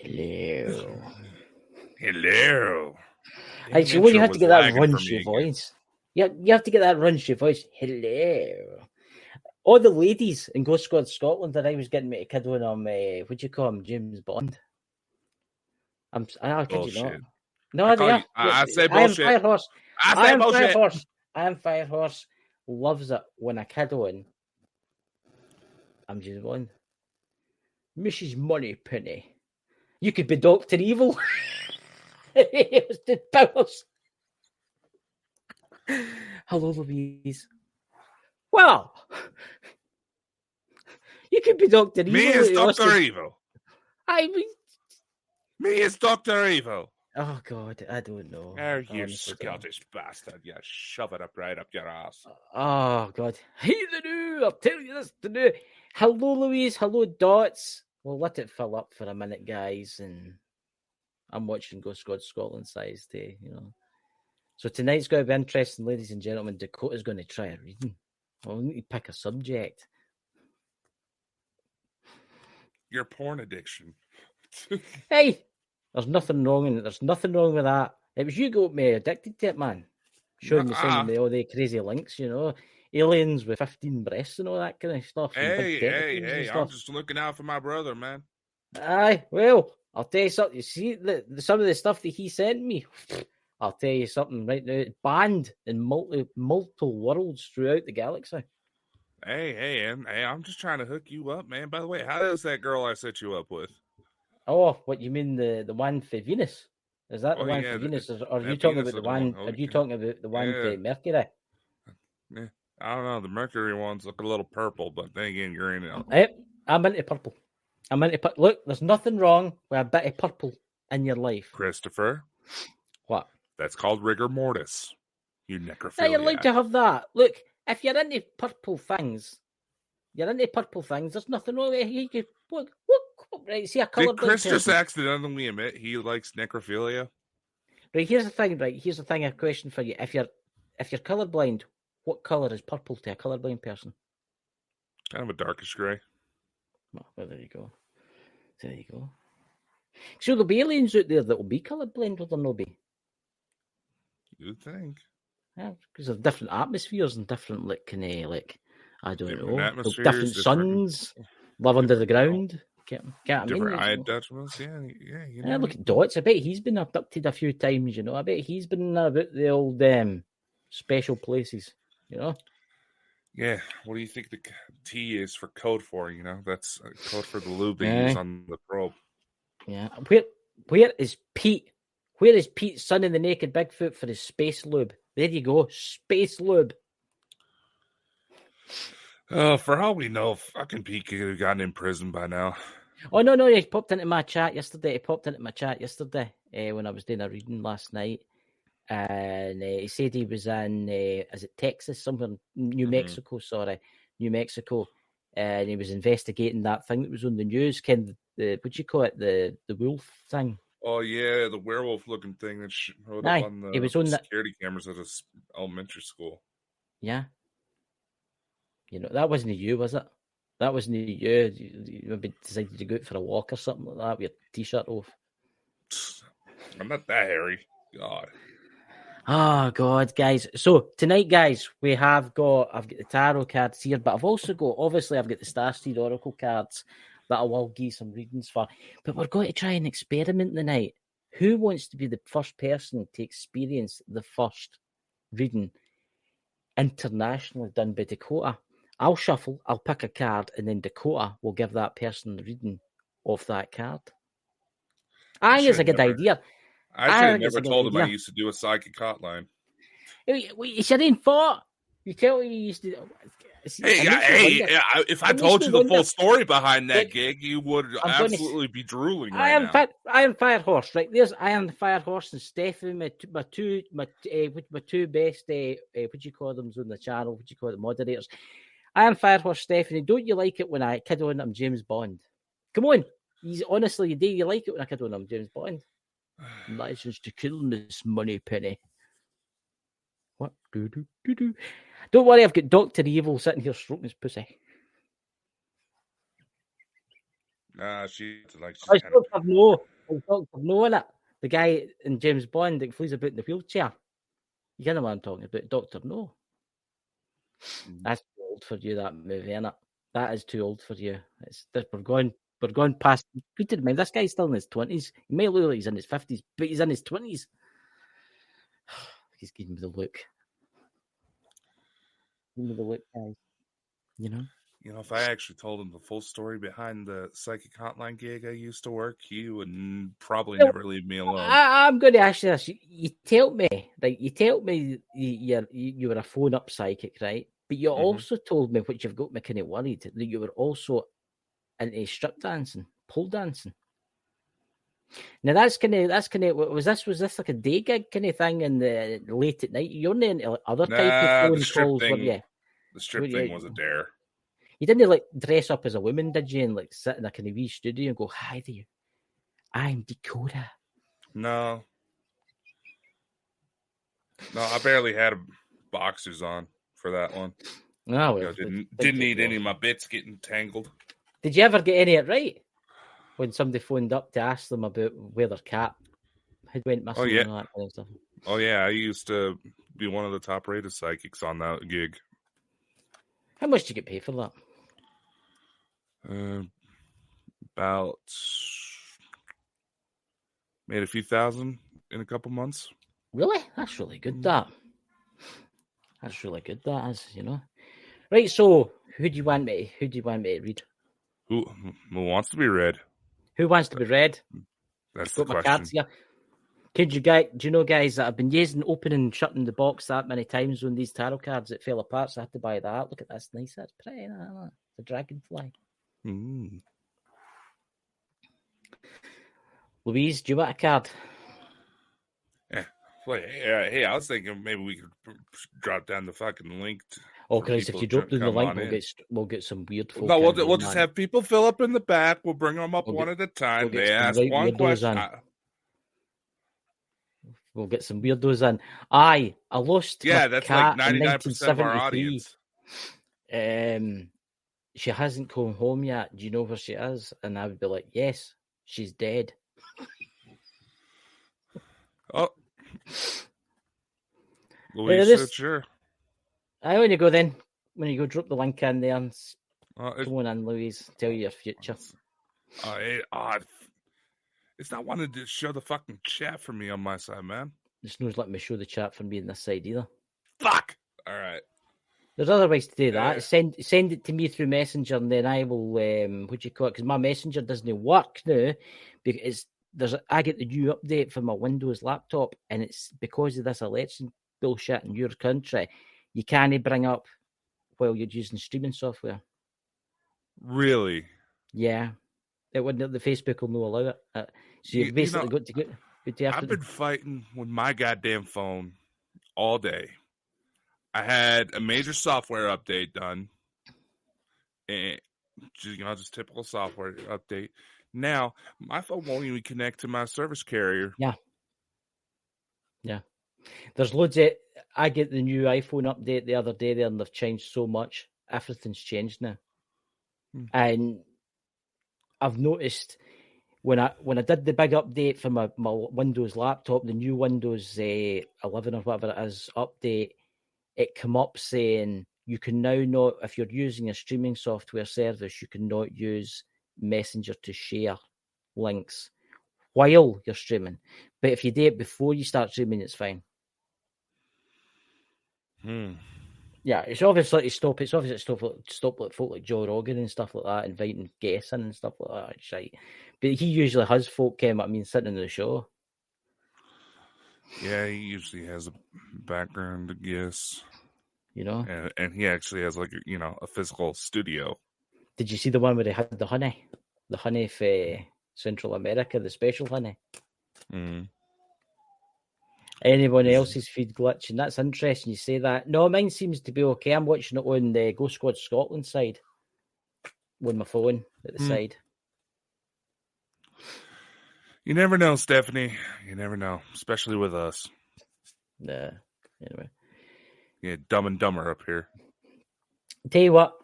Hello. Hello. Actually, when you have to get that runchy voice. You have to get that runchy voice. Hello. All the ladies in Ghost Squad Scotland that I was getting me to kid when I'm, what do you call him, James Bond. I kid you not. No, they are. I say bullshit. I am Firehorse. I say bullshit. I am Firehorse. Loves it when I kid on. I'm James Bond. Mrs. Moneypenny. You could be Dr. Evil. It was the powers. Hello, Louise. Well, you could be Dr. Evil. Me is Dr. Evil. I mean, me is Dr. Evil. Oh, God, I don't know. Oh, you Scottish bastard. You shove it right up your ass. Oh, God. Hey, the new. I'll tell you this, the new. Hello, Louise. Hello, Dots. We'll let it fill up for a minute, guys. And I'm watching Ghost Squad Scotland size day, you know. So tonight's going to be interesting, ladies and gentlemen. Dakota's going to try a reading. Well, we need to pick a subject. Your porn addiction. Hey, there's nothing wrong in it. There's nothing wrong with that. It was you got me addicted to it, man. Showing me, sending me all the crazy links, you know. Aliens with 15 breasts and all that kind of stuff. Hey, I'm just looking out for my brother, man. Aye, well, I'll tell you something. You see, some of the stuff that he sent me, I'll tell you something right now. It's banned in multiple worlds throughout the galaxy. Hey, I'm just trying to hook you up, man. By the way, how is that girl I set you up with? Oh, what you mean the one for Venus? Is that the one for Venus, or are you talking about the one? Are you talking about the one for Mercury? Yeah, I don't know. The Mercury ones look a little purple, but then again, you're in it. Hey, I'm into purple. Look, there's nothing wrong with a bit of purple in your life, Christopher. What? That's called rigor mortis. You necrophiliac. Now you're allowed to have that. Look, if you're into purple things, there's nothing wrong with it. What? Right, see a colourblind person. Did Chris just accidentally admit he likes necrophilia? Right, here's the thing. A question for you. If you're colourblind, what colour is purple to a colourblind person? Kind of a darkish grey. Oh, well, there you go. So there'll be aliens out there that will be colourblind, will there not be? You'd think. Yeah, because of different atmospheres and different, I don't know, different suns, live under the ground. Different eye attachments, yeah. You know. Look at Dots. I bet he's been abducted a few times. You know, I bet he's been about the old special places. You know. Yeah. What do you think the T is for code for? You know, that's code for the lube they use on the probe. Yeah. Where is Pete? Where is Pete's son in the Naked Bigfoot for his space lube? There you go, space lube. Oh, for all we know, fucking Pete could have gotten in prison by now. Oh, no, he popped into my chat yesterday. When I was doing a reading last night. And he said he was in, is it Texas? Somewhere, New Mexico, and he was investigating that thing that was on the news. What do you call it? The wolf thing. Oh, yeah, the werewolf-looking thing that showed up on the security cameras at his elementary school. Yeah. You know, that wasn't you, was it? That wasn't you. You maybe decided to go out for a walk or something like that with your T-shirt off. I'm not that hairy. God. Oh, God, guys. So, tonight, guys, I've got the tarot cards here, but I've also got the Starseed Oracle cards that I will give some readings for. But we're going to try and experiment tonight. Who wants to be the first person to experience the first reading internationally done by Dakota? I'll shuffle, I'll pick a card, and then Dakota will give that person the reading of that card. I think it's a good idea. I should have never told him I used to do a psychic hotline. You should have thought. You tell me you used to. If I told you the full story behind that gig, you would absolutely be drooling right now. I am Firehorse, right? I am the Firehorse, and Stephanie, my two best, what do you call them on the channel? What do you call it, moderators? I am Firehorse, Stephanie. Don't you like it when I kid on I'm James Bond? Come on, honestly, do you like it when I kid on I'm James Bond? License to kill Miss Moneypenny. What? Don't worry, I've got Dr. Evil sitting here stroking his pussy. She's It's kind of. Doctor No. It's Doctor No in it. The guy in James Bond that flees about in the wheelchair. You know what I'm talking about, Doctor No. That's too old for you, that movie, isn't it? That is too old for you. We're going past. Keep in mind, this guy's still in his 20s. He may look like he's in his 50s, but he's in his 20s. He's giving me the look. Give me the look, guys. You know? If I actually told him the full story behind the psychic hotline gig I used to work, he would probably never leave me alone. I'm going to ask you this. You tell me, right? You tell me you were a phone-up psychic, right? But you also told me, which you've got me kind of worried, that you were also into strip dancing, pole dancing. Now that's kind of was this like a day gig kind of thing in the late at night? You're into other type of phone calls, weren't you? The strip thing was a dare. You didn't like dress up as a woman, did you? And like sit in a kind of wee studio and go, "Hi there, I'm Dakota." No, I barely had boxers on for that one. Oh, well, didn't need any of my bits getting tangled. Did you ever get any of it right when somebody phoned up to ask them about where their cat had went missing? Oh yeah, and all that kind of stuff? Oh yeah, I used to be one of the top-rated psychics on that gig. How much did you get paid for that? About made a few thousand in a couple months. Really? That's really good. That's really good. That is, Right. So, who do you want me to read? Who wants to be read? Who wants to be read? That's Got the my question. cards here. Do you know, guys, that I've been using opening and shutting the box that many times on these tarot cards that fell apart, so I had to buy that. Look at this, nice. That's pretty. The dragonfly. Louise, do you want a card? Yeah. Hey, I was thinking maybe we could drop down the fucking link. Oh, Christ, if you drop down the link, we'll get some weird folk. No, we'll just have people fill up in the back. We'll bring them up one at a time. They ask one question. We'll get some weirdos in. I lost my that's cat like 99% of our audience. She hasn't come home yet. Do you know where she is? And I would be like, yes, she's dead. Oh. Louise, sure. When you go then, when you go drop the link in there, and come on in, Louise, tell you your future. It's not wanting to show the fucking chat for me on my side, man. It's not letting me show the chat for me on this side either. Fuck! All right. There's other ways to do that. Send it to me through Messenger, and then I will, what do you call it? Because my Messenger doesn't work now. Because I get the new update for my Windows laptop, and it's because of this election bullshit in your country. You can't bring up while you're using streaming software. Really? Yeah. It wouldn't. The Facebook will not allow it. So you've basically got to go. I've been fighting with my goddamn phone all day. I had a major software update done, and just typical software update. Now my phone won't even connect to my service carrier. Yeah. There's loads of. I get the new iPhone update the other day there, and they've changed so much. Everything's changed now, and I've noticed when I did the big update for my Windows laptop, the new Windows 11 or whatever it is update, it come up saying you can now not, if you're using a streaming software service, you cannot use Messenger to share links while you're streaming. But if you do it before you start streaming, it's fine. Yeah, it's obviously to stop. It's obviously to stop like folk like Joe Rogan and stuff like that, inviting guests in and stuff like that. It's right. But he usually has folk sitting in the show. Yeah, he usually has a background, I guess. And he actually has like a physical studio. Did you see the one where they had the honey for Central America, the special honey? Anyone else's feed glitching? That's interesting. You say that. No, mine seems to be okay. I'm watching it on the Ghost Squad Scotland side with my phone at the side. You never know, Stephanie. You never know, especially with us. Nah. Anyway. Yeah, Dumb and Dumber up here. Tell you what,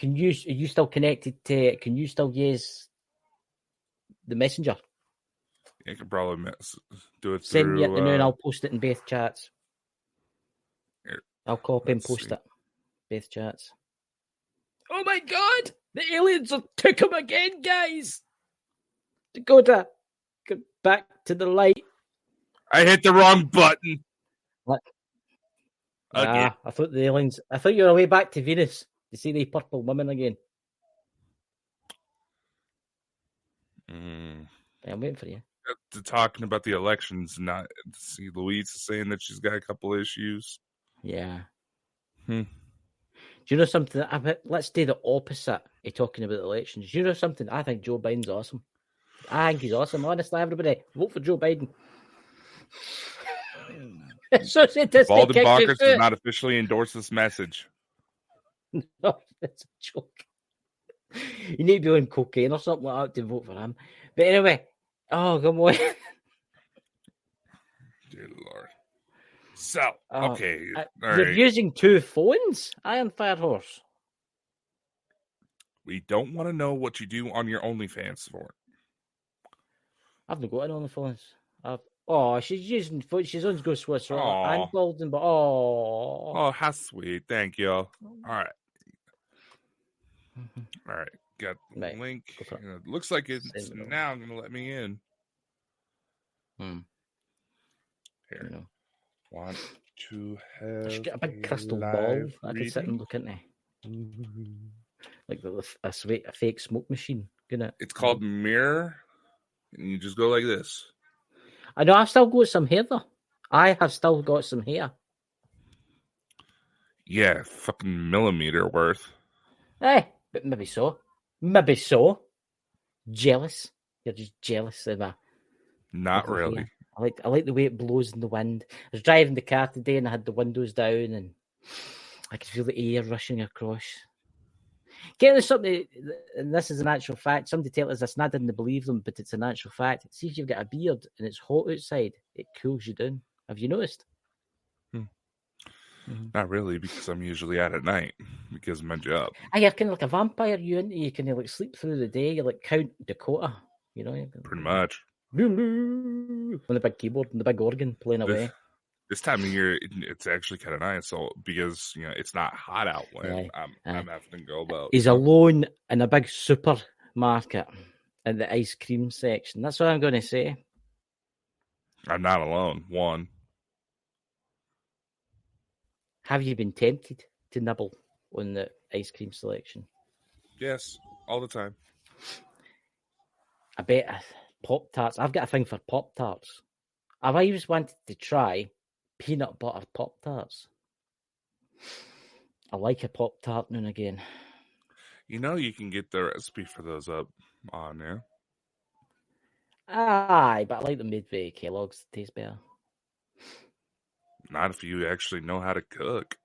are you still connected to? Can you still use the messenger. You can probably do it Send me through. it to and I'll post it in both chats. Here, I'll copy and post it. Both chats. Oh my god! The aliens have took him again, guys! Dakota, get back to the light. I hit the wrong button. What? Again. I thought the aliens. I thought you were way back to Venus to see the purple woman again. I'm waiting for you. Talking about the elections, not see Louise is saying that she's got a couple issues. Yeah. Do you know something? Let's do the opposite of talking about elections. You know something? I think Joe Biden's awesome. I think he's awesome. Honestly, everybody, vote for Joe Biden. So Bald and Bonkers does not officially endorse this message. No, it's a joke. You need to be on cocaine or something like that to vote for him. But anyway, oh, come on. Dear Lord. So, okay. You're using two phones, Iron Firehorse. We don't want to know what you do on your OnlyFans for. I've not got it on the phones. She's using. She's on Go Swiss, right? I'm golden, but oh, how sweet! Thank you. All right, got the link. It looks like it's now going to let me in. Here, want to have I got a big crystal ball I could sit and look into, like a fake smoke machine. It's called Mirror, and you just go like this. I know. I've still got some hair though. I have still got some hair. Yeah, fucking millimeter worth. But maybe so. Maybe so. Jealous. You're just jealous of my. Not really. Hair. I like the way it blows in the wind. I was driving the car today and I had the windows down and I could feel the air rushing across. Getting something, and this is an actual fact. Somebody tell us this, and I didn't believe them, but it's an actual fact. See if you've got a beard and it's hot outside, it cools you down. Have you noticed? Not really, because I'm usually out at night because of my job. You're kind of like a vampire. You kind of like sleep through the day. You're like Count Dakota, Pretty much. On the big keyboard and the big organ playing away. This time of year, it's actually kind of nice. So because it's not hot out when I'm having to go about. He's alone in a big supermarket in the ice cream section. That's what I'm going to say. I'm not alone. One. Have you been tempted to nibble on the ice cream selection? Yes, all the time. I bet Pop-Tarts. I've got a thing for Pop-Tarts. I've always wanted to try peanut butter Pop-Tarts. I like a Pop-Tart now and again. You can get the recipe for those up on there. Aye, but I like them made by Kellogg's. They taste better. Not if you actually know how to cook.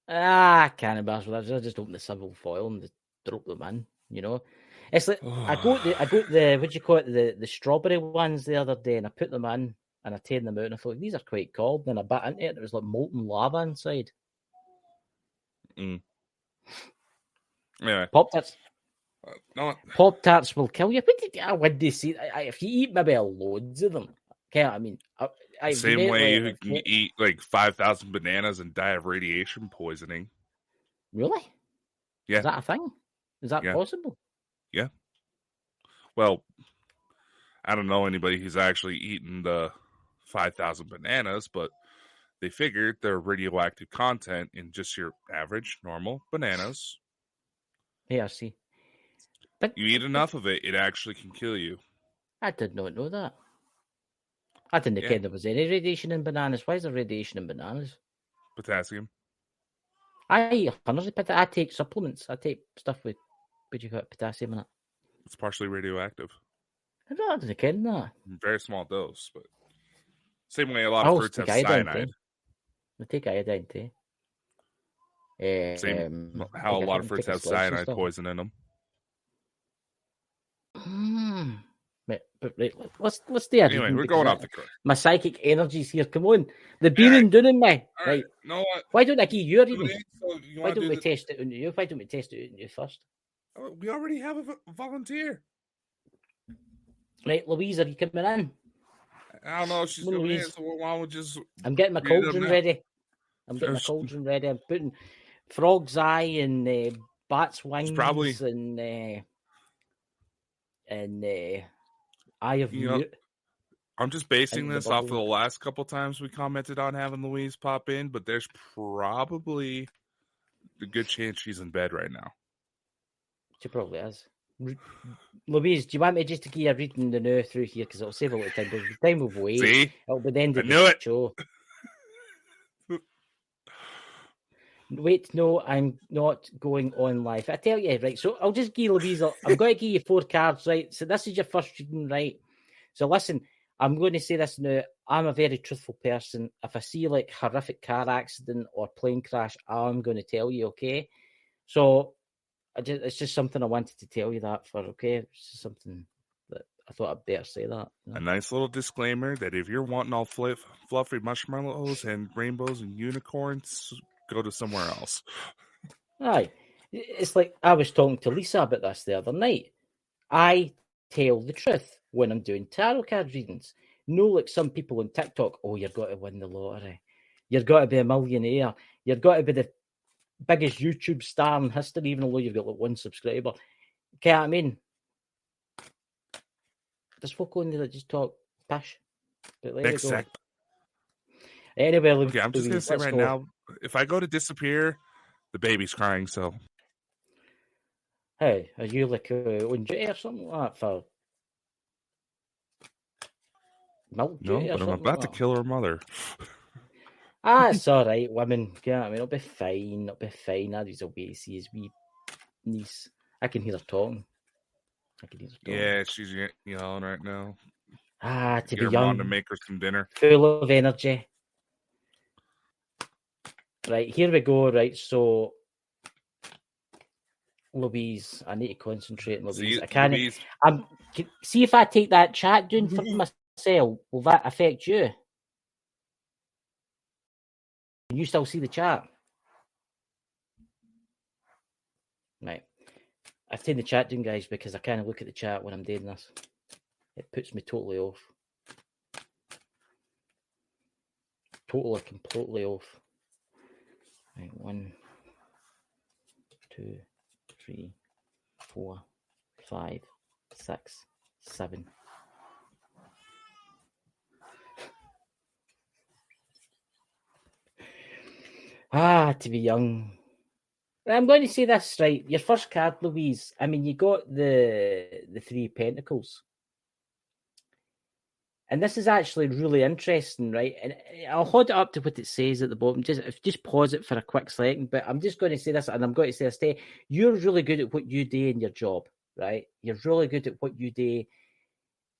I can't embarrass with that. I just open the silver foil and just drop them in. It's like I got the what do you call it, the strawberry ones the other day, and I put them in and I turned them out and I thought these are quite cold. Then I bit into it and it was like molten lava inside. Anyway, Pop-Tarts. Pop-Tarts will kill you. I would see if you eat maybe loads of them. Okay, I mean, same way you can eat like 5,000 bananas and die of radiation poisoning. Really? Yeah. Is that a thing? Is that possible? Yeah. Well, I don't know anybody who's actually eaten the 5,000 bananas, but they figured their radioactive content in just your average, normal bananas. Yeah, I see. But you eat enough of it, it actually can kill you. I did not know that. I didn't care there was any radiation in bananas. Why is there radiation in bananas? Potassium. I eat hundreds of I take supplements. I take stuff with, what do you call it, potassium in it. It's partially radioactive. I didn't care that. Very small dose, but same way a lot of fruits have cyanide. I take iodine too. Same how a lot of fruits have cyanide poison in them. But let's do it. Anyway, we're going off the cliff. My psychic energies here. Come on, the bearing doing in me. Right. No, why don't I give you a reading? Why don't we test it on you? Why don't we test it on you first? We already have a volunteer. Right, Louise, are you coming in? I don't know if she's Come on, coming in, Louise. so why don't we just I'm getting my read it up cauldron now? ready. I'm putting frog's eye and bat's It's probably, wings and eye of you know, mute I'm just basing into the this off of the bubble. last couple times we commented on having Louise pop in, but there's probably a good chance she's in bed right now. She probably is. Louise, do you want me just to give you a reading the now through here? Because it'll save a lot of time. By the time we've waited, See? it'll be the end I of the knew it. show. Wait, no, I'm not going on live. I tell you, right, so I'll just give Louise, I'm going to give you 4 cards, right? So this is your first reading, right? So listen, I'm going to say this now. I'm a very truthful person. If I see like horrific car accident or plane crash, I'm going to tell you, okay? So it's just something I wanted to tell you that for, okay? It's just something that I thought I'd better say that. You know? A nice little disclaimer that if you're wanting all fluffy marshmallows and rainbows and unicorns, go to somewhere else. Aye. It's like I was talking to Lisa about this the other night. I tell the truth when I'm doing tarot card readings. No, like some people on TikTok, oh, you've got to win the lottery. You've got to be a millionaire. You've got to be the biggest YouTube star in history, even though you've got like 1 subscriber. Okay, I mean, there's folk on there that just talk pish. But there Next we go. sec. Anyway, Okay, I'm just going to say right go. now, if I go to disappear, the baby's crying, so. Hey, are you like on duty or something like that for milk duty No, or but I'm something about like to that? kill her mother. It's all right, women. Yeah, I mean, it'll be fine. It'll be fine. I just away to see his wee niece. I can hear her talking. Yeah, she's yelling right now. To Get be her mom to young, make her some dinner. full of energy. Right, here we go. Right, so Louise, I need to concentrate on Louise. See, I can't. Louise. See if I take that chat down for myself. Will that affect you? Can you still see the chat? Right. I've taken the chat down, guys, because I can't look at the chat when I'm doing this. It puts me totally off. Totally, completely off. Right, 1, 2, 3, 4, 5, 6, 7. To be young. I'm going to say this, right? Your first card, Louise. I mean, you got the 3 pentacles. And this is actually really interesting, right? And I'll hold it up to what it says at the bottom. Just pause it for a quick second. But I'm just going to say this, and I'm going to say this. You're really good at what you do in your job, right? You're really good at what you do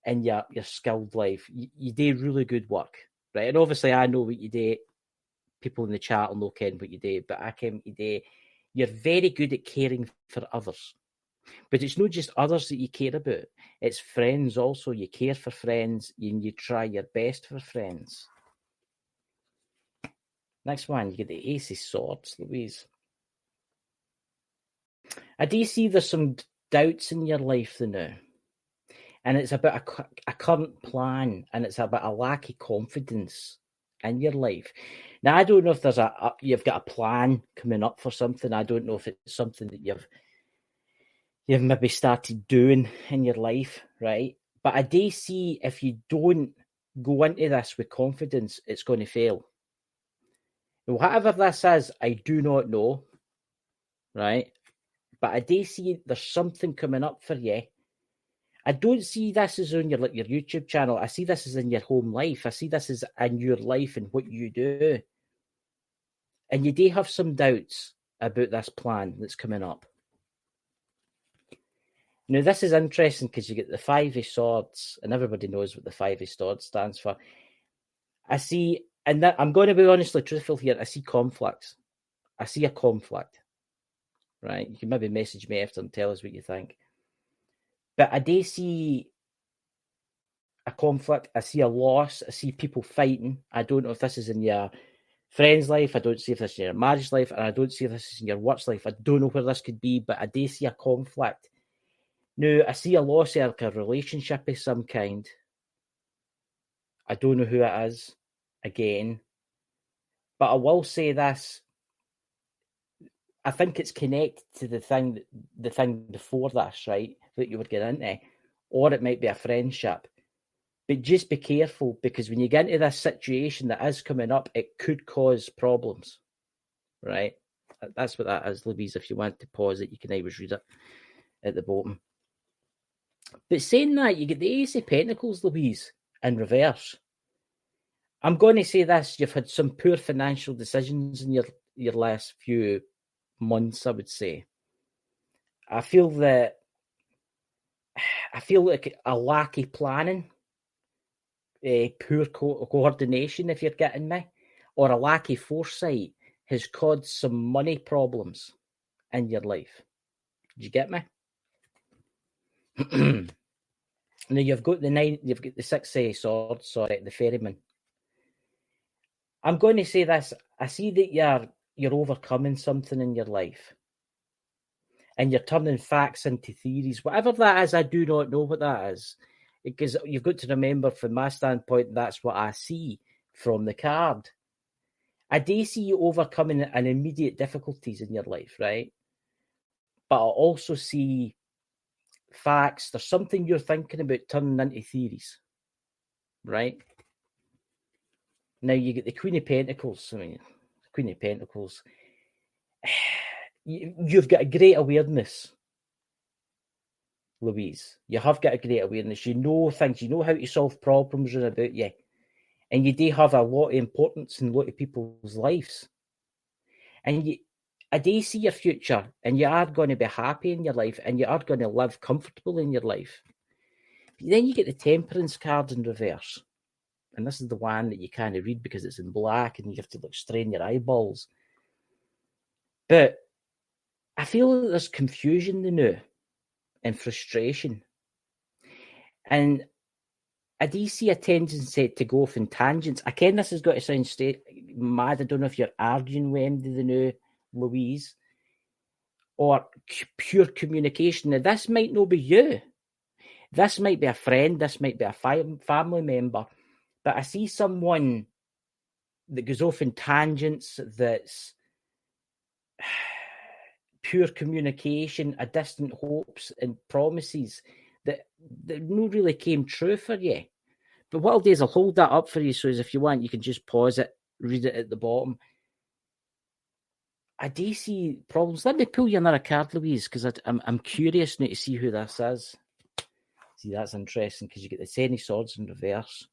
in your skilled life. You do really good work, right? And obviously, I know what you do. People in the chat will know Ken what you do, but I can what you do. You're very good at caring for others. But it's not just others that you care about. It's friends also. You care for friends and you try your best for friends. Next one, you get the Ace of Swords, Louise. I do see there's some doubts in your life now. And it's about a current plan, and it's about a lack of confidence in your life. Now, I don't know if there's you've got a plan coming up for something. I don't know if it's something that you've maybe started doing in your life, right? But I do see if you don't go into this with confidence, it's going to fail. Whatever this is, I do not know, right? But I do see there's something coming up for you. I don't see this as on your YouTube channel. I see this as in your home life. I see this as in your life and what you do. And you do have some doubts about this plan that's coming up. Now, this is interesting because you get the 5 of Swords, and everybody knows what the 5 of Swords stands for. I see, and I'm going to be honestly truthful here, I see conflicts. I see a conflict, right? You can maybe message me after and tell us what you think. But I do see a conflict. I see a loss. I see people fighting. I don't know if this is in your friend's life. I don't see if this is in your marriage life. And I don't see if this is in your work life. I don't know where this could be, but I do see a conflict. Now, I see a loss of like a relationship of some kind. I don't know who it is, again. But I will say this. I think it's connected to the thing before this, right, that you would get into. Or it might be a friendship. But just be careful, because when you get into this situation that is coming up, it could cause problems, right? That's what that is, Louise. If you want to pause it, you can always read it at the bottom. But saying that, you get the Ace of Pentacles, Louise, in reverse. I'm going to say this. You've had some poor financial decisions in your last few months, I would say. I feel like a lack of planning, poor coordination, if you're getting me, or a lack of foresight has caused some money problems in your life. Did you get me? Now you've got the 6 of Swords, the Ferryman. I'm going to say this. I see that you're overcoming something in your life. And you're turning facts into theories. Whatever that is, I do not know what that is. Because you've got to remember, from my standpoint, that's what I see from the card. I do see you overcoming an immediate difficulties in your life, right? But I also see facts. There's something you're thinking about turning into theories, right? Now you get the Queen of Pentacles. I mean, the Queen of Pentacles. You've got a great awareness, Louise. You have got a great awareness. You know things. You know how to solve problems around about you. And you do have a lot of importance in a lot of people's lives. And I do see your future, and you are going to be happy in your life, and you are going to live comfortable in your life. But then you get the Temperance card in reverse. And this is the one that you can't read because it's in black and you have to strain your eyeballs. But I feel that there's confusion now and frustration. And I do see a tendency to go off in tangents. Again, this has got to sound mad. I don't know if you're arguing with MD the new Louise, or pure communication. Now, this might not be you. This might be a friend. This might be a family member. But I see someone that goes off in tangents that's pure communication, a distant hopes and promises that no really came true for you. But what I'll do is I'll hold that up for you, so as if you want, you can just pause it, read it at the bottom. I do see problems. Let me pull you another card, Louise, because I'm curious now to see who this is. See, that's interesting, because you get the 10 of Swords in reverse.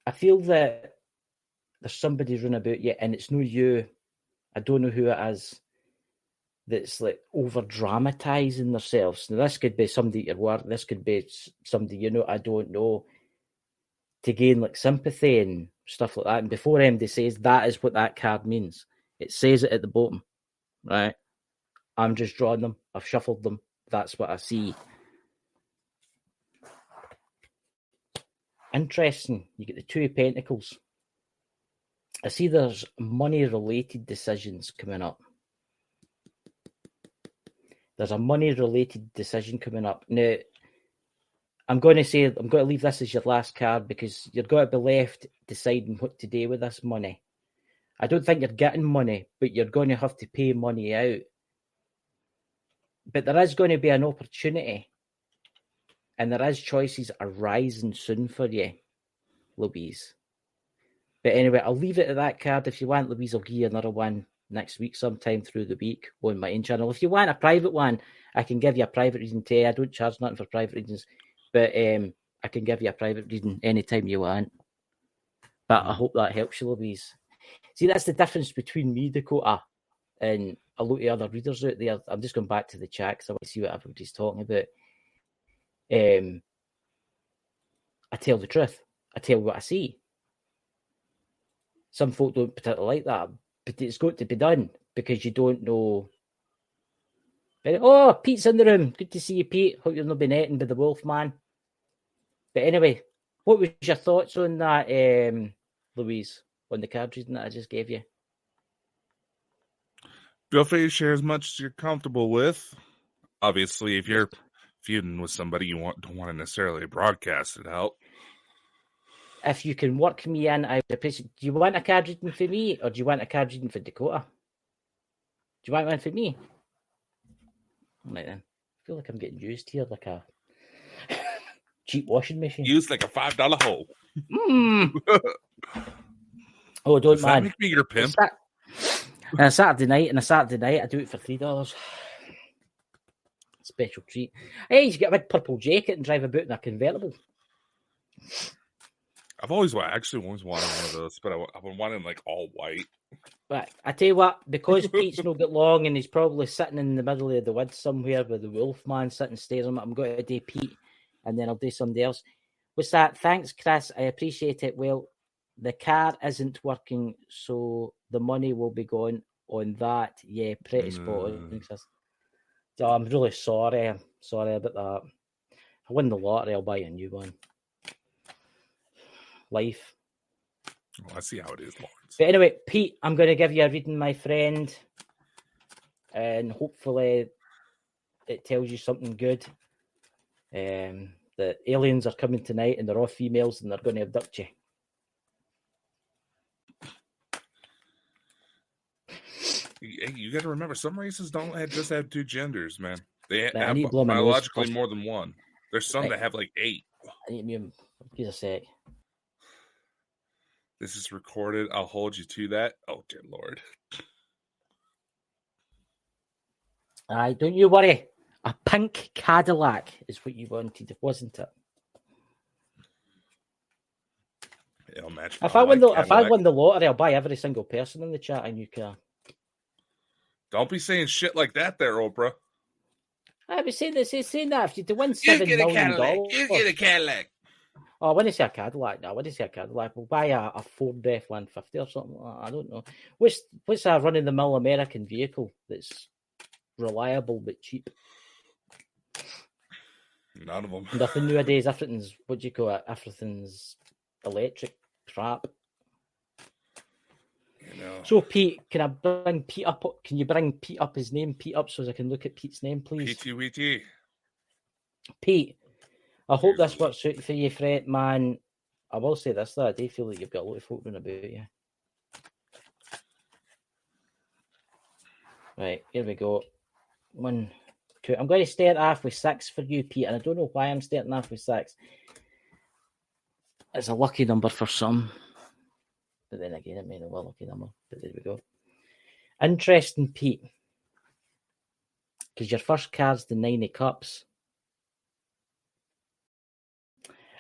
I feel that there's somebody running about you, and it's no you. I don't know who it is that's like over dramatizing themselves. Now, this could be somebody at your work. This could be somebody I don't know, to gain like sympathy and stuff like that. And before MD says, that is what that card means. It says it at the bottom, right? I'm just drawing them. I've shuffled them. That's what I see. Interesting. You get the 2 of Pentacles. I see there's money-related decisions coming up. There's a money-related decision coming up. Now, I'm going to leave this as your last card, because you're going to be left deciding what to do with this money. I don't think you're getting money, but you're going to have to pay money out. But there is going to be an opportunity, and there is choices arising soon for you, Louise. But anyway, I'll leave it at that card. If you want, Louise, I'll give you another one next week, sometime through the week, on my own channel. If you want a private one, I can give you a private reading too. I don't charge nothing for private readings, but I can give you a private reading anytime you want. But I hope that helps you, Louise. See, that's the difference between me, Dakota, and a lot of other readers out there. I'm just going back to the chat because I want to see what everybody's talking about. I tell the truth. I tell what I see. Some folk don't particularly like that, but it's got to be done, because you don't know. Oh, Pete's in the room. Good to see you, Pete. Hope you've not been eaten by the wolf, man. But anyway, what was your thoughts on that, Louise, on the card reading that I just gave you? Feel free to share as much as you're comfortable with. Obviously, if you're feuding with somebody, you don't want to necessarily broadcast it out. If you can work me in, I would appreciate. Do you want a card reading for me, or do you want a card reading for Dakota? Do you want one for me? Right then. I feel like I'm getting used here like a cheap washing machine. Used like a $5 hole. Oh, don't Does that mind. make me your pimp? On a Saturday night, I do it for $3. Special treat. Hey, you get a big purple jacket and drive about in a convertible. I've always wanted one of those, but I've been wanting like all white. But I tell you what, because Pete's not got long and he's probably sitting in the middle of the woods somewhere with the wolf man sitting staring at him, I'm going to do Pete and then I'll do somebody else. What's that? Thanks, Chris. I appreciate it. Well, the car isn't working, so the money will be going on that. Yeah, pretty spot on, Chris. So I'm really sorry. I'm sorry about that. If I win the lottery, I'll buy a new one. Life. Oh, I see how it is, Lawrence. But anyway, Pete, I'm going to give you a reading, my friend. And hopefully it tells you something good. The aliens are coming tonight and they're all females and they're going to abduct you. You got to remember, some races don't just have two genders, man. They have blow my nose biologically first. more than one. There's some that have like 8. I need me give a sec. This is recorded. I'll hold you to that. Oh, dear Lord. Aye, don't you worry. A pink Cadillac is what you wanted, wasn't it? It'll match. If I win the lottery, I'll buy every single person in the chat a new car. Don't be saying shit like that, there, Oprah. I was saying that if you to win $7 million, you get a Cadillac. Oh, I wouldn't say a Cadillac. No, I wouldn't say a Cadillac. We'll buy a Ford F-150 or something like that. I don't know. What's a run-of-the-mill American vehicle that's reliable but cheap? None of them. Nothing nowadays. Everything's, what do you call it? Everything's electric crap. You know. So, Pete, can I bring Pete up? Can you bring Pete up, his name, Pete up, so I can look at Pete's name, please? PTWT. Pete, I hope this works out for you, Fred, man. I will say this, though. I do feel like you've got a lot of folk running about you. Right, here we go. 1, 2. I'm going to start off with 6 for you, Pete, and I don't know why I'm starting off with 6. It's a lucky number for some. But then again, it may not be a lucky number. But there we go. Interesting, Pete. Because your first card's the 9 of Cups.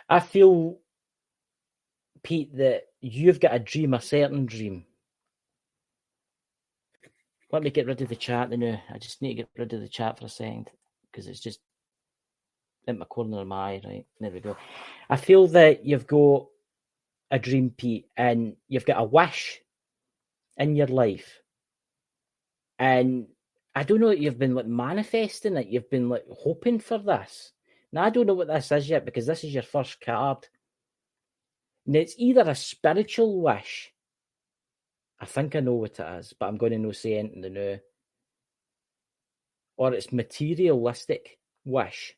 I feel, Pete, that you've got a dream, a certain dream. Let me get rid of the chat now. I just need to get rid of the chat for a second. Because it's just in my corner of my eye, right? There we go. I feel that you've got a dream, Pete, and you've got a wish in your life. And I don't know, you've been like manifesting it. You've been like hoping for this. Now, I don't know what this is yet because this is your first card. And it's either a spiritual wish. I think I know what it is, but I'm going to know say anything now. Or it's materialistic wish.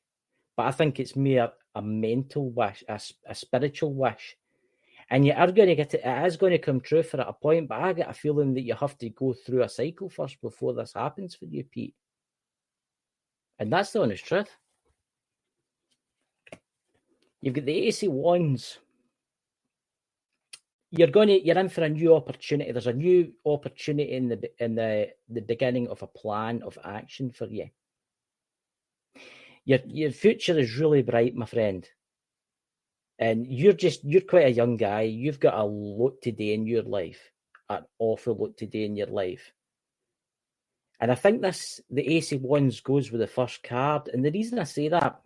But I think it's more a mental wish, a spiritual wish. And you are going to get it. It is going to come true for at a point, but I get a feeling that you have to go through a cycle first before this happens for you, Pete. And that's the honest truth. You've got the Ace of Wands. You're in for a new opportunity. There's a new opportunity in the beginning of a plan of action for you. Your future is really bright, my friend. And you're quite a young guy. You've got a lot to do in your life, an awful lot to do in your life. And I think the Ace of Wands goes with the first card. And the reason I say that,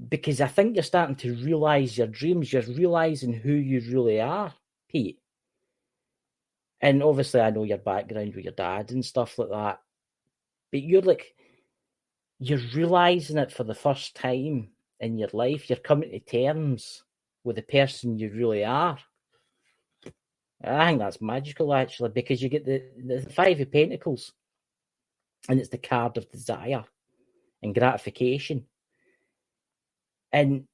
because I think you're starting to realise your dreams. You're realising who you really are, Pete. And obviously I know your background with your dad and stuff like that. But you're realising it for the first time in your life. You're coming to terms with the person you really are. I think that's magical, actually, because you get the 5 of Pentacles. and it's the card of desire and gratification. And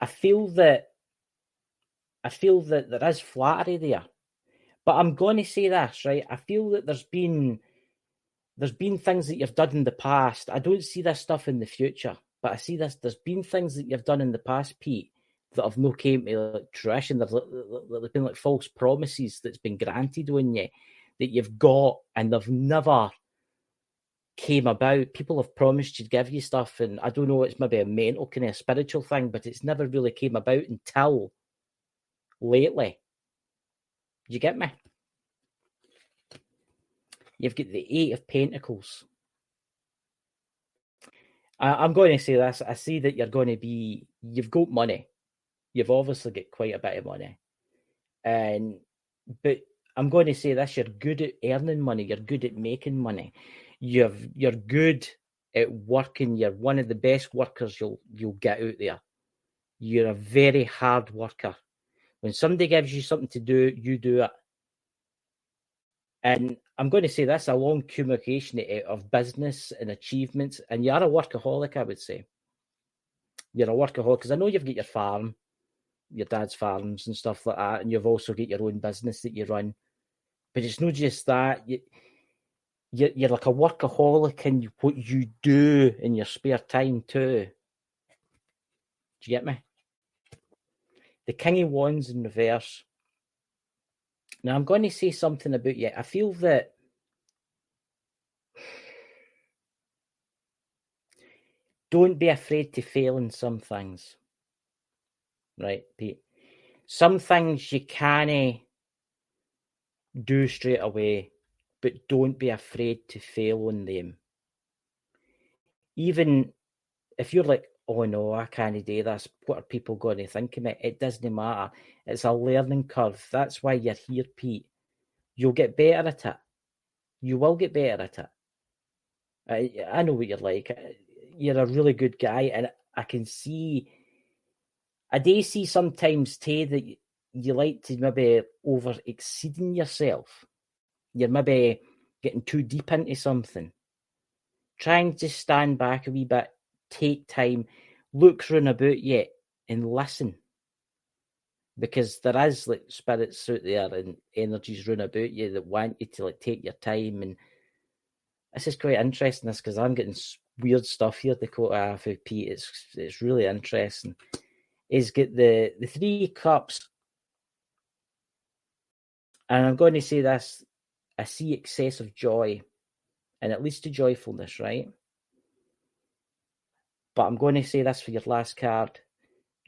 I feel that there is flattery there. But I'm going to say this, right? I feel that there's been things that you've done in the past. I don't see this stuff in the future, but I see this. There's been things that you've done in the past, Pete, that have no came to fruition. There've been like false promises that's been granted on you that you've got, and they've never came about. People have promised to give you stuff, and I don't know, it's maybe a mental kind of spiritual thing, but it's never really came about until lately. Do you get me? You've got the Eight of Pentacles. I'm going to say this. I see that you've got money. You've obviously got quite a bit of money. But I'm going to say this, you're good at earning money. You're good at making money. You're good at working. You're one of the best workers you'll get out there. You're a very hard worker. When somebody gives you something to do, you do it. And I'm going to say this, a long accumulation of business and achievements, and you're a workaholic, I would say. You're a workaholic, because I know you've got your farm, your dad's farms and stuff like that, and you've also got your own business that you run. But it's not just that. You're like a workaholic in what you do in your spare time too. Do you get me? The King of Wands in reverse. Now, I'm going to say something about you. I feel that don't be afraid to fail in some things. Right, Pete? Some things you can't do straight away, but don't be afraid to fail on them. Even if you're like, oh no, I can't do this, what are people going to think of me? It doesn't matter. It's a learning curve. That's why you're here, Pete. You'll get better at it. You will get better at it. I know what you're like. You're a really good guy, and I can see, I do see sometimes too that you like to maybe over exceeding yourself. You're maybe getting too deep into something. Try and just stand back a wee bit, take time, look round about you and listen. Because there is like spirits out there and energies round about you that want you to like take your time. And this is quite interesting, this, because I'm getting weird stuff here, Dakota, for Pete. It's really interesting. He's got the Three Cups. And I'm going to say this, I see excessive joy, and it leads to joyfulness, right? But I'm going to say this for your last card.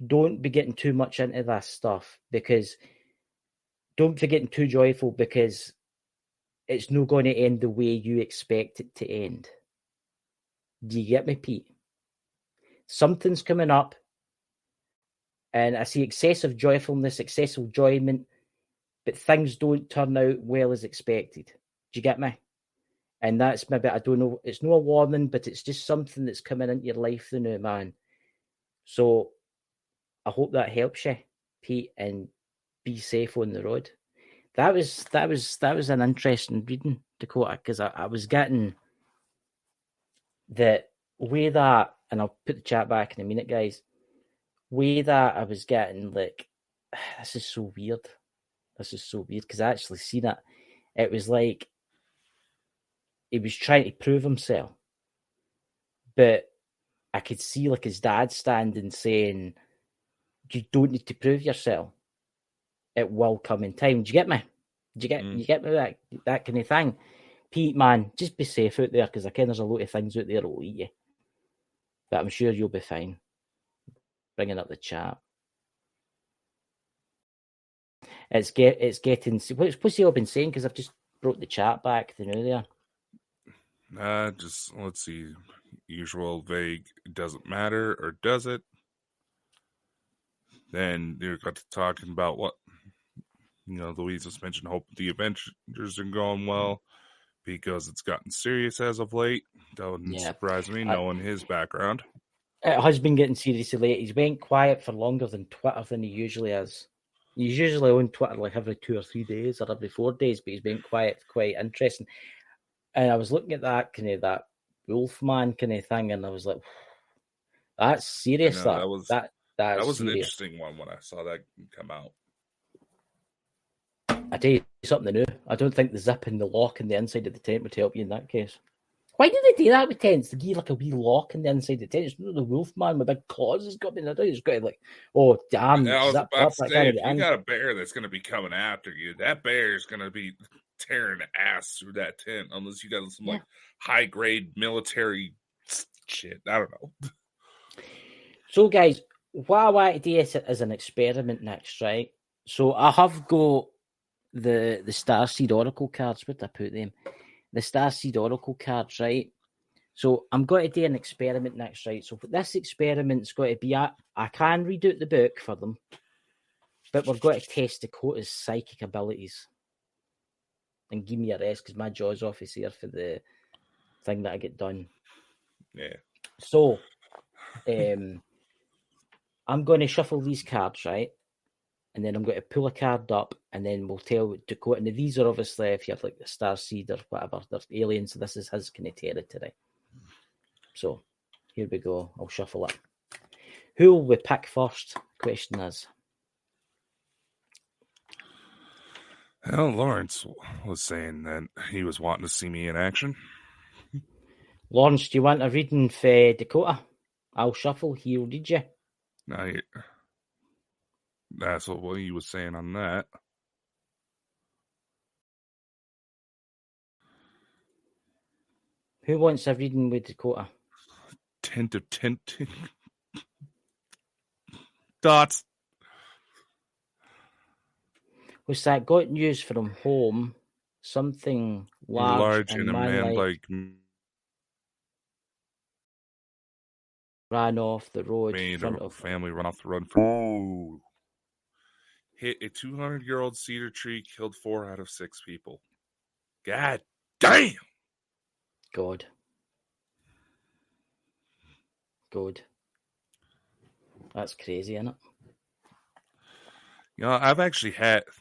Don't be getting too much into this stuff, because don't be getting too joyful, because it's not going to end the way you expect it to end. Do you get me, Pete? Something's coming up, and I see excessive joyfulness, excessive enjoyment, but things don't turn out well as expected. Do you get me? And that's maybe, I don't know, it's not a warning, but it's just something that's coming into your life now, man. So I hope that helps you, Pete, and be safe on the road. That was an interesting reading, Dakota, because I was getting the way that, and I'll put the chat back in a minute, guys. Way that I was getting, like, this is so weird. This is so weird, because I actually seen it. It was like he was trying to prove himself, but I could see like his dad standing saying, "You don't need to prove yourself. It will come in time." Do you get me? Do you get me, that kind of thing? Pete, man, just be safe out there, because I ken there's a lot of things out there that will eat you. But I'm sure you'll be fine. Bringing up the chat. It's getting. What's he all been saying? Because I've just brought the chat back to now there. Just let's see. Usual vague. It doesn't matter, or does it? Then you got to talking about what, Louise just mentioned. Hope the Avengers are going well, because it's gotten serious as of late. That wouldn't surprise me, knowing his background. It has been getting seriously late. He's been quiet for longer than Twitter than he usually is. He's usually on Twitter like every 2 or 3 days or every 4 days, but he's been quiet, quite interesting. And I was looking at that kind of that Wolfman kind of thing, and I was like, that's serious. That was an serious. interesting one when I saw that come out. I tell you something new. I don't think the zip and the lock in the inside of the tent would help you in that case. Why did they do that with tents? They give like a wee lock in the inside of the tent. It's not the Wolfman with big claws has got me. It's got to like, oh damn, I was zip about up. to say, if you got a bear that's going to be coming after you, that bear is going to be tearing ass through that tent unless you got some like high grade military shit. I don't know. So, guys, what I want to do is an experiment next, right? So, I have got the Starseed Oracle cards. Where'd I put them? The Starseed Oracle cards, right? So, I'm going to do an experiment next, right? So, this experiment's got to be I can read out the book for them, but we're going to test Dakota's psychic abilities and give me a rest because my jaw's off is here for the thing that I get done. Yeah. So, I'm going to shuffle these cards, right? And then I'm going to pull a card up, and then we'll tell Dakota. And these are obviously, if you have like the Starseed or whatever, they're aliens. So this is his kind of territory. So here we go. I'll shuffle it. Who will we pick first? Question is. Well, Lawrence was saying that he was wanting to see me in action. Lawrence, do you want a reading for Dakota? I'll shuffle. He'll read you. No, that's what he was saying on that. Who wants a reading with Dakota? Tint of dots. What's that? Got news from home. Something large and a man like ran off the road. Made a family run off the road. Oh. Hit a 200-year-old cedar tree, killed 4 out of 6 people. God damn! God. That's crazy, isn't it? You know,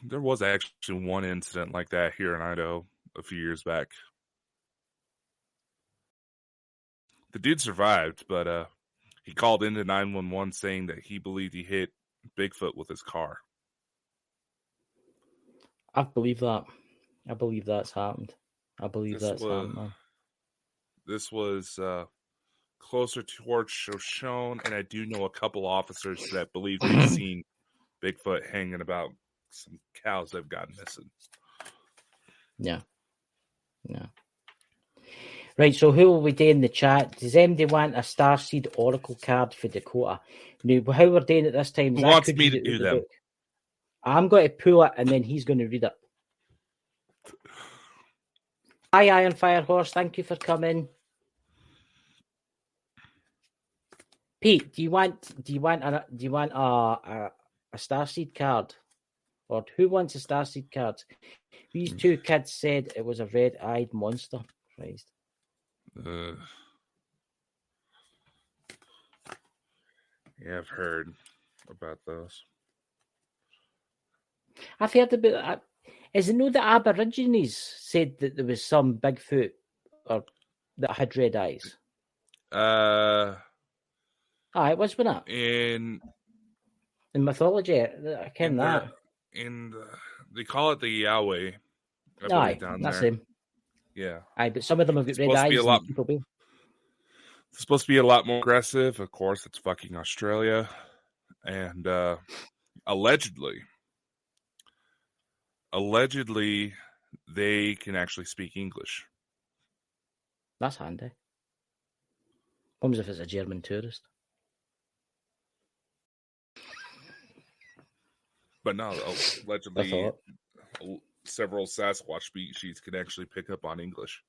there was actually one incident like that here in Idaho a few years back. The dude survived, but he called into 911 saying that he believed he hit Bigfoot with his car. I believe that. I believe that's happened. Happened. This was closer towards Shoshone, and I do know a couple officers that believe they've seen Bigfoot hanging about some cows they've gotten missing. Yeah. Right, so who will we do in the chat? Does anybody want a Starseed Oracle card for Dakota? Now, how we're doing it this time is Who wants me to do them? Book. I'm going to pull it, and then he's going to read it. Hi, Iron Fire Horse. Thank you for coming. Pete, do you want a Starseed card, or who wants a Starseed card? These two kids said it was a red-eyed monster. Christ. Yeah, I've heard about those. I've heard about that. Is it no the Aborigines said that there was some Bigfoot or that had red eyes? It was when that in mythology. I ken that. They call it the Yahweh. Down that's there. Him. Yeah. But some of them have got red eyes. It's supposed to be a lot more aggressive. Of course, it's fucking Australia, and allegedly, they can actually speak English. That's handy. Comes if it's a German tourist. But no, allegedly, several Sasquatch species can actually pick up on English.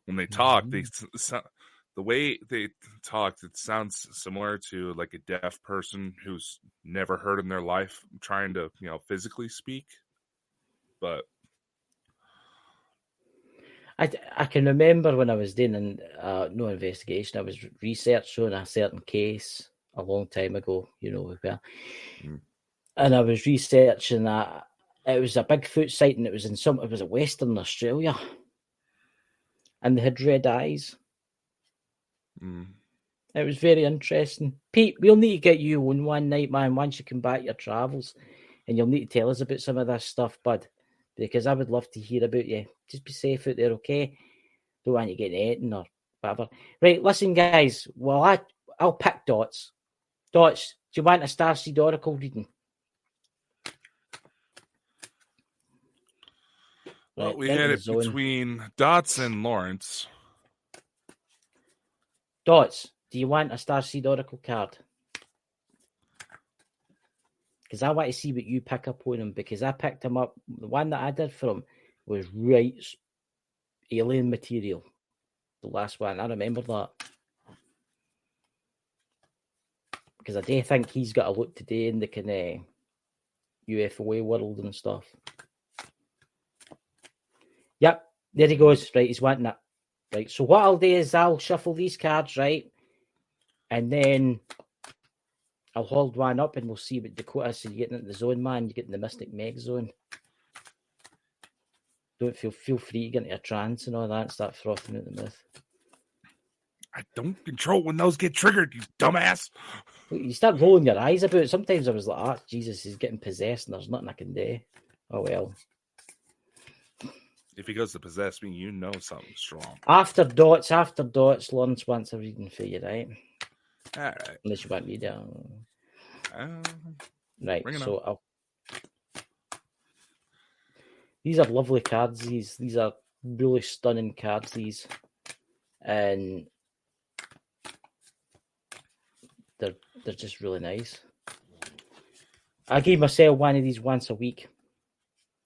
When they talk, the way they talk, it sounds similar to like a deaf person who's never heard in their life trying to, physically speak. But I can remember when I was doing no investigation, I was researching a certain case a long time ago, and I was researching that it was a Bigfoot sighting. It was in Western Australia, and they had red eyes. Mm. It was very interesting. Pete, we'll need to get you on one night, man, once you come back your travels, and you'll need to tell us about some of this stuff, bud, because I would love to hear about you. Just be safe out there, okay? Don't want you getting eaten or whatever. Right, listen, guys. Well, I'll pick Dots. Dots, do you want a Starseed Oracle reading? Well, Right, we into had the it zone. between Dots and Lawrence. Dots, do you want a Starseed Oracle card? Because I want to see what you pick up on him, because I picked him up. The one that I did for him was right alien material. The last one. I remember that. Because I do think he's got a look today in the kind of UFO world and stuff. Yep, there he goes. Right, he's wanting it. Right, so what I'll do is I'll shuffle these cards, right? And then I'll hold one up and we'll see what Dakota. So you're getting into the zone, man. You're getting the Mystic Meg zone. Don't feel free to get into a trance and all that and start frothing at the mouth. I don't control when those get triggered, you dumbass. You start rolling your eyes about it. Sometimes I was like, oh, Jesus, he's getting possessed and there's nothing I can do. Oh, well. If he goes to possess me, you know something's wrong. After dots, Lawrence wants a reading for you, right? All right. Unless you want me to. Right, so these are lovely cards. These are really stunning cards, these. And they're just really nice. I gave myself one of these once a week.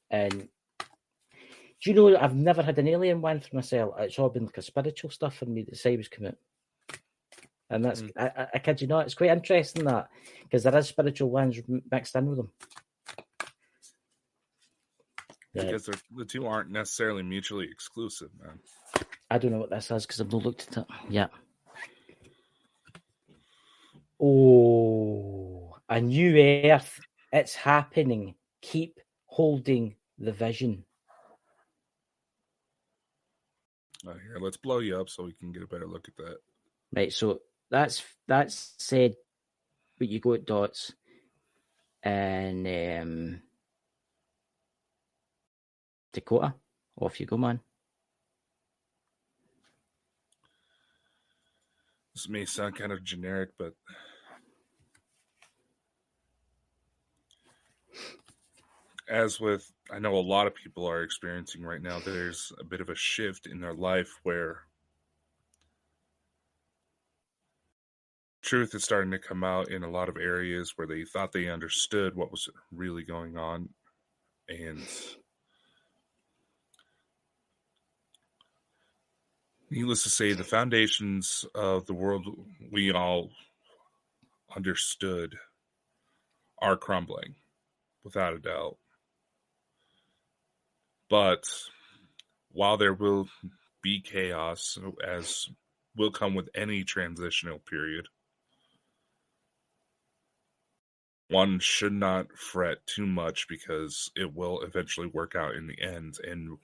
And do you know, I've never had an alien one for myself. It's all been like a spiritual stuff for me that Cyber's come out. And that's, I kid you not, it's quite interesting that, because there is spiritual ones mixed in with them. Because the two aren't necessarily mutually exclusive, man. I don't know what this is because I've not looked at it. Yeah. Oh, a new earth. It's happening. Keep holding the vision. Here, let's blow you up so we can get a better look at that. Right, so that's said, but you go at dots, and Dakota, off you go, man. This may sound kind of generic, but as with, I know a lot of people are experiencing right now, there's a bit of a shift in their life where truth is starting to come out in a lot of areas where they thought they understood what was really going on. And needless to say, the foundations of the world we all understood are crumbling, without a doubt. But while there will be chaos, as will come with any transitional period, one should not fret too much because it will eventually work out in the end. And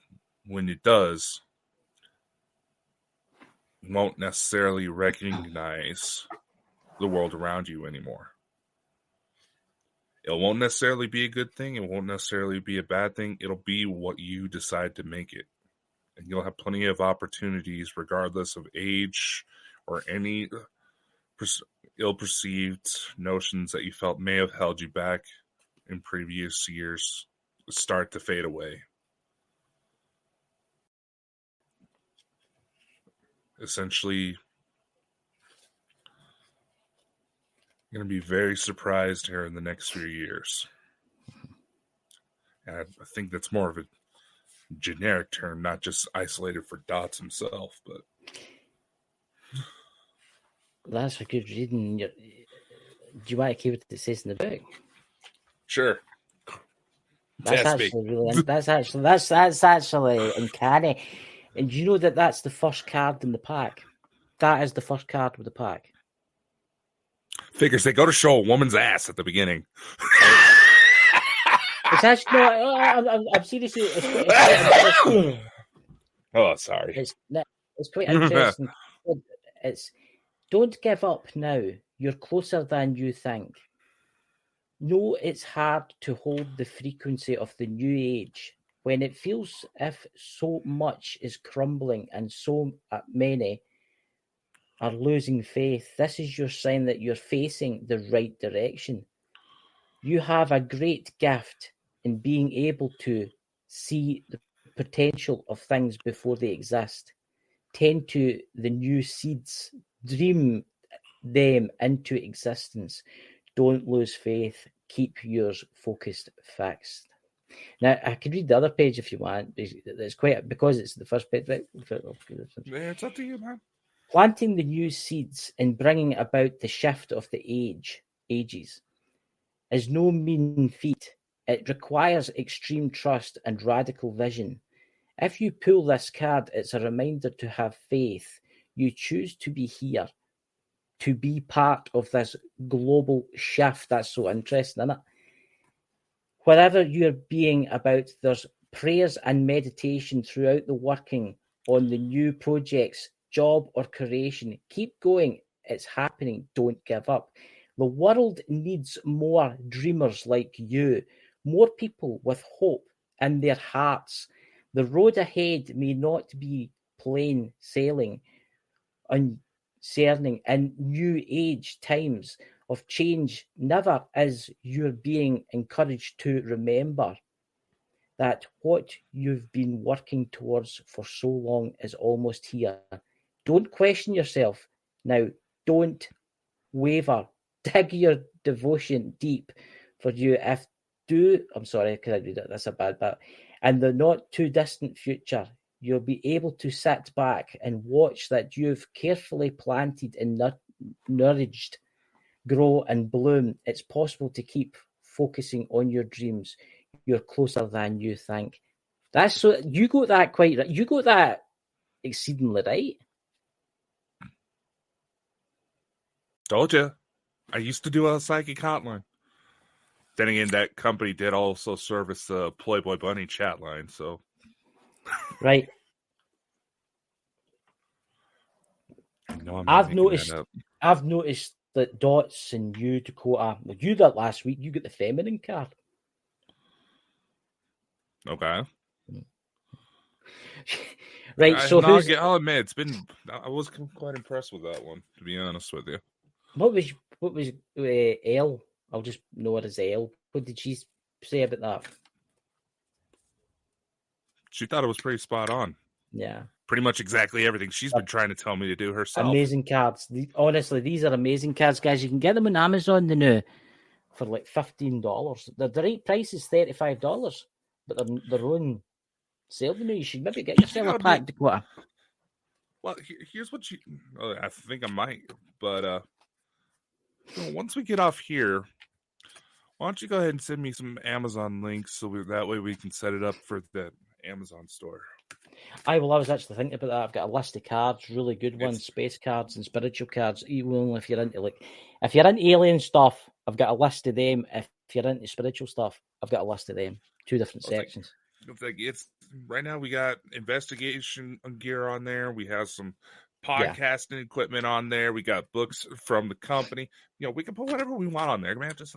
when it does, you won't necessarily recognize the world around you anymore. It won't necessarily be a good thing. It won't necessarily be a bad thing. It'll be what you decide to make it. And you'll have plenty of opportunities regardless of age or any ill-perceived notions that you felt may have held you back in previous years start to fade away. Essentially, you're going to be very surprised here in the next few years. And I think that's more of a generic term, not just isolated for Dots himself, but that's a good reading. Do you want to keep it that it says in the book? sure. That's actually really. That's actually uncanny. And you know that's the first card in the pack. That is the first card with the pack. Figures they go to show a woman's ass at the beginning. It's actually no. I'm seriously. Oh, sorry. It's quite interesting. It's don't give up now. You're closer than you think. No, it's hard to hold the frequency of the new age when it feels if so much is crumbling and so many are losing faith. This is your sign that you're facing the right direction. You have a great gift in being able to see the potential of things before they exist. Tend to the new seeds, dream them into existence. Don't lose faith. Keep yours focused, fixed. Now, I could read the other page if you want. It's quite because it's the first page. Right? Yeah, it's up to you, man. Planting the new seeds and bringing about the shift of the ages is no mean feat. It requires extreme trust and radical vision. If you pull this card, it's a reminder to have faith. You choose to be here, to be part of this global shift. That's so interesting, isn't it? Wherever you're being about, there's prayers and meditation throughout the working on the new projects, job or creation. Keep going. It's happening. Don't give up. The world needs more dreamers like you, more people with hope in their hearts. The road ahead may not be plain sailing, uncertain in new age times of change. Never is you're being encouraged to remember that what you've been working towards for so long is almost here. Don't question yourself now. Don't waver. Dig your devotion deep for you. I'm sorry, can I read it? That's a bad bit. In the not too distant future, you'll be able to sit back and watch that you've carefully planted and nourished grow and bloom. It's possible to keep focusing on your dreams. You're closer than you think. That's so you got that quite right. You got that exceedingly right. Told you. I used to do a psychic hotline. Then again, that company did also service the Playboy Bunny chat line, so. Right. No, I'm not I've making noticed. that up. I've noticed that Dots and you, Dakota. Well, you that last week. You got the feminine card. Okay. Right. So who's? I'll admit, it's been. I was quite impressed with that one, to be honest with you. What was Elle? I'll just know her as Elle. What did she say about that? She thought it was pretty spot on. Yeah. Pretty much exactly everything she's been trying to tell me to do herself. Amazing cards. Honestly, these are amazing cards, guys. You can get them on Amazon now for like $15. The right price is $35, but they're their own sale. You should maybe get yourself a pack, Dakota. Well, here's what you. I think I might, but once we get off here, why don't you go ahead and send me some Amazon links so that way we can set it up for the Amazon store. I was actually thinking about that. I've got a list of cards, really good ones, space cards and spiritual cards. Even if you're into alien stuff, I've got a list of them. If you're into spiritual stuff, I've got a list of them. Two different sections. It's right now we got investigation gear on there. We have some podcasting equipment on there. We got books from the company. We can put whatever we want on there, man. Just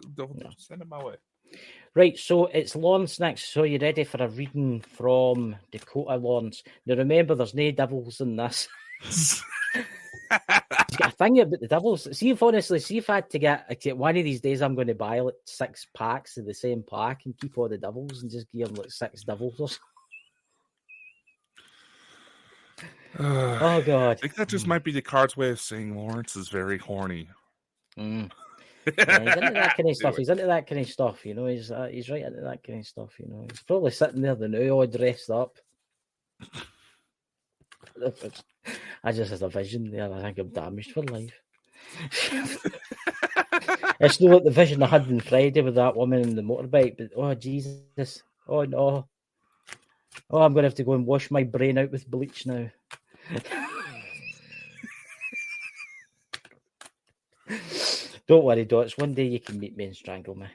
send them my way. Right, so it's Lawrence next. So you ready for a reading from Dakota Lawrence? Now remember, there's no devils in this. He's got a thing about the devils. See if I had to get one of these days, I'm going to buy like 6 packs of the same pack and keep all the devils and just give them like 6 devils or something. Oh God! I think that just might be the card's way of saying Lawrence is very horny. Yeah, he's into that kind of stuff. He's into that kind of stuff, He's right into that kind of stuff, He's probably sitting there now, all dressed up. I just had a vision there. I think I'm damaged for life. It's not like the vision I had on Friday with that woman in the motorbike, but oh Jesus, oh no, oh I'm going to have to go and wash my brain out with bleach now. Don't worry, Dots. One day you can meet me and strangle me.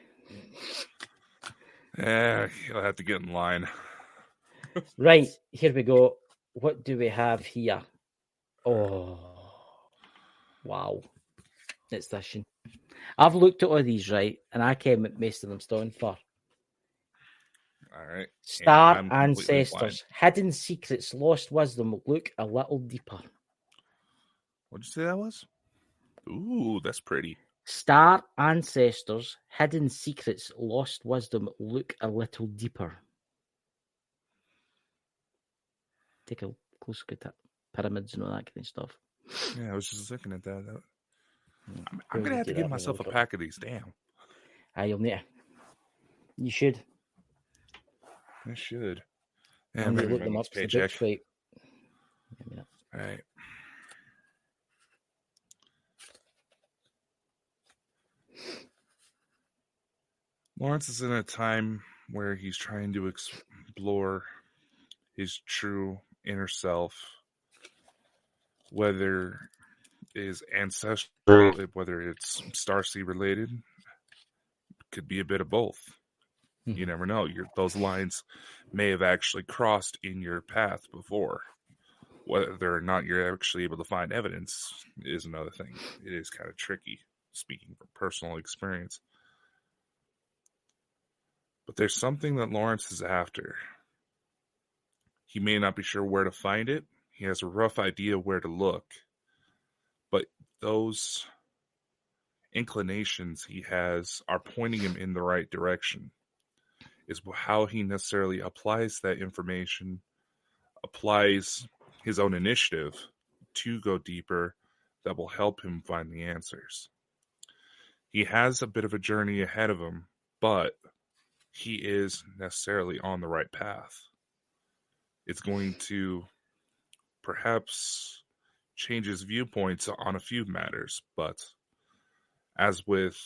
Yeah, you'll have to get in line. Right, here we go. What do we have here? Oh, wow. It's this. I've looked at all these, right, and I came at most of them stone for. All right. Star I'm completely blind. ancestors, hidden secrets, lost wisdom. Look a little deeper. What'd you say that was? Ooh, that's pretty. Star ancestors, hidden secrets, lost wisdom. Look a little deeper. Take a close look at that. Pyramids and all that kind of stuff. Yeah, I was just looking at that. I'm going to have to give myself a pack of these. Damn. You'll need to. You should. I should. Yeah, I'm going to look them up. The book's right. All right. Lawrence is in a time where he's trying to explore his true inner self, whether it is ancestral, whether it's Starseed related, could be a bit of both. Mm-hmm. You never know. Those lines may have actually crossed in your path before. Whether or not you're actually able to find evidence is another thing. It is kind of tricky, speaking from personal experience. But there's something that Lawrence is after. He may not be sure where to find it. He has a rough idea where to look. But those inclinations he has are pointing him in the right direction. Is how he necessarily applies that information, applies his own initiative to go deeper that will help him find the answers. He has a bit of a journey ahead of him, but he is necessarily on the right path. It's going to perhaps change his viewpoints on a few matters, but as with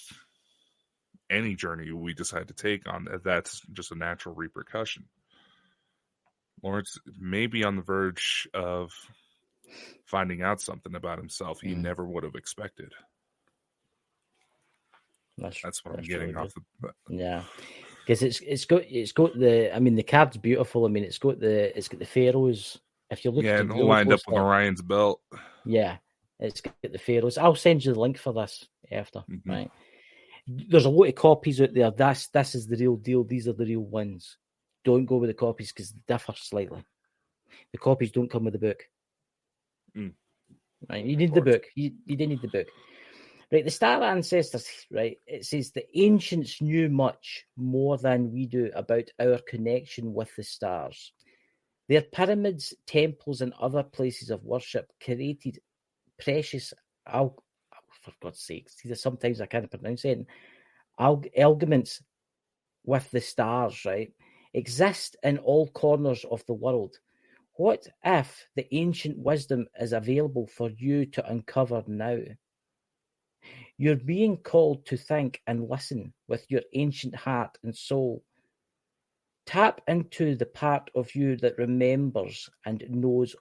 any journey we decide to take on, that's just a natural repercussion. Lawrence may be on the verge of finding out something about himself he never would have expected. That's what I'm getting off the. Yeah, because it's got the. I mean, the card's beautiful. I mean, it's got the pharaohs. If you look at it, lined up with Orion's belt. Yeah, it's got the pharaohs. I'll send you the link for this after. Mm-hmm. Right. There's a lot of copies out there. This is the real deal. These are the real ones. Don't go with the copies because they differ slightly. The copies don't come with the book. Right, you need the book. You do need the book. Right, the Star Ancestors, right, it says the ancients knew much more than we do about our connection with the stars. Their pyramids, temples, and other places of worship created precious, for God's sake, sometimes I can't pronounce it, arguments with the stars, right, exist in all corners of the world. What if the ancient wisdom is available for you to uncover now? You're being called to think and listen with your ancient heart and soul. Tap into the part of you that remembers and knows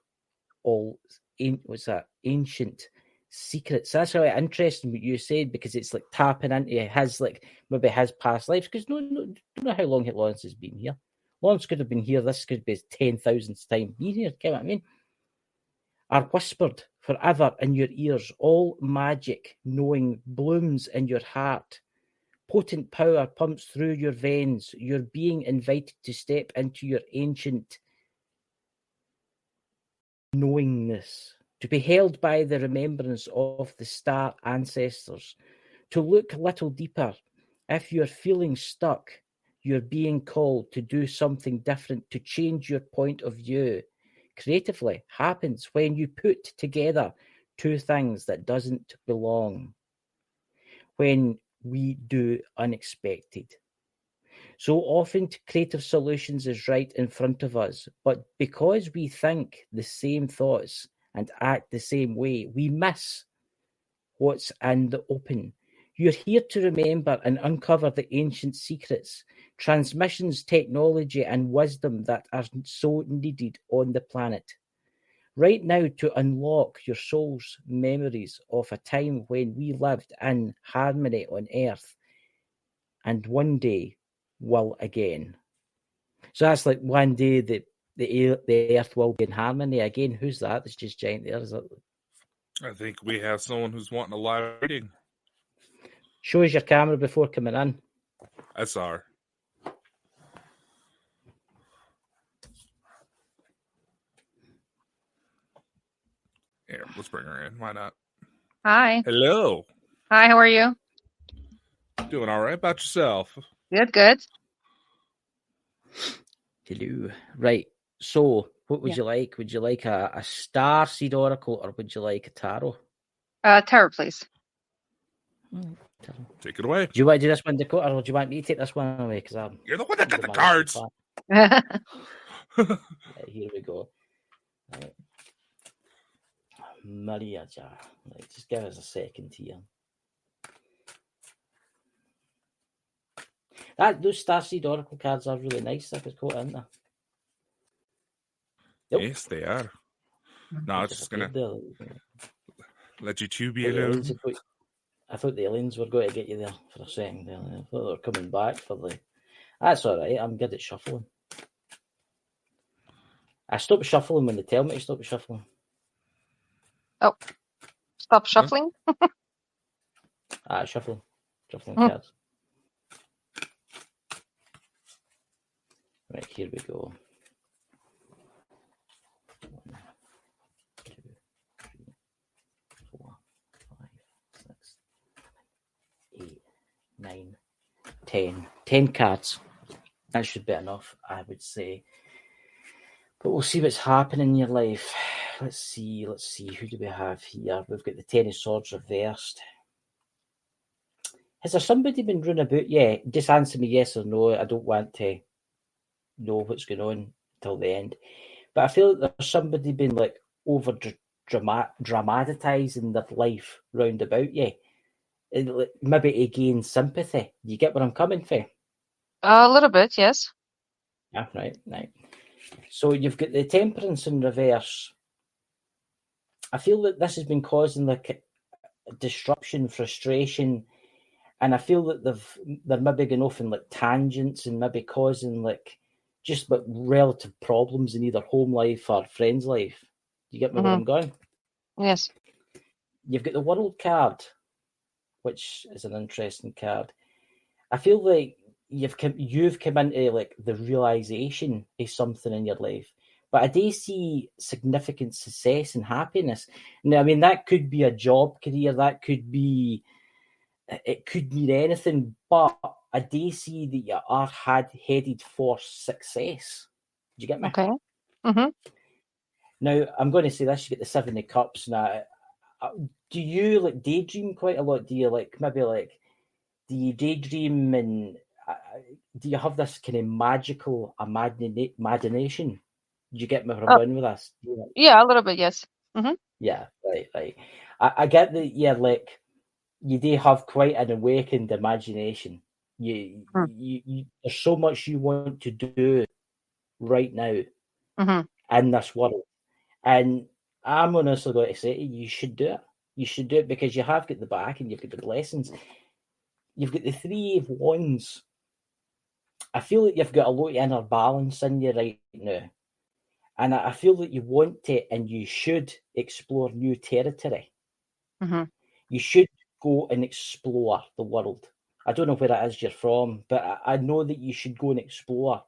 all ancient secrets. That's really interesting what you said, because it's like tapping into his, like, maybe his past lives, because don't know how long Lawrence has been here. Lawrence could have been here. This could be his 10,000th time being here. You know what I mean? Are whispered forever in your ears. All magic knowing blooms in your heart. Potent power pumps through your veins. You're being invited to step into your ancient knowingness, to be held by the remembrance of the star ancestors, to look a little deeper. If you're feeling stuck, you're being called to do something different, to change your point of view. Creatively happens when you put together two things that doesn't belong, when we do unexpected. So often creative solutions is right in front of us, but because we think the same thoughts and act the same way, we miss what's in the open. You're here to remember and uncover the ancient secrets, transmissions, technology, and wisdom that are so needed on the planet. Right now, to unlock your soul's memories of a time when we lived in harmony on Earth, and one day will again. So that's like one day the Earth will be in harmony again. Who's that? It's just giant there. Is it I think we have someone who's wanting a live reading. Show us your camera before coming in. I saw her. Here, let's bring her in. Why not? Hi. Hello. Hi, how are you? Doing all right. About yourself? Good. Hello. Right. So, what would you like? Would you like a starseed oracle or would you like a tarot? Tarot, please. Take it away. Do you want to do this one, Dakota, or do you want me to take this one away? Because you're the one that got the cards. Right, here we go. Right. Maria, right, just give us a second here. Those starseed oracle cards are really nice, Dakota, aren't they? Nope. Yes, they are. No, it's just gonna let you two be alone. I thought the aliens were going to get you there for a second. I thought they were coming back for the. That's all right. I'm good at shuffling. I stop shuffling when they tell me to stop shuffling. Oh, stop shuffling? Shuffling cards. Right, here we go. 1, 2, 3, 4, 5, 6, 8, 9, 10. 10 cards. That should be enough, I would say. But we'll see what's happening in your life. Let's see. Who do we have here? We've got the Ten of Swords reversed. Has there somebody been running about? Yeah, just answer me yes or no. I don't want to know what's going on till the end. But I feel like there's somebody been like over dramatising their life round about you. Maybe to gain sympathy. Do you get where I'm coming from? A little bit, yes. Yeah, right. So you've got the Temperance in reverse. I feel that this has been causing like disruption, frustration, and I feel that they're maybe going off in like tangents and maybe causing like just like relative problems in either home life or friends' life. Do you get me where I'm going? Yes. You've got the World card, which is an interesting card. I feel like you've come into like the realization of something in your life, but I do see significant success and happiness. Now, I mean, that could be a job career, it could mean anything, but I do see that you are headed for success. Do you get me? Okay. Now, I'm going to say this: you get the 7 of Cups. Now, do you like daydream quite a lot? Do you like maybe like? Do you daydream and do you have this kind of magical imagination? Do you get me where I'm going with this? Yeah, a little bit, yes. Yeah, right. I get that. Yeah, like you do have quite an awakened imagination. You there's so much you want to do right now in this world, and I'm honestly going to say you should do it. You should do it because you have got the back and you've got the blessings. You've got the 3 of Wands. I feel like you've got a lot of inner balance in you right now. And I feel that you want to and you should explore new territory. You should go and explore the world. I don't know where it is you're from, but I know that you should go and explore.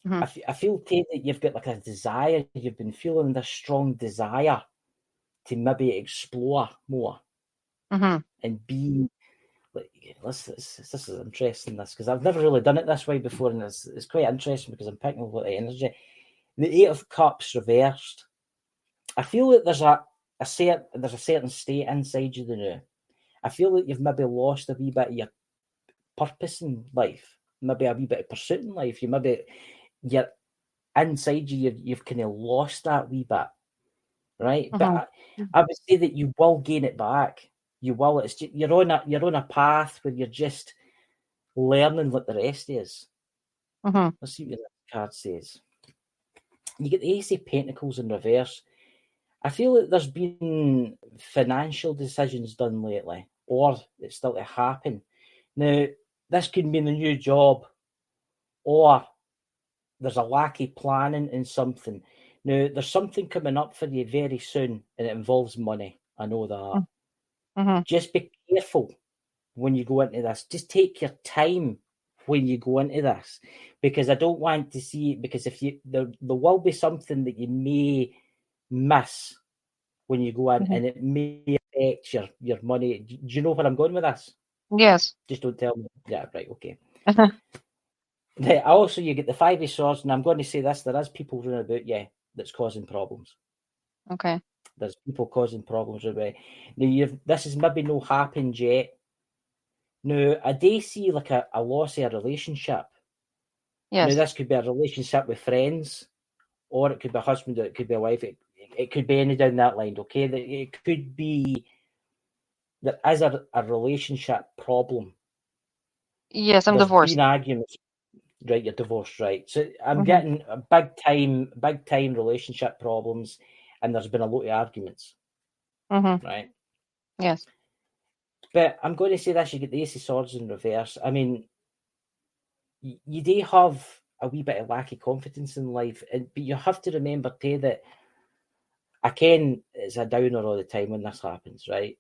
I feel too that you've got like a desire. You've been feeling this strong desire to maybe explore more and be like, this is interesting, because I've never really done it this way before, and it's quite interesting because I'm picking up a lot of energy. The 8 of Cups reversed. I feel that there's a certain state inside you now. I feel that you've maybe lost a wee bit of your purpose in life, maybe a wee bit of pursuit in life. You're inside you've kind of lost that wee bit, right? But I would say that you will gain it back. You will. It's just, you're on a path where you're just learning what the rest is. Let's see what the card says. You get the Ace of Pentacles in reverse. I feel that there's been financial decisions done lately, or it's still to happen. Now, this could mean a new job, or there's a lack of planning in something. Now, there's something coming up for you very soon, and it involves money. I know that. Mm-hmm. Just be careful when you go into this. Just take your time when you go into this, because I don't want to see, because if you there will be something that you may miss when you go in, and it may affect your money. Do you know where I'm going with this? Yes. Just don't tell me. Yeah, right, okay. Also, you get the 5 of Swords, and I'm going to say this: there is people running about you that's causing problems. Okay. There's people causing problems about. Now, this has maybe no happened yet. Now, I do see like a loss of a relationship. Yes. Now, this could be a relationship with friends, or it could be a husband, or it could be a wife. It could be any down that line, okay? It could be there is a relationship problem. Yes, I'm There's divorced. been arguments. Right, you're divorced, right? So I'm Mhm. getting a big time relationship problems, and there's been a lot of arguments, right? Yes. But I'm going to say this: you get the Ace of Swords in reverse. I mean, you do have a wee bit of lack of confidence in life, but you have to remember too that I ken it's a downer all the time when this happens, right?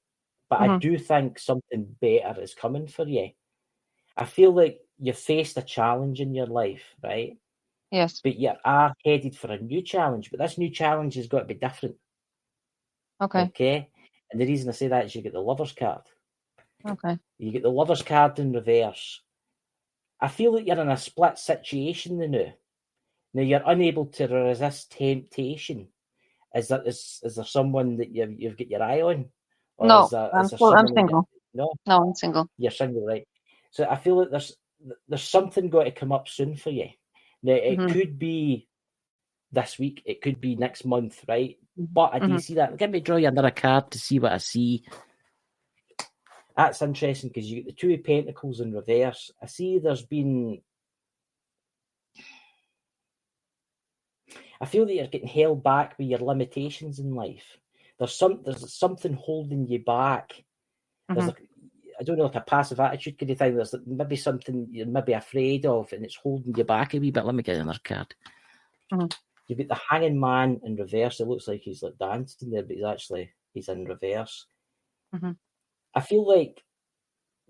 But I do think something better is coming for you. I feel like you've faced a challenge in your life, right? Yes. But you are headed for a new challenge. But this new challenge has got to be different. Okay. Okay? And the reason I say that is you get the Lover's card. Okay. You get the Lover's card in reverse. I feel like you're in a split situation now. Now you're unable to resist temptation. Is there someone that you've got your eye on? Or No, is there I'm someone single. no? No, I'm single. You're single, right? So I feel like there's something got to come up soon for you. Now it could be this week, it could be next month, right? But I do see that. Let me draw you another card to see what I see. That's interesting because you get the Two of Pentacles in reverse. I see there's been. I feel that you're getting held back with your limitations in life. There's something holding you back. There's I don't know, like a passive attitude kind of thing. There's maybe something you're maybe afraid of, and it's holding you back a wee bit. Let me get another card. You've got the Hanging Man in reverse. It looks like he's like dancing there, but he's in reverse. I feel like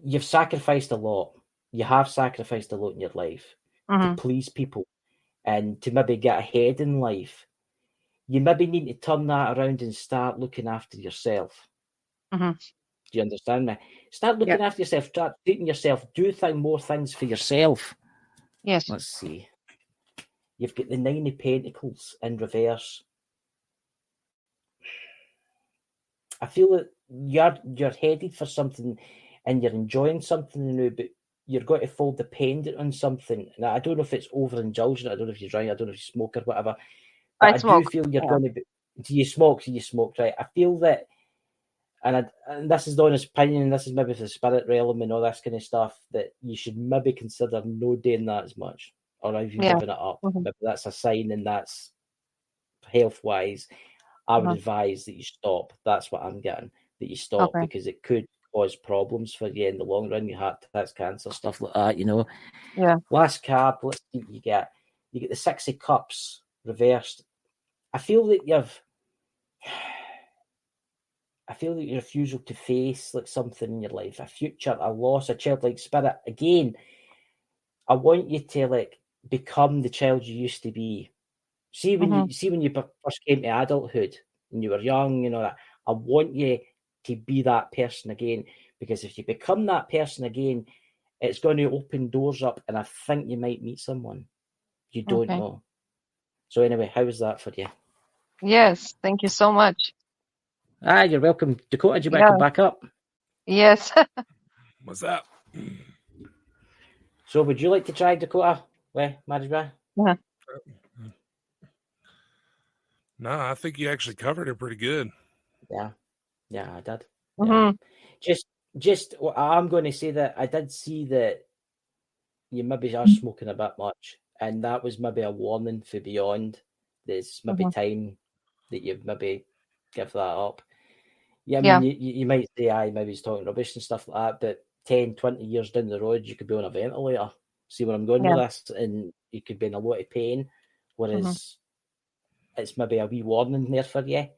you've sacrificed a lot. You have sacrificed a lot in your life to please people and to maybe get ahead in life. You maybe need to turn that around and start looking after yourself. Do you understand me? Start looking after yourself. Start treating yourself. Do more things for yourself. Yes. Let's see. You've got the Nine of Pentacles in reverse. I feel that you're headed for something and you're enjoying something new, but you're going to fall dependent on something. Now, I don't know if it's overindulgent. I don't know if you're drink. I don't know if you smoke or whatever. But I do feel you're going to be. Do you smoke? Do you smoke? Right. I feel that, and this is the honest opinion, and this is maybe for the spirit realm and all this kind of stuff, that you should maybe consider no doing that as much, or have you given it up? Maybe that's a sign, and that's health wise. I would advise that you stop. That's what I'm getting. That you stop because it could cause problems for you in the long run. Your heart attacks, cancer, stuff like that. You know. Yeah. Last card. Let's see what you get. You get the Six of Cups reversed. I feel that your refusal to face like something in your life, a future, a loss, a childlike spirit. Again, I want you to like become the child you used to be. See when you first came to adulthood when you were young, you know that. I want you to be that person again, because if you become that person again, it's going to open doors up, and I think you might meet someone you don't know. So anyway, how was that for you? Yes, thank you so much. You're welcome. Dakota, do you want to come back up? Yes. What's up? So would you like to try, Dakota? Marriage? Yeah. No, I think you actually covered it pretty good. Yeah, I did. Yeah. Just I'm going to say that I did see that you maybe are smoking a bit much, and that was maybe a warning for beyond. There's maybe time that you maybe give that up. Yeah, I mean, you might say, maybe he's talking rubbish and stuff like that, but 10, 20 years down the road, you could be on a ventilator. See where I'm going with this? And you could be in a lot of pain. Whereas it's maybe a wee warning there for you.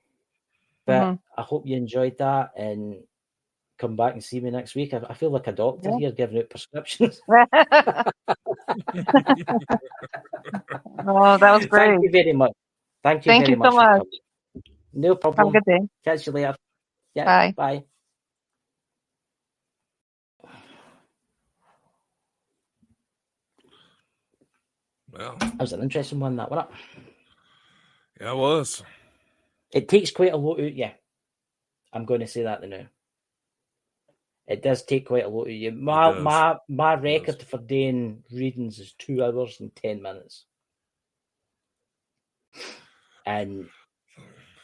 But I hope you enjoyed that and come back and see me next week. I feel like a doctor here giving out prescriptions. Oh, that was great. Thank you very much. Thank you Thank very you so much for much. coming. No Have a problem. good day. Catch you later. Yeah, Bye. bye. Well, that was an interesting one, that, wasn't it? Yeah, it was. It takes quite a lot out of you. I'm going to say that now. It does take quite a lot of you. My record for doing readings is 2 hours and 10 minutes. And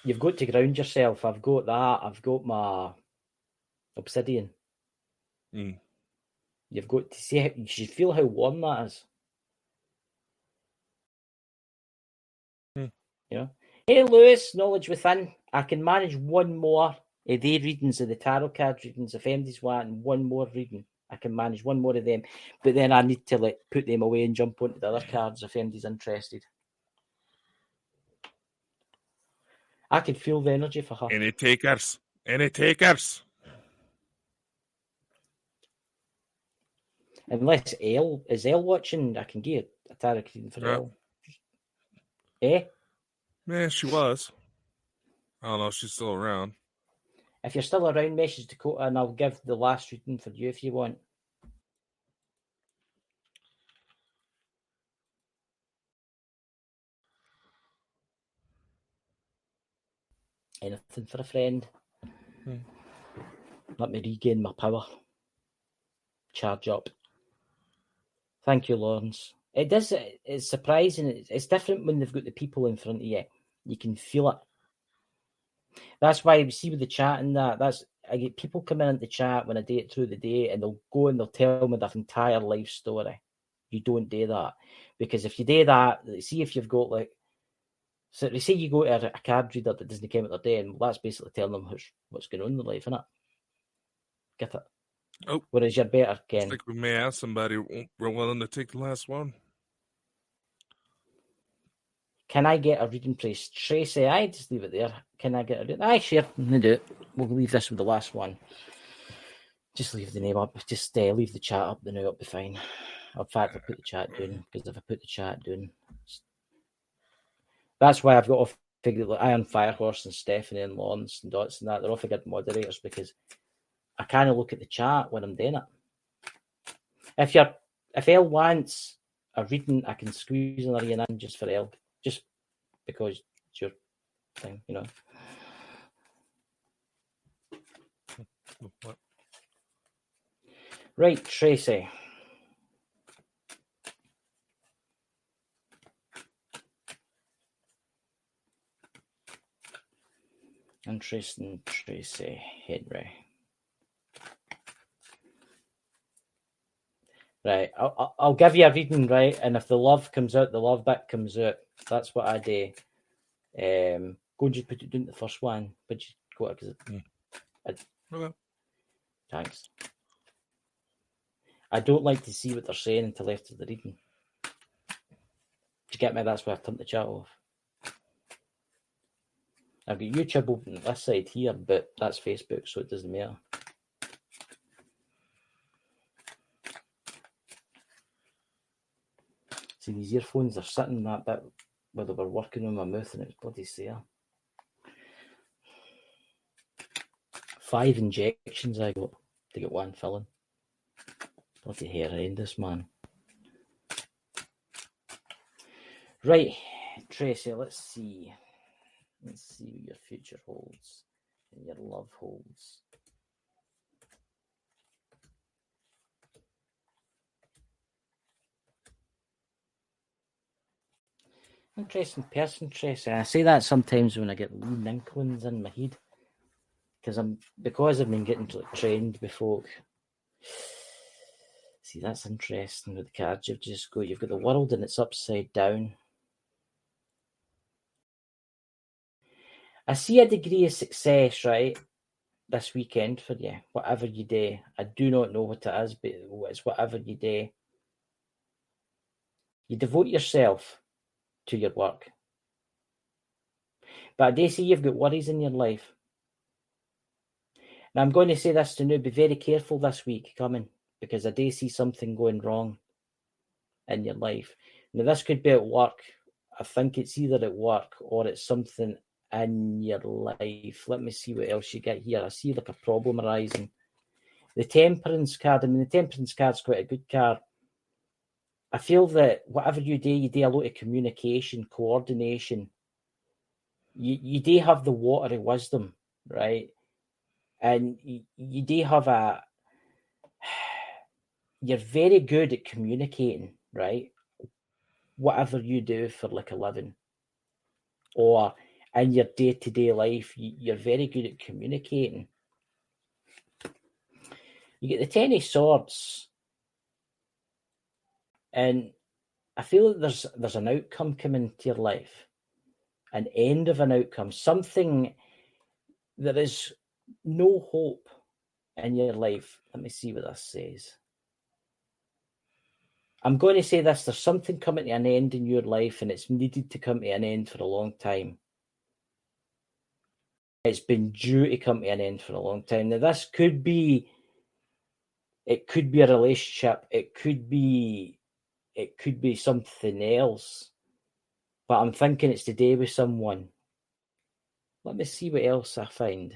you've got to ground yourself. I've got that. I've got my obsidian. You've got to see you should feel how warm that is. You know? Hey Lewis, Knowledge Within. I can manage one more of the readings of the tarot card readings if MD's want one more reading. I can manage one more of them, but then I need to put them away and jump onto the other cards if MD's interested. I could feel the energy for her. Any takers? Any takers? Unless is Elle watching, I can get a tarot reading for Elle. Eh? Yeah, she was. I don't know if she's still around. If you're still around, message Dakota and I'll give the last reading for you if you want. Anything for a friend. Let me regain my power. Charge up. Thank you, Lawrence. It's surprising. It's different when they've got the people in front of you. You can feel it. That's why we see with the chat and that. I get people coming into the chat when I do it through the day and they'll go and they'll tell me their entire life story. You don't do that. Because if you do that, see if you've got so they say you go to a card reader that doesn't come at their day, and that's basically telling them what's going on in their life, isn't it? Get it? Oh. Whereas you're better, Ken. I think we may have somebody we're willing to take the last one. Can I get a reading price? Tracy, I just leave it there. Can I get a reading? Aye, sure. We'll do it. We'll leave this with the last one. Just leave the name up. Just leave the chat up. The now it'll be fine. In fact, I'll put the chat down, because if I put the chat down, that's why I've got to figure like Iron Firehorse and Stephanie and Lawrence and Dots and that. They're all figured moderators because I can't look at the chat when I'm doing it. If Elle wants a reading, I can squeeze another in just for Elle, just because it's your thing, you know. What? Right, Tracy. Interesting, Tracy Henry. Right, I'll give you a reading, right? And if the love comes out, the love bit comes out. That's what I do. Go and just put it down to the first one. But you go it because Okay. Thanks. I don't like to see what they're saying until after the reading. Do you get me? That's why I've turned the chat off. I've got YouTube open on this side here, but that's Facebook, so it doesn't matter. See, these earphones are sitting that bit where they were working on my mouth and it's bloody sore. 5 injections I got to get one filling. Bloody horrendous, man. Right, Tracy, let's see. Let's see what your future holds and your love holds. Interesting person, Tracy. I say that sometimes when I get wee inklings in my head. Because I've been getting trained with folk. See, that's interesting with the cards you've just got. You've got the world and it's upside down. I see a degree of success, right, this weekend for you, whatever you do. I do not know what it is, but it's whatever you do. You devote yourself to your work. But I do see you've got worries in your life. Now, I'm going to say this to you, be very careful this week coming, because I do see something going wrong in your life. Now, this could be at work. I think it's either at work or it's something in your life. Let me see what else you get here. I see like a problem arising. The Temperance card, I mean, the Temperance card's quite a good card. I feel that whatever you do a lot of communication, coordination. You do have the watery wisdom, right? And you do have you're very good at communicating, right? Whatever you do for like a living or in your day-to-day life, you're very good at communicating. You get the 10 of Swords, and I feel that there's an outcome coming to your life, an end of an outcome, something. There is no hope in your life. Let me see what this says. I'm going to say this, there's something coming to an end in your life, and it's needed to come to an end for a long time. It's been due to come to an end for a long time. Now, this could be, it could be a relationship, it could be something else, but I'm thinking it's to do with someone. Let me see what else I find.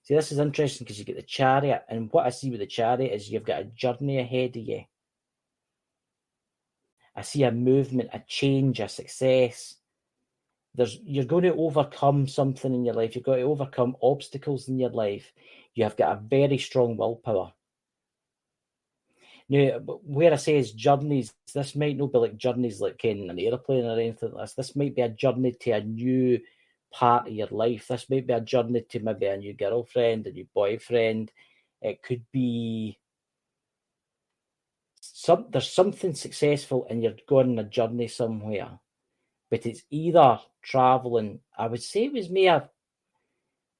See, this is interesting because you get the Chariot, and what I see with the Chariot is you've got a journey ahead of you. I see a movement, a change, a success. You're going to overcome something in your life. You've got to overcome obstacles in your life. You have got a very strong willpower. Now, where I say is journeys, this might not be like journeys like in an airplane or anything like this. This might be a journey to a new part of your life. This might be a journey to maybe a new girlfriend, a new boyfriend. It could be there's something successful and you're going on a journey somewhere. But it's either traveling, I would say it was more,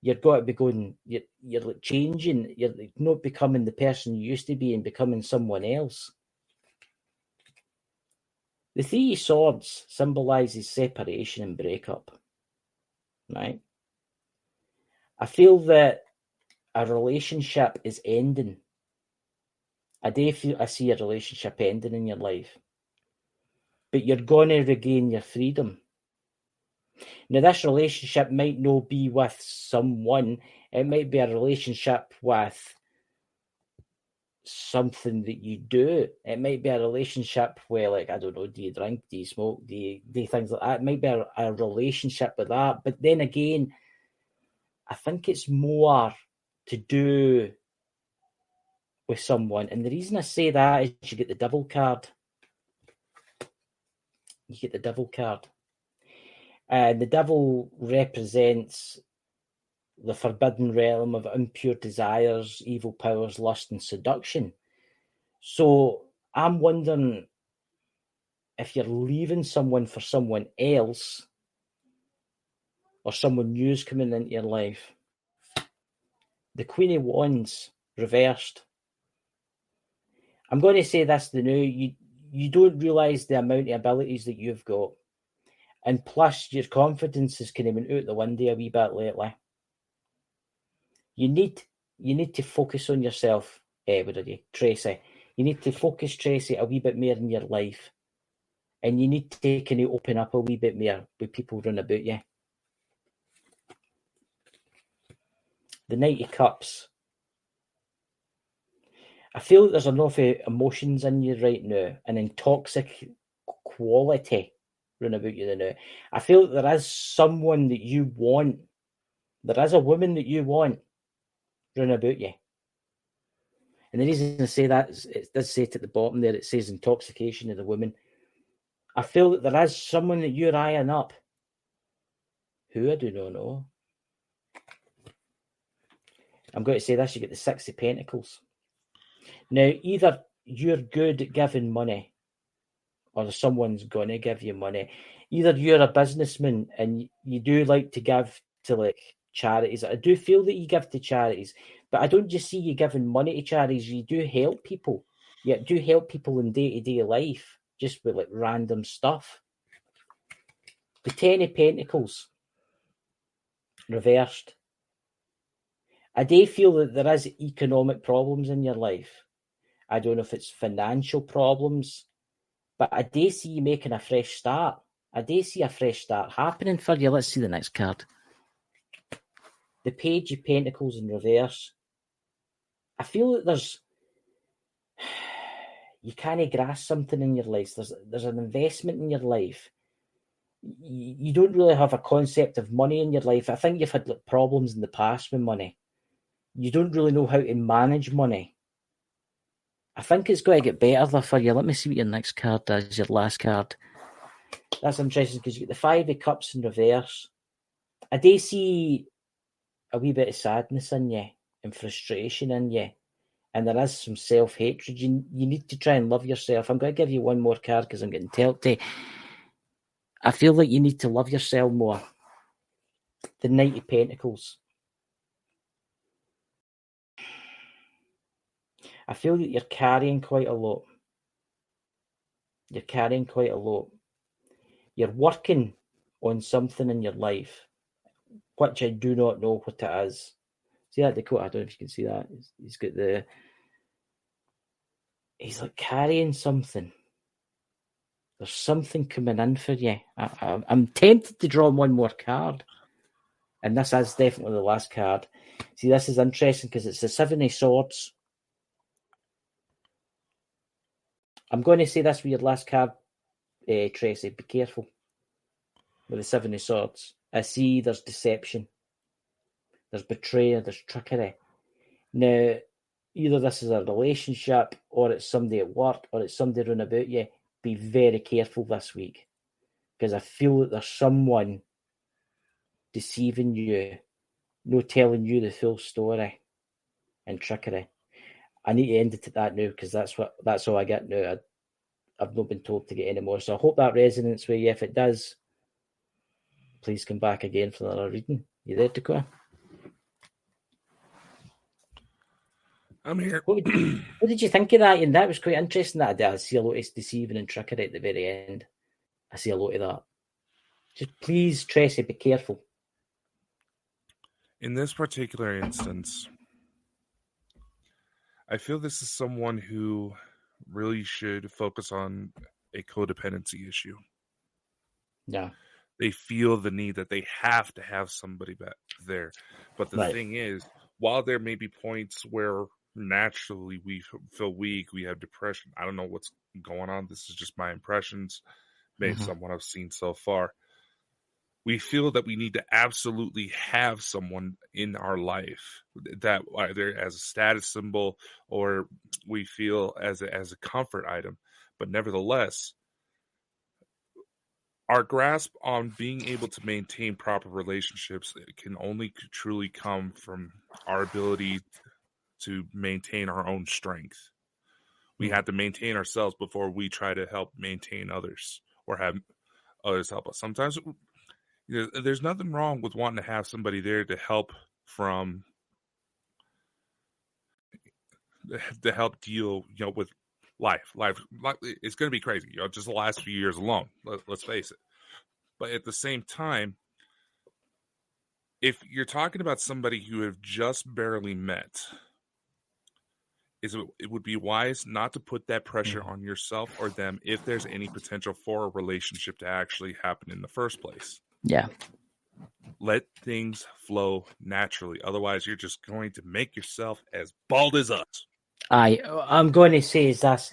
you're got to be going, you're like changing, you're like not becoming the person you used to be and becoming someone else. The Three of Swords symbolises separation and breakup, right? I feel that a relationship is ending. I see a relationship ending in your life. But you're going to regain your freedom. Now, this relationship might not be with someone. It might be a relationship with something that you do. It might be a relationship where, like, I don't know, do you drink, do you smoke, do you things like that? It might be a relationship with that. But then again, I think it's more to do with someone. And the reason I say that is you get the Devil card. You get the Devil card. And the Devil represents the forbidden realm of impure desires, evil powers, lust, and seduction. So I'm wondering if you're leaving someone for someone else or someone new's coming into your life. The Queen of Wands reversed. I'm going to say this to you. You don't realise the amount of abilities that you've got. And plus, your confidence is kind of been out the window a wee bit lately. You need to focus on yourself, everybody. Tracy. You need to focus, Tracy, a wee bit more in your life. And you need to kind of open up a wee bit more with people round about you. The Knight of Cups. I feel that there's enough emotions in you right now, an intoxic quality round about you now. I feel that there is someone that you want. There is a woman that you want round about you. And the reason I say that is it does say it at the bottom there, it says intoxication of the woman. I feel that there is someone that you're eyeing up. Who, I do not know. I'm going to say this, you get the Six of Pentacles. Now, either you're good at giving money or someone's going to give you money. Either you're a businessman and you do like to give to like charities. I do feel that you give to charities, but I don't just see you giving money to charities. You do help people. You do help people in day-to-day life, just with like random stuff. The Ten of Pentacles. reversed. I do feel that there is economic problems in your life. I don't know if it's financial problems, but I do see you making a fresh start. I do see a fresh start happening for you. Let's see the next card. The Page of Pentacles in reverse. I feel that you can't grasp something in your life. There's an investment in your life. You don't really have a concept of money in your life. I think you've had problems in the past with money. You don't really know how to manage money. I think it's going to get better there for you. Let me see what your next card is, your last card. That's interesting because you get the Five of Cups in reverse. I do see a wee bit of sadness in you and frustration in you. And there is some self-hatred. You need to try and love yourself. I'm going to give you one more card because I'm getting tilted. I feel like you need to love yourself more. The Knight of Pentacles. I feel that you're carrying quite a lot. You're carrying quite a lot. You're working on something in your life, which I do not know what it is. See that, Dakota? I don't know if you can see that. He's got the... He's like carrying something. There's something coming in for you. I'm tempted to draw one more card. And this is definitely the last card. See, this is interesting because it's the Seven of Swords. I'm going to say this with your last card, Tracy. Be careful with the Seven of Swords. I see there's deception. There's betrayal. There's trickery. Now, either this is a relationship or it's somebody at work or it's somebody running about you. Be very careful this week because I feel that there's someone deceiving you, no telling you the full story and trickery. I need to end it at that now because that's all I get now. I've not been told to get any more. So I hope that resonates with you. If it does, please come back again for another reading. You there, Dakota? I'm here. What did you think of that? And that was quite interesting. That I see a lot of deceiving and trickery at the very end. I see a lot of that. Just please, Tracy, be careful. In this particular instance, I feel this is someone who really should focus on a codependency issue. Yeah. They feel the need that they have to have somebody back there. But the thing is, while there may be points where naturally we feel weak, we have depression, I don't know what's going on. This is just my impressions based on what I've seen so far. We feel that we need to absolutely have someone in our life that either as a status symbol or we feel as a comfort item. But nevertheless, our grasp on being able to maintain proper relationships can only truly come from our ability to maintain our own strength. We have to maintain ourselves before we try to help maintain others or have others help us. Sometimes there's nothing wrong with wanting to have somebody there to help deal, with life. Life it's going to be crazy, just the last few years alone. Let's face it. But at the same time, if you're talking about somebody you have just barely met, it would be wise not to put that pressure on yourself or them if there's any potential for a relationship to actually happen in the first place. Yeah. Let things flow naturally. Otherwise, you're just going to make yourself as bald as us. I'm going to say is this.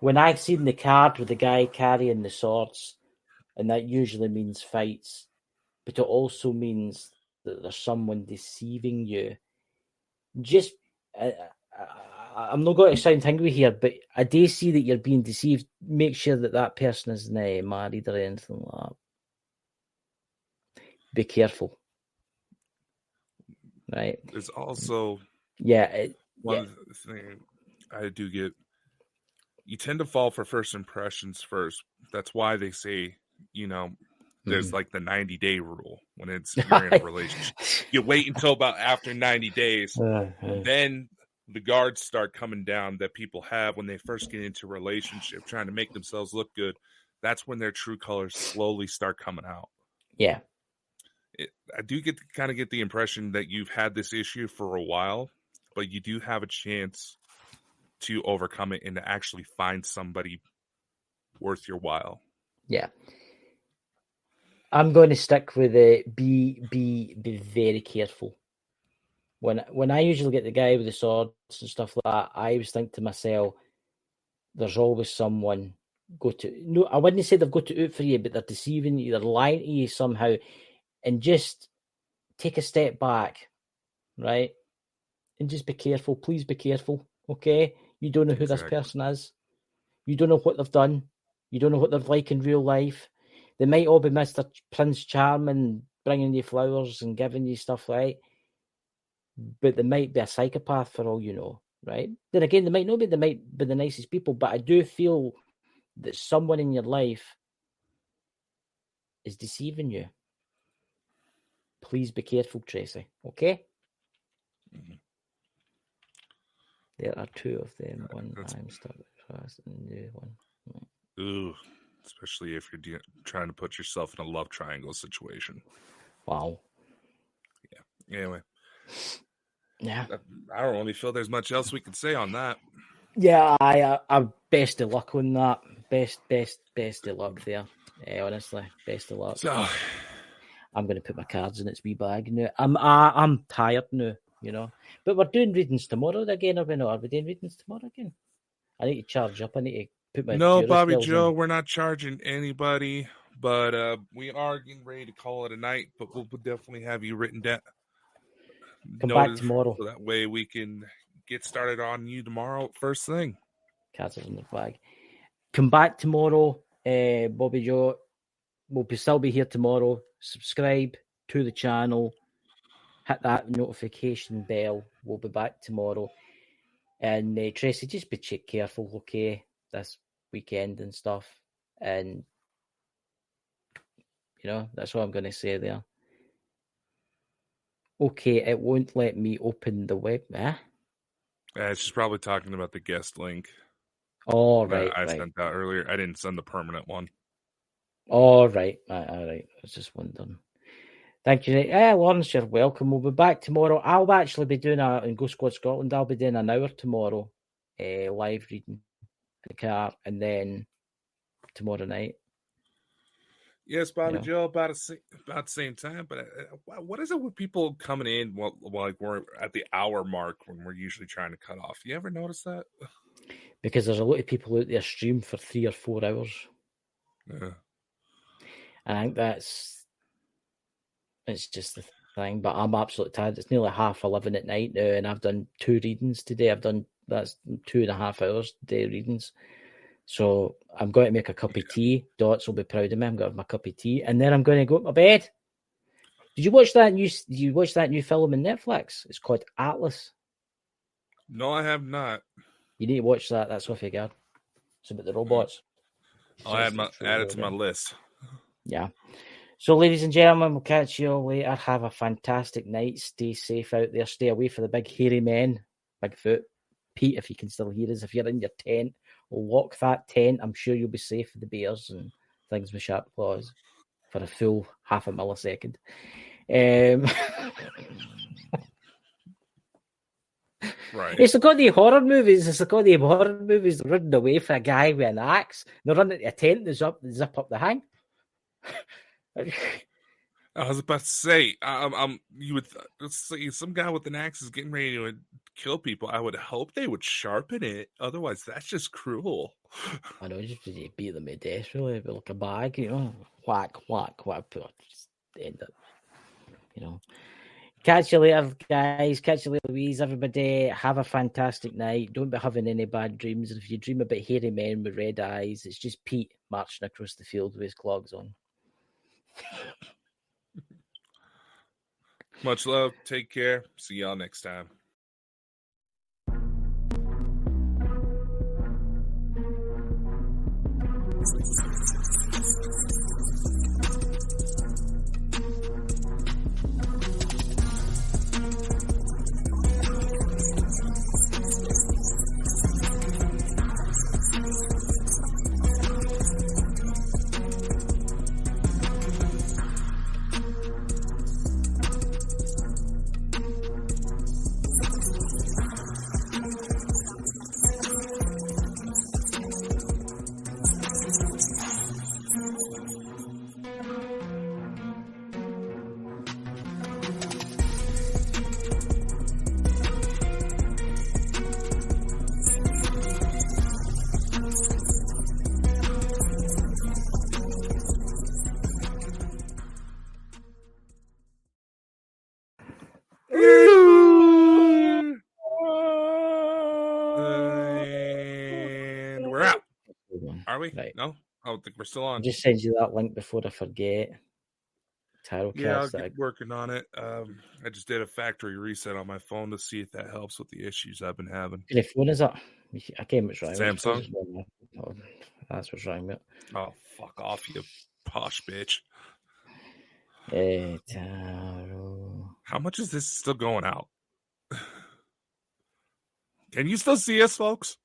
When I've seen the card with the guy carrying the swords, and that usually means fights, but it also means that there's someone deceiving you. Just, I'm not going to sound angry here, but I do see that you're being deceived. Make sure that person isn't married or anything like that. Be careful. Right. There's also one thing I do get. You tend to fall for first impressions first. That's why they say, there's like the 90-day rule when you're in a relationship. You wait until about after 90 days. Then the guards start coming down that people have when they first get into a relationship, trying to make themselves look good. That's when their true colors slowly start coming out. Yeah. I do get the impression that you've had this issue for a while, but you do have a chance to overcome it and to actually find somebody worth your while. Yeah. I'm going to stick with it. Be very careful. When I usually get the guy with the swords and stuff like that, I always think to myself, there's always someone I wouldn't say they've got to out for you, but they're deceiving you, they're lying to you somehow, and just take a step back, right? And just be careful. Please be careful, okay? You don't know who this person is. You don't know what they've done. You don't know what they're like in real life. They might all be Mr. Prince Charming, bringing you flowers and giving you stuff, right? But they might be a psychopath for all you know, right? Then again, they might not be. They might be the nicest people, but I do feel that someone in your life is deceiving you. Please be careful, Tracy, okay? Mm-hmm. There are two of them. One I'm stuck fast and the one. Ooh, especially if you're trying to put yourself in a love triangle situation. Wow. Yeah. Anyway. Yeah. I don't really feel there's much else we can say on that. Yeah, I best of luck on that. Best of luck there. Honestly, best of luck. So, I'm going to put my cards in its wee bag now. I'm tired now, you know. But we're doing readings tomorrow again, are we not? Are we doing readings tomorrow again? I need to charge up. I need to put my No, Bobby Joe, we're not charging anybody, but we are getting ready to call it a night. But we'll definitely have you written down. Come back tomorrow. So that way we can get started on you tomorrow first thing. Cards are in the bag. Come back tomorrow, Bobby Joe. We'll still be here tomorrow. Subscribe to the channel. Hit that notification bell. We'll be back tomorrow. And Tracy, just be careful, okay, this weekend and stuff. And, you know, that's what I'm going to say there. Okay, it won't let me open the web. She's probably talking about the guest link. Oh, right. I sent that earlier. I didn't send the permanent one. Oh, right. All right. I was just wondering. Thank you. Lawrence, you're welcome. We'll be back tomorrow. I'll actually be doing in Go Squad Scotland. I'll be doing an hour tomorrow, live reading in the car, and then tomorrow night. Yes, Bobby Joe, about the same time. But what is it with people coming in while like we're at the hour mark when we're usually trying to cut off? You ever notice that? Because there's a lot of people out there stream for 3 or 4 hours. Yeah. I think it's just the thing. But I'm absolutely tired. It's nearly 11:30 at night now, and I've done 2 readings today. That's 2.5 hours day readings. So I'm going to make a cup of tea. Dots will be proud of me. I'm going to have my cup of tea, and then I'm going to go to my bed. Did you watch that new film on Netflix? It's called Atlas. No, I have not. You need to watch that. That's what I figured. It's about the robots. I'll add it to my list. Yeah. So, ladies and gentlemen, we'll catch you all later. Have a fantastic night. Stay safe out there. Stay away from the big hairy men. Bigfoot. Pete, if you can still hear us, if you're in your tent, lock that tent. I'm sure you'll be safe with the bears and things with sharp claws for a full half a millisecond. Right. It's like all the horror movies. They're running away from a guy with an axe. They're running to a tent. They zip up the hang. I was about to say, you would see some guy with an axe is getting ready to kill people. I would hope they would sharpen it. Otherwise, that's just cruel. I know, just beat them to death, really, but like a bag, you know, whack, just end it, you know. Catch you later, guys. Catch you later, Louise. Everybody, have a fantastic night. Don't be having any bad dreams. And if you dream about hairy men with red eyes, it's just Pete marching across the field with his clogs on. Much love. Take care. See y'all next time. And we're out. Are we? Right. No, I don't think we're still on. I'll just send you that link before I forget. Tarot Yeah, I'll cards. get working on it. I just did a factory reset on my phone to see if that helps with the issues I've been having. What phone is it? I can't what's wrong. Samsung. Oh, that's what's wrong with it. Oh, fuck off, you posh bitch. Tarot. How much is this still going out? Can you still see us, folks?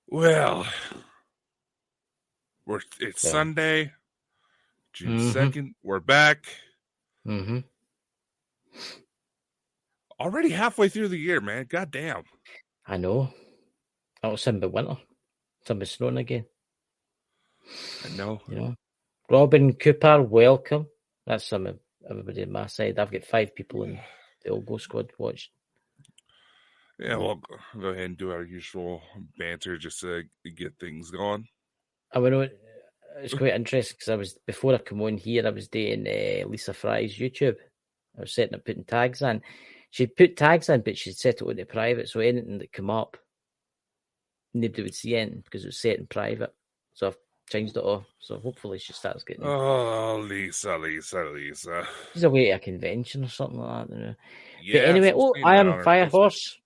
Well, it's Sunday, June 2nd. We're back. Mm-hmm. Already halfway through the year, man. God damn. I know. That'll sound about winter. Something snowing again. I know. You know. Robin Cooper, welcome. That's some of everybody on my side. I've got 5 people in the old Go Squad watching. Yeah, well, go ahead and do our usual banter just to get things going. I know it's quite interesting because before I come on here, I was doing Lisa Fry's YouTube. I was setting up putting tags in. She'd put tags in, but she'd set it on the private, so anything that come up, nobody would see anything because it was set in private. So I've changed it off. So hopefully she starts getting. Oh, Lisa. She's away at a convention or something like that. You know. Yeah, but anyway, I am Firehorse.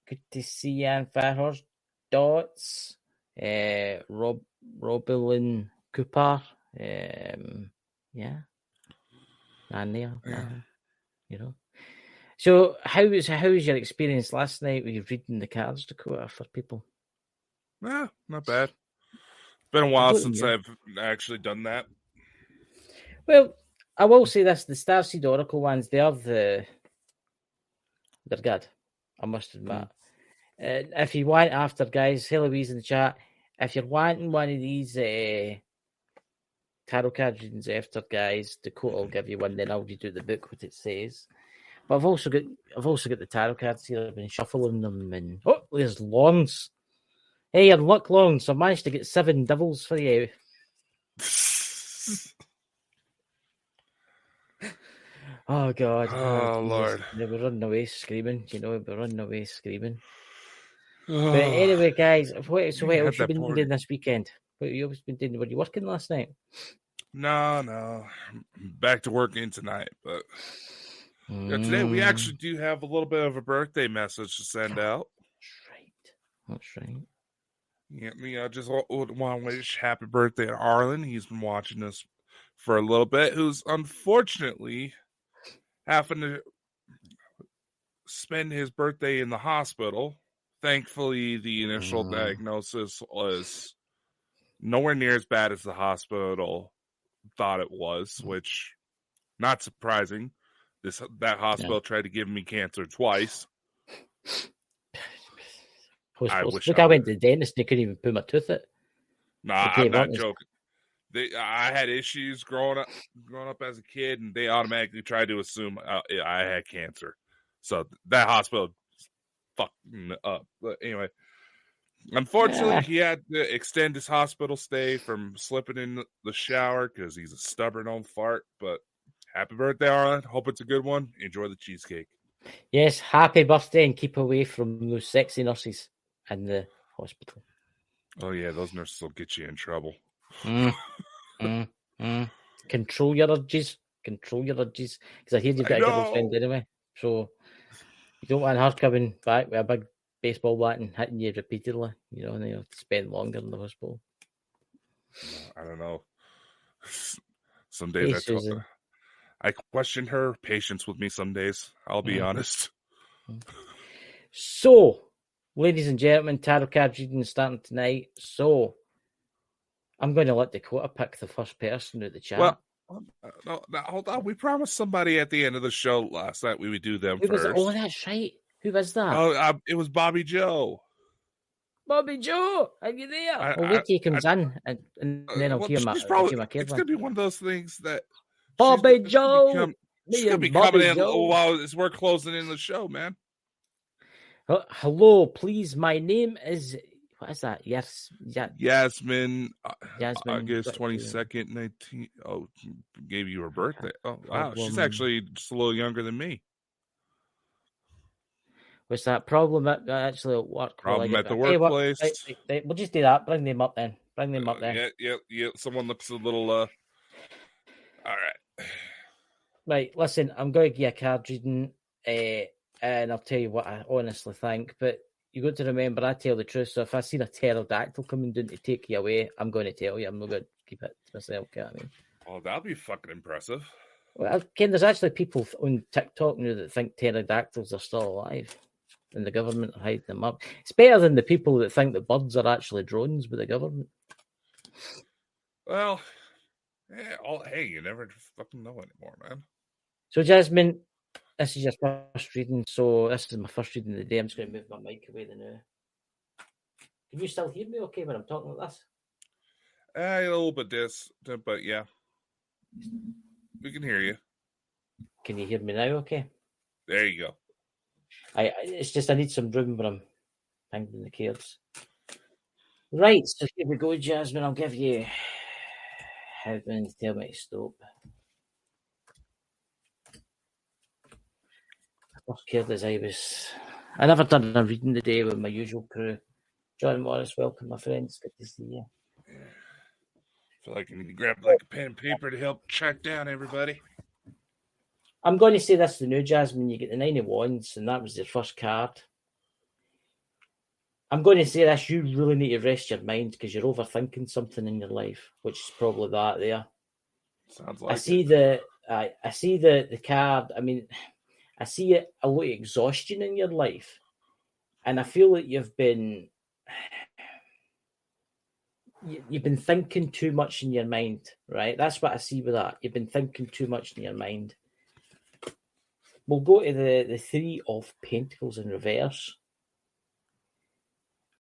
Good to see you, I'm Firehorse. Dots, Robin Cooper, yeah, and there, you know. So, how was your experience last night? Were you reading the cards, Dakota, for people? Nah, not bad. It's been a while since I've actually done that. Well, I will say this: the Starseed Oracle ones, they're good. I must admit. If you want after, guys, Heloise in the chat. If you're wanting one of these tarot card readings after, guys, Dakota will give you one. Then I'll read out the book what it says. But I've also got the tarot cards here. I've been shuffling them, and there's Lawns. Hey, you're luck, Lawns. I managed to get 7 devils for you. Oh God! Oh Lord! They were running away screaming. You know, we're running away screaming. But anyway, guys, what else have you been doing this weekend? What have you been doing? Were you working last night? No. Back to working tonight, but today we actually do have a little bit of a birthday message to send out. That's right. Yeah, I just want to wish happy birthday to Arlen. He's been watching us for a little bit, who's unfortunately having to spend his birthday in the hospital. Thankfully, the initial diagnosis was nowhere near as bad as the hospital thought it was, which, not surprising. That hospital tried to give me cancer twice. I went to the dentist and they couldn't even pull my tooth out. Nah, I'm not joking. I had issues growing up as a kid, and they automatically tried to assume I had cancer. So that hospital fucked me up. But anyway, unfortunately, he had to extend his hospital stay from slipping in the shower because he's a stubborn old fart. But happy birthday, Arlen. Hope it's a good one. Enjoy the cheesecake. Yes, happy birthday, and keep away from those sexy nurses in the hospital. Oh, yeah, those nurses will get you in trouble. Control your urges. Because I hear you've got a girlfriend anyway. So you don't want her coming back with a big baseball bat and hitting you repeatedly, you know, and you have to spend longer in the hospital. I don't know. Some days Hey, Susan. I question her patience with me some days. I'll be honest. So, ladies and gentlemen, tarot card reading is starting tonight. So, I'm going to let Dakota pick the first person out the chat. Well, no, hold on. We promised somebody at the end of the show last night we would do them first. Oh, that's right. Who was that? Oh, it was Bobby Joe. Bobby Joe, are you there? Well, wait till he comes in, and then I'll give him a It's kid going to be one of those things that Bobby Joe. She's going to be coming in while we're closing in the show, man. Hello, please. My name is, what is that? Yes, Yasmin. Yasmin. August 22nd, 19. Oh, gave you her birthday. Oh, wow. She's actually just a little younger than me. What's that problem actually at work? Problem at the workplace. Right, we'll just do that. Bring them up then. Yeah. Someone looks a little. All right. Right. Listen, I'm going to give you a card reading, and I'll tell you what I honestly think. But you got to remember, I tell the truth. So if I see a pterodactyl coming down to take you away, I'm going to tell you. I'm not going to keep it to myself. You know what I mean? Oh, that'll be fucking impressive. Well, Ken, there's actually people on TikTok now that think pterodactyls are still alive. And the government are hiding them up. It's better than the people that think that birds are actually drones with the government. Well, hey, you never fucking know anymore, man. So, Jasmine, this is your first reading. So, this is my first reading of the day. I'm just going to move my mic away now. Can you still hear me okay when I'm talking like this? A little bit but yeah. We can hear you. Can you hear me now okay? There you go. It's just I need some room when I'm finding the cards. Right, so here we go, Jasmine. I'll give you how many to tell me to stop. The first card is I never done a reading today with my usual crew. John Morris, welcome, my friends. Good to see you. I feel like I need to grab like a pen and paper to help track down everybody. I'm going to say this to the new Jasmine. You get the 9 of Wands, and that was your first card. I'm going to say this. You really need to rest your mind because you're overthinking something in your life, which is probably that there. Sounds like I see the card. I mean, I see a lot of exhaustion in your life, and I feel that you've been thinking too much in your mind, right? That's what I see with that. You've been thinking too much in your mind. We'll go to the 3 of Pentacles in reverse.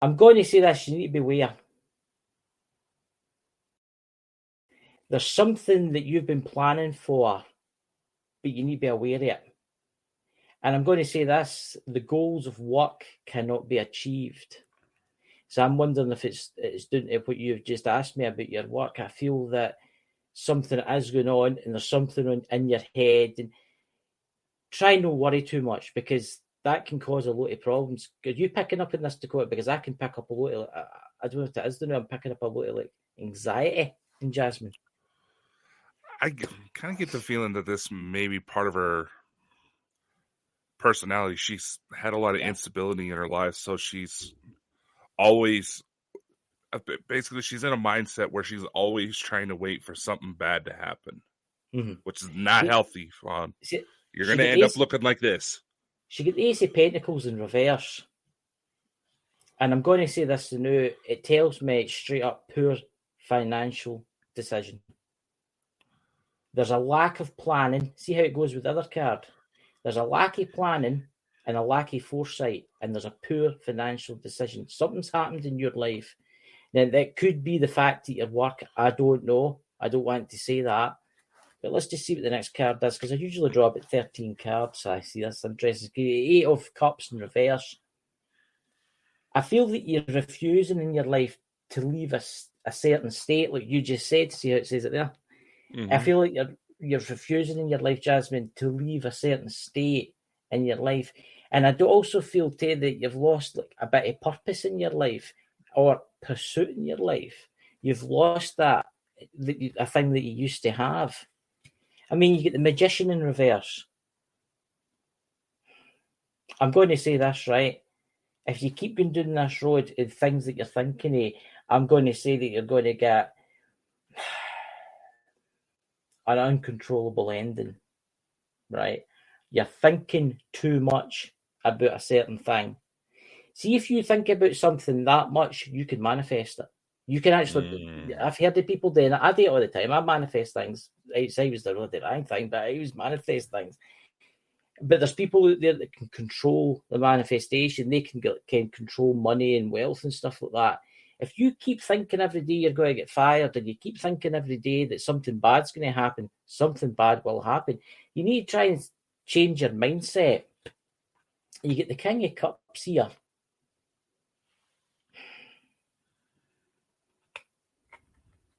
I'm going to say this, you need to be aware. There's something that you've been planning for, but you need to be aware of it. And I'm going to say this, the goals of work cannot be achieved. So I'm wondering if it's doing to what you've just asked me about your work. I feel that something is going on and there's something in your head. And try not worry too much because that can cause a lot of problems. Are you picking up in this, Dakota? Because I can pick up a lot of, I don't know if it is, I'm picking up a lot of like anxiety in Jasmine. I kind of get the feeling that this may be part of her personality. She's had a lot of instability in her life, so she's always, basically, she's in a mindset where she's always trying to wait for something bad to happen, which is not healthy, Fawn. You're going to end up looking like this. She got the Ace of Pentacles in reverse. And I'm going to say this now, it tells me straight up poor financial decision. There's a lack of planning. See how it goes with the other card. There's a lack of planning and a lack of foresight, and there's a poor financial decision. Something's happened in your life. Now, that could be the fact that your work, I don't know. I don't want to say that. But let's just see what the next card does, because I usually draw about 13 cards. I see that's interesting. 8 of Cups in reverse. I feel that you're refusing in your life to leave a certain state, like you just said. See how it says it there? I feel like you're refusing in your life, Jasmine, to leave a certain state in your life. And I do also feel, too, that you've lost like a bit of purpose in your life or pursuit in your life. You've lost a thing that you used to have. I mean, you get the Magician in reverse. I'm going to say this, right? If you keep going down this road and things that you're thinking of, I'm going to say that you're going to get an uncontrollable ending, right? You're thinking too much about a certain thing. See, if you think about something that much, you can manifest it. You can actually, I've heard of people doing it. I do it all the time. I manifest things. Outside was the really wrong thing, but I always manifest things. But there's people out there that can control the manifestation. They can control money and wealth and stuff like that. If you keep thinking every day you're going to get fired, and you keep thinking every day that something bad's going to happen, something bad will happen. You need to try and change your mindset. You get the King of Cups here.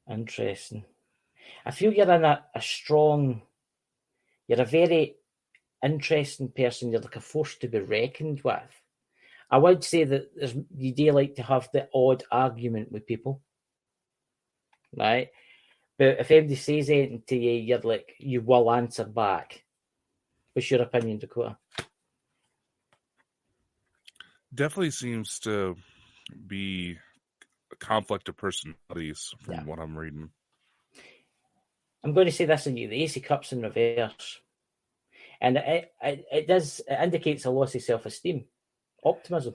Interesting. I feel you're in a strong, you're a very interesting person. You're like a force to be reckoned with. I would say that you do like to have the odd argument with people, right? But if anybody says anything to you, you're like, you will answer back. What's your opinion, Dakota? Definitely seems to be a conflict of personalities from what I'm reading. I'm going to say this in you, the Ace of Cups in reverse. And it indicates a loss of self-esteem, optimism,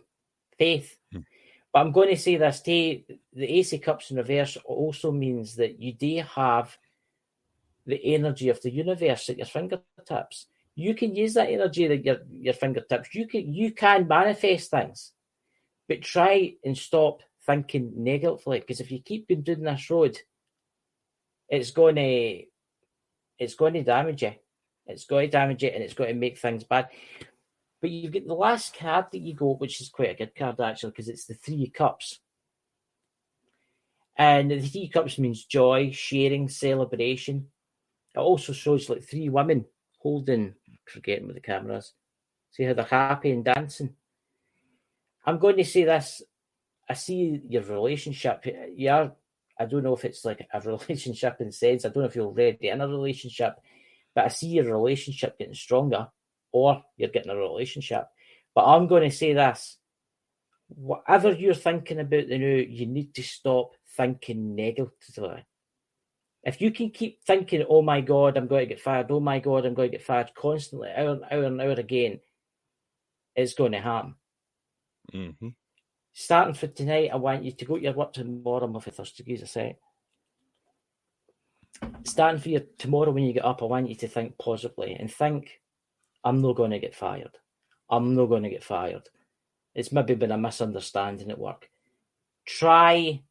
faith. But I'm going to say this to you, the Ace of Cups in reverse also means that you do have the energy of the universe at your fingertips. You can use that energy at your fingertips. You can manifest things, but try and stop thinking negatively, because if you keep going down this road, it's going to damage you. It's going to damage it, and it's going to make things bad. But you've got the last card that you go, which is quite a good card actually, because it's the Three of Cups. And the Three of Cups means joy, sharing, celebration. It also shows like three women holding, forgetting what the camera is. See how they're happy and dancing. I'm going to say this. I see your relationship. Yeah, I don't know if it's like a relationship in sense. I don't know if you're already in a relationship, but I see your relationship getting stronger, or you're getting a relationship. But I'm going to say this. Whatever you're thinking about the new, you need to stop thinking negatively. If you can keep thinking, oh my God, I'm going to get fired, oh my God, I'm going to get fired constantly, hour and hour again, it's going to happen. Mm-hmm. Starting for tonight, I want you to go to your work tomorrow. I'm off Thursday, give us a sec. Starting for your tomorrow when you get up, I want you to think positively and think, I'm not going to get fired. I'm not going to get fired. It's maybe been a misunderstanding at work. Try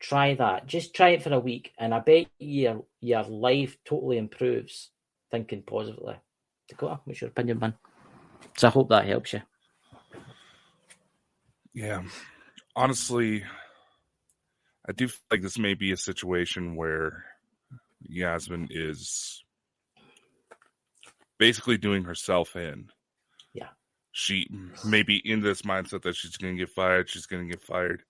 that. Just try it for a week, and I bet your life totally improves thinking positively. Dakota, what's your opinion, man? So I hope that helps you. Yeah. Honestly, I do feel like this may be a situation where Yasmin is basically doing herself in. Yeah. She may be in this mindset that she's going to get fired.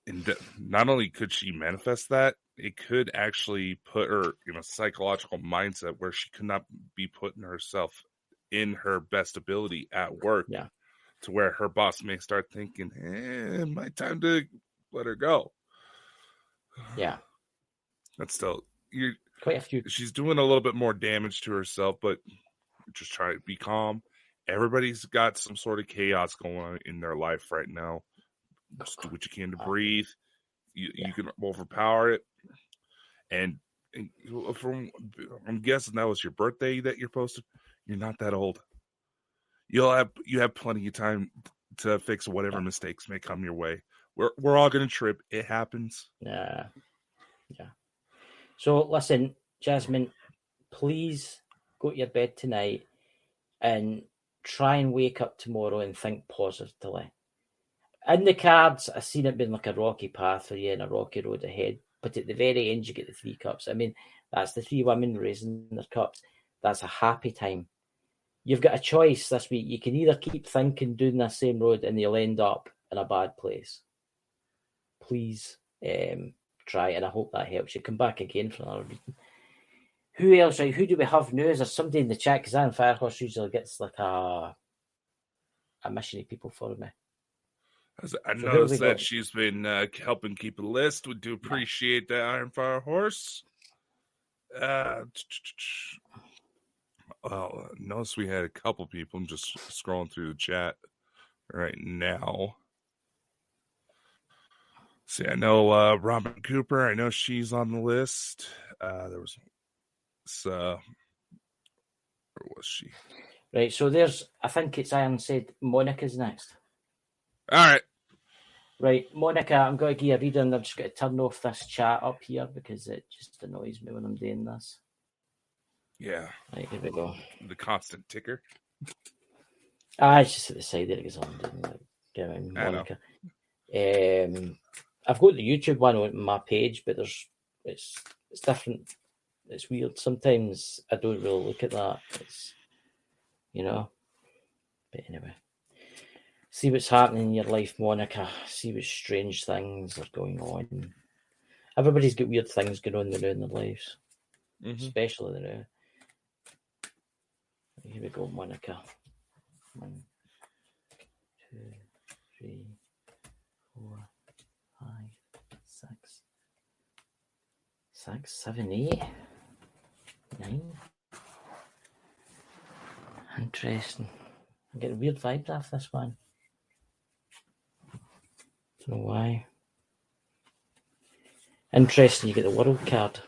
And not only could she manifest that, it could actually put her in a psychological mindset where she could not be putting herself in her best ability at work. Yeah. To where her boss may start thinking, my time to let her go. Yeah. That's still, quite a few. She's doing a little bit more damage to herself, but just try to be calm. Everybody's got some sort of chaos going on in their life right now. Just do what you can to breathe. You can overpower it. And I'm guessing that was your birthday that you're posted. You're not that old. You have plenty of time to fix whatever mistakes may come your way. We're all gonna trip. It happens. Yeah. So listen, Jasmine, please go to your bed tonight and try and wake up tomorrow and think positively. In the cards, I seen it being like a rocky path for you and a rocky road ahead. But at the very end, you get the Three Cups. I mean, that's the three women raising their cups. That's a happy time. You've got a choice this week. You can either keep thinking doing that same road and you'll end up in a bad place. Please try, and I hope that helps you. Come back again for another reading. Who else? Right? Who do we have now? Is there somebody in the chat? Because Aaron Firehorse usually gets like a mission of people for me. I So noticed that she's been helping keep a list. We do appreciate that, Iron Fire Horse. Well, notice we had a couple people. I'm just scrolling through the chat right now. See, I know Robin Cooper. I know she's on the list. There was where was she? Right, so I think it's Iron said Monica's next. All right. Right, Monica, I'm going to give you a reading. I've just got to turn off this chat up here because it just annoys me when I'm doing this. Yeah. Right, here we go. The constant ticker. It's just at the side there. It goes on. Get in, Monica. I've got the YouTube one on my page, but it's different. It's weird. Sometimes I don't really look at that. It's, But anyway. See what's happening in your life, Monica. See what strange things are going on. Everybody's got weird things going on in their lives, especially now. Here we go, Monica. 1, 2, 3, 4, 5, 6, 7, 8, 9. Interesting. I'm getting weird vibes off this one. Don't know why. Interesting, you get the world card.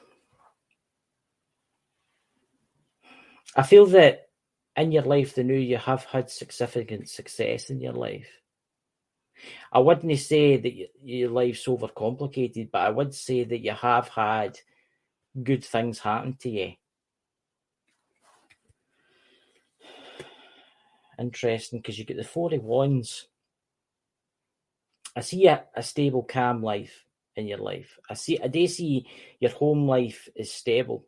I feel that in your life, the new you have had significant success in your life. I wouldn't say that your life's overcomplicated, but I would say that you have had good things happen to you. Interesting, because you get the 4 of Wands. I see a stable, calm life in your life. I do see your home life is stable.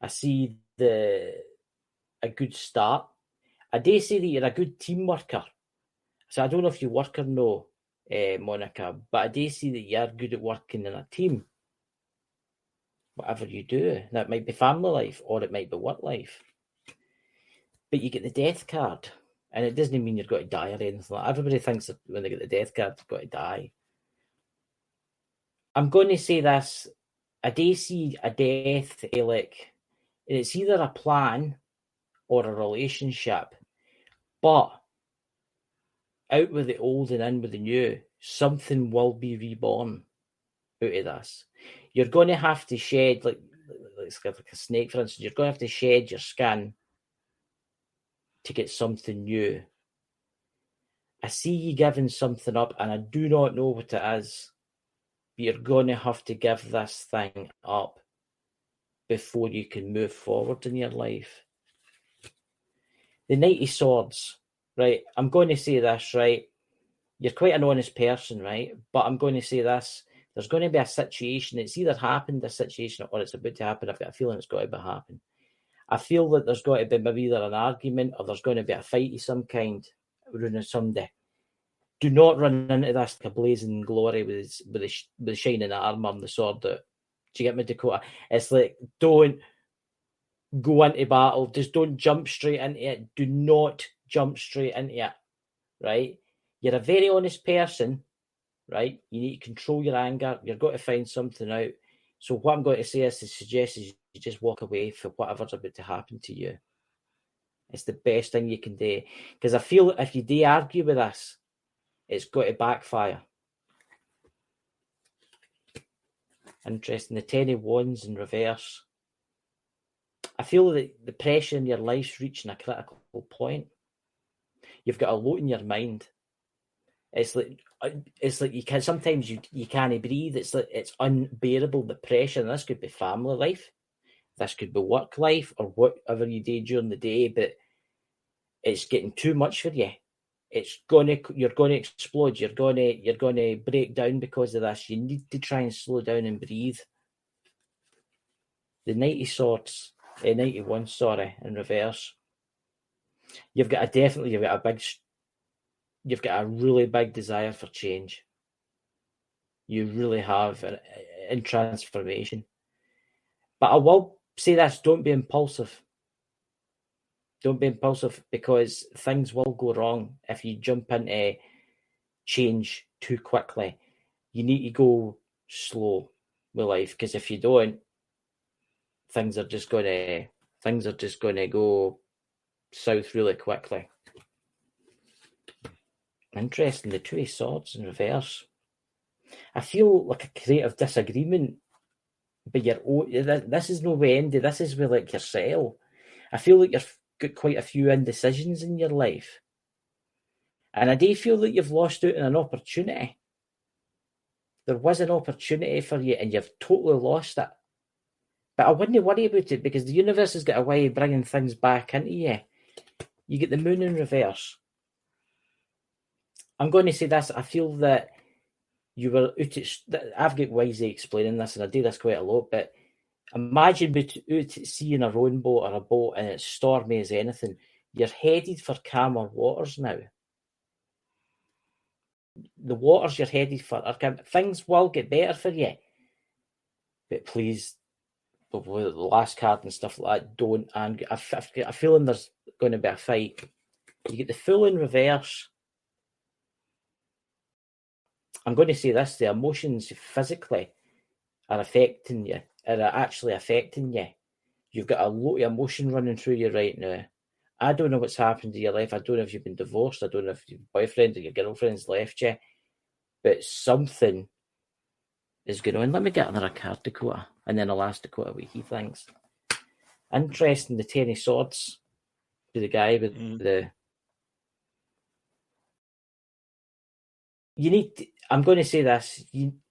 I see a good start. I do see that you're a good team worker. So I don't know if you work or no, Monica, but I do see that you're good at working in a team. Whatever you do, that might be family life or it might be work life. But you get the death card, and it doesn't mean you've got to die or anything like that. Everybody thinks that when they get the death card, they've got to die. I'm going to say this. I do see a death, like, it's either a plan or a relationship, but out with the old and in with the new, something will be reborn out of this. You're going to have to shed, like a snake, for instance, you're going to have to shed your skin to get something new. I see you giving something up, and I do not know what it is, but you're going to have to give this thing up before you can move forward in your life. The Knight of Swords, right? I'm going to say this, right? You're quite an honest person, right? But I'm going to say this. There's going to be a situation. It's either happened, a situation, or it's about to happen. I've got a feeling it's got to happen. I feel that there's got to be maybe either an argument or there's going to be a fight of some kind around Sunday. Do not run into this like a blazing glory with the shining armour and the sword. Do you get me, Dakota? It's like, don't go into battle. Just don't jump straight into it. Do not jump straight into it, right? You're a very honest person, right? You need to control your anger. You've got to find something out. So what I'm going to say is to suggest is you just walk away from whatever's about to happen to you. It's the best thing you can do. Because I feel if you do argue with us, it's got to backfire. Interesting. The 10 of Wands in reverse. I feel that the pressure in your life's reaching a critical point. You've got a lot in your mind. It's like you can sometimes you can't breathe. It's like it's unbearable, the pressure. And this could be family life, this could be work life, or whatever you do during the day. But it's getting too much for you. You're going to explode. You're going to break down because of this. You need to try and slow down and breathe. The Knight of Swords, 91, sorry, in reverse. You've got a really big desire for change. You really have in transformation. But I will say this, don't be impulsive. Don't be impulsive because things will go wrong if you jump into change too quickly. You need to go slow with life, because if you don't, things are just going to go south really quickly. Interesting, the Two of Swords in reverse. I feel like a creative disagreement, but this is no way ended. This is with like yourself. I feel like you've got quite a few indecisions in your life, and I do feel that you've lost out on an opportunity. There was an opportunity for you, and you've totally lost it. But I wouldn't worry about it, because the universe has got a way of bringing things back into you. You get the moon in reverse. I'm going to say this. I feel that you were out at, I've got ways of explaining this, and I do this quite a lot, but imagine out at sea in a rowing boat or a boat and it's stormy as anything. You're headed for calmer waters now. The waters you're headed for are calm. Things will get better for you. But please, with the last card and stuff like that, don't. And I've got a feeling there's going to be a fight. You get the Fool in reverse. I'm going to say this, the emotions physically are affecting you, are actually affecting you. You've got a lot of emotion running through you right now. I don't know what's happened to your life. I don't know if you've been divorced. I don't know if your boyfriend or your girlfriend's left you. But something is going on. Let me get another card, Dakota, and then I'll ask Dakota what he thinks. Interesting, the Ten of Swords to the guy with the... You need to, I'm going to say this.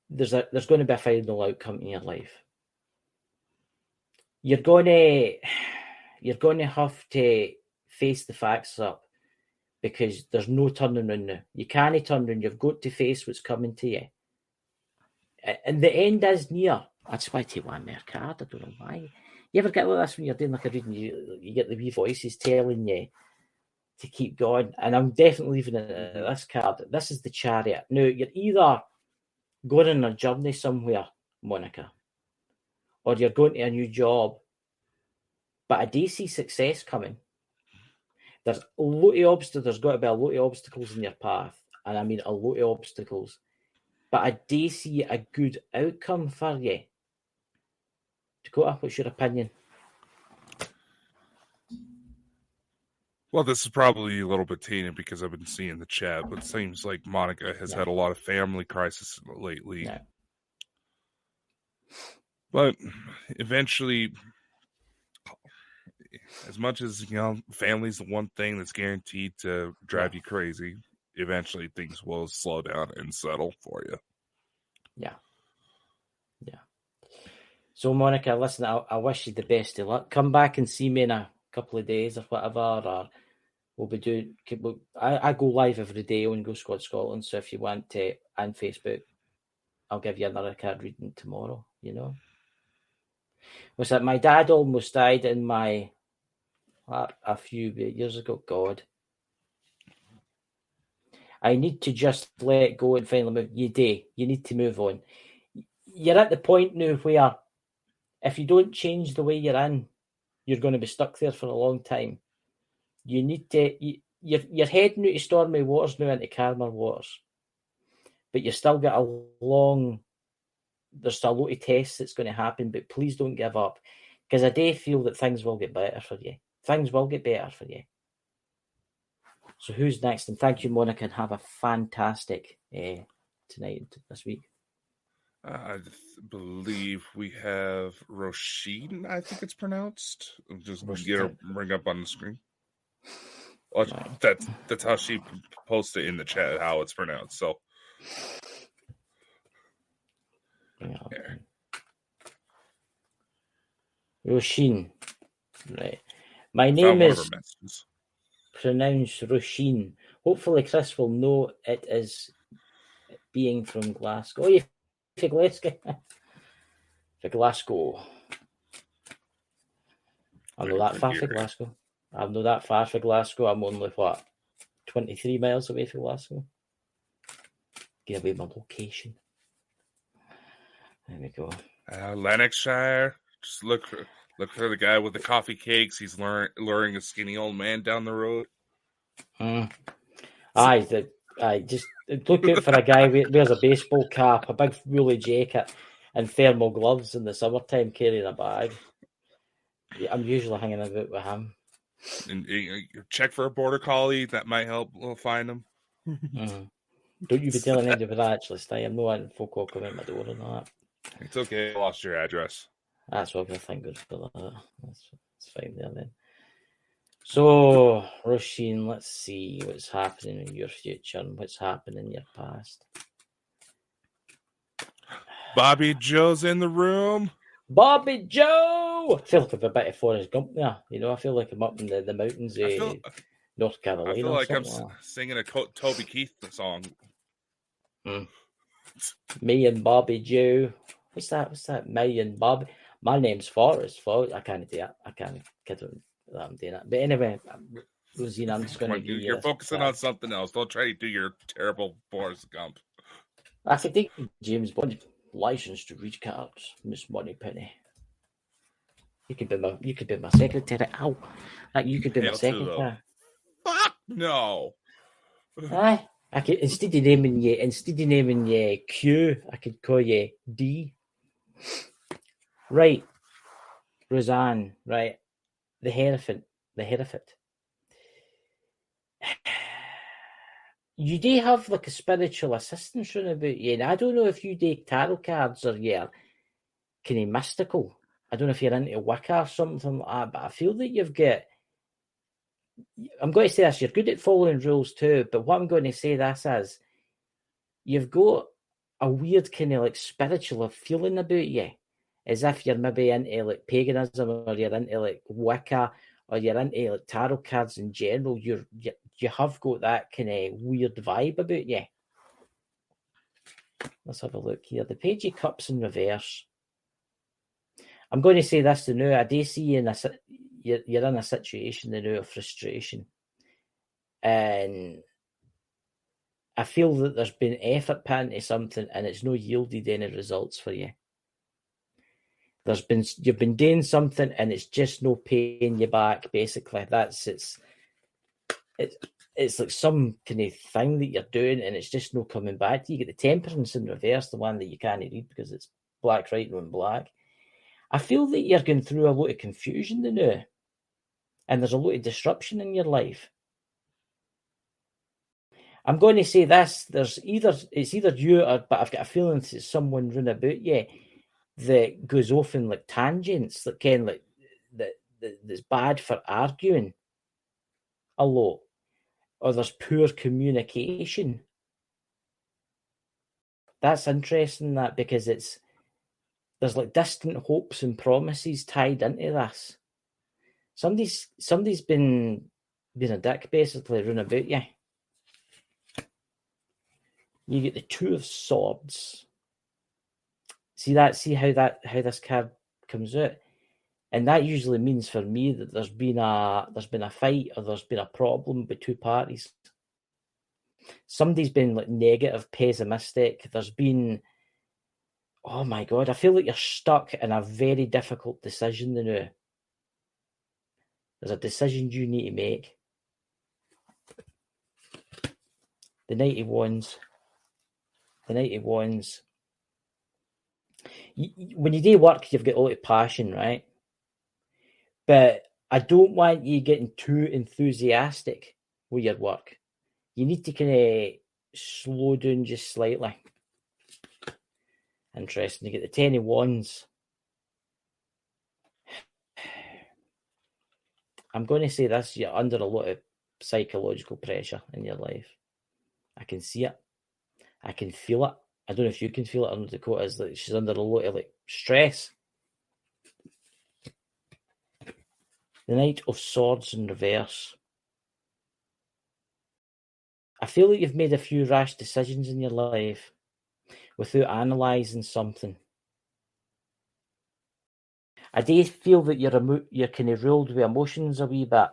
There's going to be a final outcome in your life. You're going to have to face the facts up, because there's no turning around now. You can't turn around. You've got to face what's coming to you. And the end is near. That's why I take one more card. I don't know why. You ever get like this when you're doing like a reading, you get the wee voices telling you to keep going. And I'm definitely leaving this card. This is the Chariot. Now, you're either going on a journey somewhere, Monica, or you're going to a new job, but I do see success coming. There's a lot of obstacles. There's got to be a lot of obstacles in your path, and I mean a lot of obstacles. But I do see a good outcome for you. Dakota, what's your opinion? Well, this is probably a little bit tainted because I've been seeing the chat, but it seems like Monica has had a lot of family crisis lately. No. But eventually, as much as, family's the one thing that's guaranteed to drive you crazy, eventually things will slow down and settle for you. Yeah. So, Monica, listen, I wish you the best of luck. Come back and see me in a couple of days or whatever, or we'll be doing... I go live every day on Go Squad Scotland, so if you want to, and Facebook, I'll give you another card reading tomorrow, Was that my dad almost died in my... a few years ago. God. I need to just let go and finally move. You need to move on. You're at the point now where if you don't change the way you're in, you're going to be stuck there for a long time. You need to... You're heading out of stormy waters now into calmer waters. But you've still got a long... There's a lot of tests that's going to happen, but please don't give up. Because I do feel that things will get better for you. Things will get better for you. So who's next? And thank you, Monica, and have a fantastic tonight, this week. I believe we have Roisin, I think it's pronounced. Just get her bring up on the screen. Well, that's how she posted in the chat how it's pronounced. So, Roisin, right? My name is pronounced Roisin. Hopefully, Chris will know it is being from Glasgow. Oh, you for Glasgow? For Glasgow. I'm not that far for Glasgow. I'm not that far for Glasgow. I'm only, 23 miles away from Glasgow. Give away my location. There we go. Lanarkshire. Just look for the guy with the coffee cakes. He's luring a skinny old man down the road. Aye, Just look out for a guy who wears a baseball cap, a big woolly jacket, and thermal gloves in the summertime carrying a bag. I'm usually hanging about with him. And check for a border collie. That might help find him. Mm. Don't you be telling anybody that, actually, Stay. I'm not letting folk walk around my door and that. It's okay. I lost your address. That's what I think good for that. That's fine there then. So, Roisin, let's see what's happening in your future and what's happening in your past. Bobby Joe's in the room. Bobby Joe! I feel like I'm a bit of Forrest Gump there. You know, I feel like I'm up in the mountains of North Carolina. I feel like I'm like singing a Toby Keith song. Me and Bobby Joe. What's that? Me and Bobby. My name's Forrest. I can't do that. I can't get that I'm doing that. But anyway, Rosina, I'm just going to give you. You're focusing on something else. Don't try to do your terrible Forrest Gump. I could take James Bond license to read cards, Miss Moneypenny. You could be my secretary. Ow! Like you could be my secretary. Fuck no. Aye. I could instead of naming you Q, I could call you D. Right, Roseanne. Right, the Hereford. You do have like a spiritual assistance running about you, and I don't know if you do tarot cards or you're kind of mystical. I don't know if you're into Wicca or something like that, but I feel that you've got. I'm going to say this: you're good at following rules too, but what I'm going to say this is, you've got a weird kind of like spiritual feeling about you, as if you're maybe into like paganism or you're into like Wicca or you're into like tarot cards in general. You have got that kind of weird vibe about you. Let's have a look here. The Page of Cups in reverse. I'm going to say this to now. I do see you you're in a situation now of frustration, and I feel that there's been effort put into something and it's not yielded any results for you. You've been doing something and it's just no paying you back. Basically, it's like some kind of thing that you're doing and it's just no coming back to you. You get the Temperance in reverse, the one that you can't read because it's black writing on black. I feel that you're going through a lot of confusion now, and there's a lot of disruption in your life. I'm going to say this: it's either you or, but I've got a feeling it's someone running about you that goes off in like tangents, that can like that's bad for arguing a lot, or there's poor communication. That's interesting, that, because there's like distant hopes and promises tied into this. Somebody's been a dick, basically, running about you. You get the Two of Swords. See how this card comes out, and that usually means for me that there's been a fight or there's been a problem with two parties. Somebody's been like negative, pessimistic. There's been, oh my god, I feel like you're stuck in a very difficult decision now. There's a decision you need to make. The Knight of Wands. When you do work, you've got a lot of passion, right? But I don't want you getting too enthusiastic with your work. You need to kind of slow down just slightly. Interesting. You get the Ten of Wands. I'm going to say this: you're under a lot of psychological pressure in your life. I can see it. I can feel it. I don't know if you can feel it under Dakota. Is that she's under a lot of like stress. The Knight of Swords in reverse. I feel like you've made a few rash decisions in your life without analysing something. I do feel that you're kind of ruled with emotions a wee bit.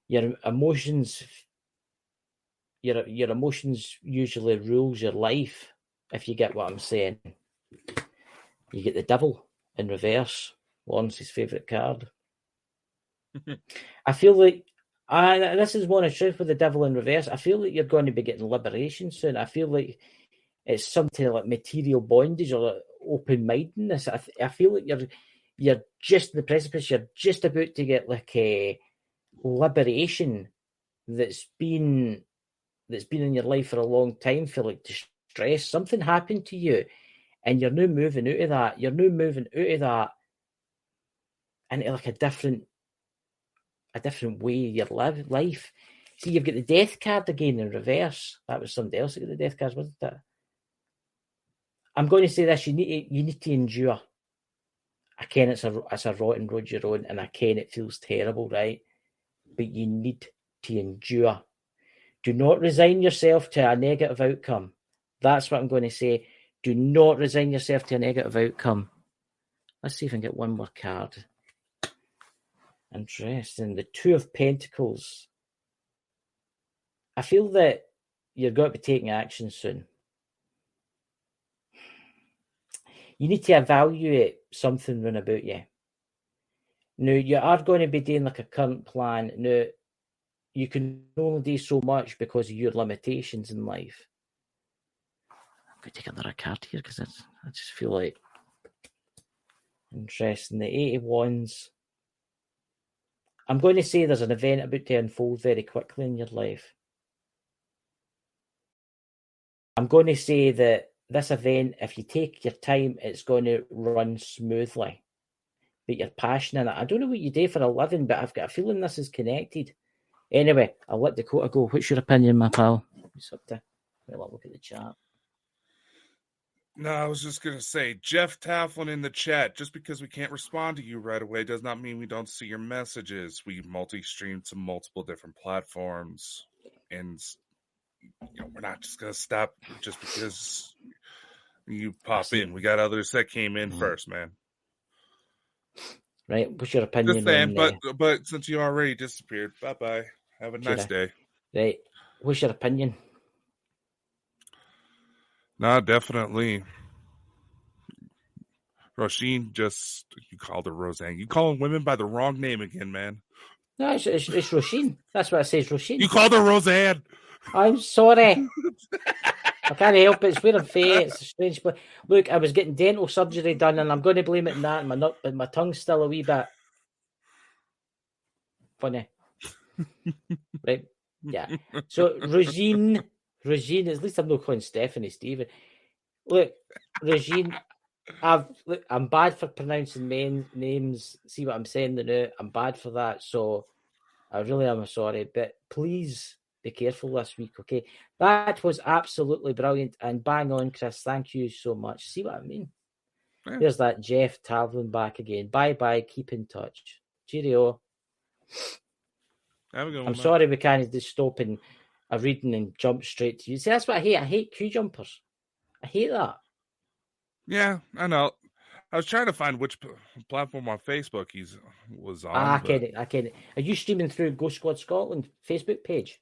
Your emotions usually rules your life, if you get what I'm saying. You get the Devil in reverse, Lawrence's favourite card. I feel like This is one of truth with the devil in reverse. I feel like you're going to be getting liberation soon. I feel like it's something like material bondage or like open-mindedness. I feel like you're just in the precipice. You're just about to get like a liberation that's been in your life for a long time for like distress. Something happened to you, and you're now moving out of that. You're now moving out of that into like a different way of your life. See, you've got the death card again in reverse. That was somebody else that got the death card, wasn't it? I'm going to say this: you need to endure. I ken it's a rotten road you're on, and I ken it feels terrible, right? But you need to endure. Do not resign yourself to a negative outcome. That's what I'm going to say. Do not resign yourself to a negative outcome. Let's see if I can get one more card. Interesting. The Two of Pentacles. I feel that you're going to be taking action soon. You need to evaluate something run about you. Now, you are going to be doing like a current plan. Now, you can only do so much because of your limitations in life. I'm going to take another card here because I just feel like interesting. The Eight of Wands. I'm going to say there's an event about to unfold very quickly in your life. I'm going to say that this event, if you take your time, it's going to run smoothly. But you're passionate in it. I don't know what you do for a living, but I've got a feeling this is connected. Anyway, I'll let Dakota go. What's your opinion, my pal? What's up to? Well, look at the chat. No, I was just going to say, Jeff Taflin in the chat, just because we can't respond to you right away does not mean we don't see your messages. We multi-stream to multiple different platforms. And we're not just going to stop just because you pop in. We got others that came in first, man. Right, what's your opinion just saying, on... but since you already disappeared, bye-bye. Have a nice day. Right, what's your opinion? No, definitely. Roisin you called her Roseanne. You calling women by the wrong name again, man. No, it's Roisin. That's what I say, it's Roisin. You called her Roseanne. I'm sorry. I can't help it. It's where I'm fey. It's a strange place. Look, I was getting dental surgery done, and I'm going to blame it on that. But my tongue's still a wee bit funny. Right? Yeah. So, Regine, at least I'm not calling Stephanie Stephen. Look, Regine, I'm bad for pronouncing names. See what I'm saying now? I'm bad for that. So, I really am sorry. But please be careful this week, okay? That was absolutely brilliant and bang on, Chris. Thank you so much. See what I mean? Yeah. There's that Jeff Tavlin back again. Bye-bye. Keep in touch. Cheerio. Have a good one, I'm sorry we can't just stop in a reading and jump straight to you. See, that's what I hate. I hate queue jumpers. I hate that. Yeah, I know. I was trying to find which platform on Facebook he was on. I get it. Are you streaming through Ghost Squad Scotland Facebook page?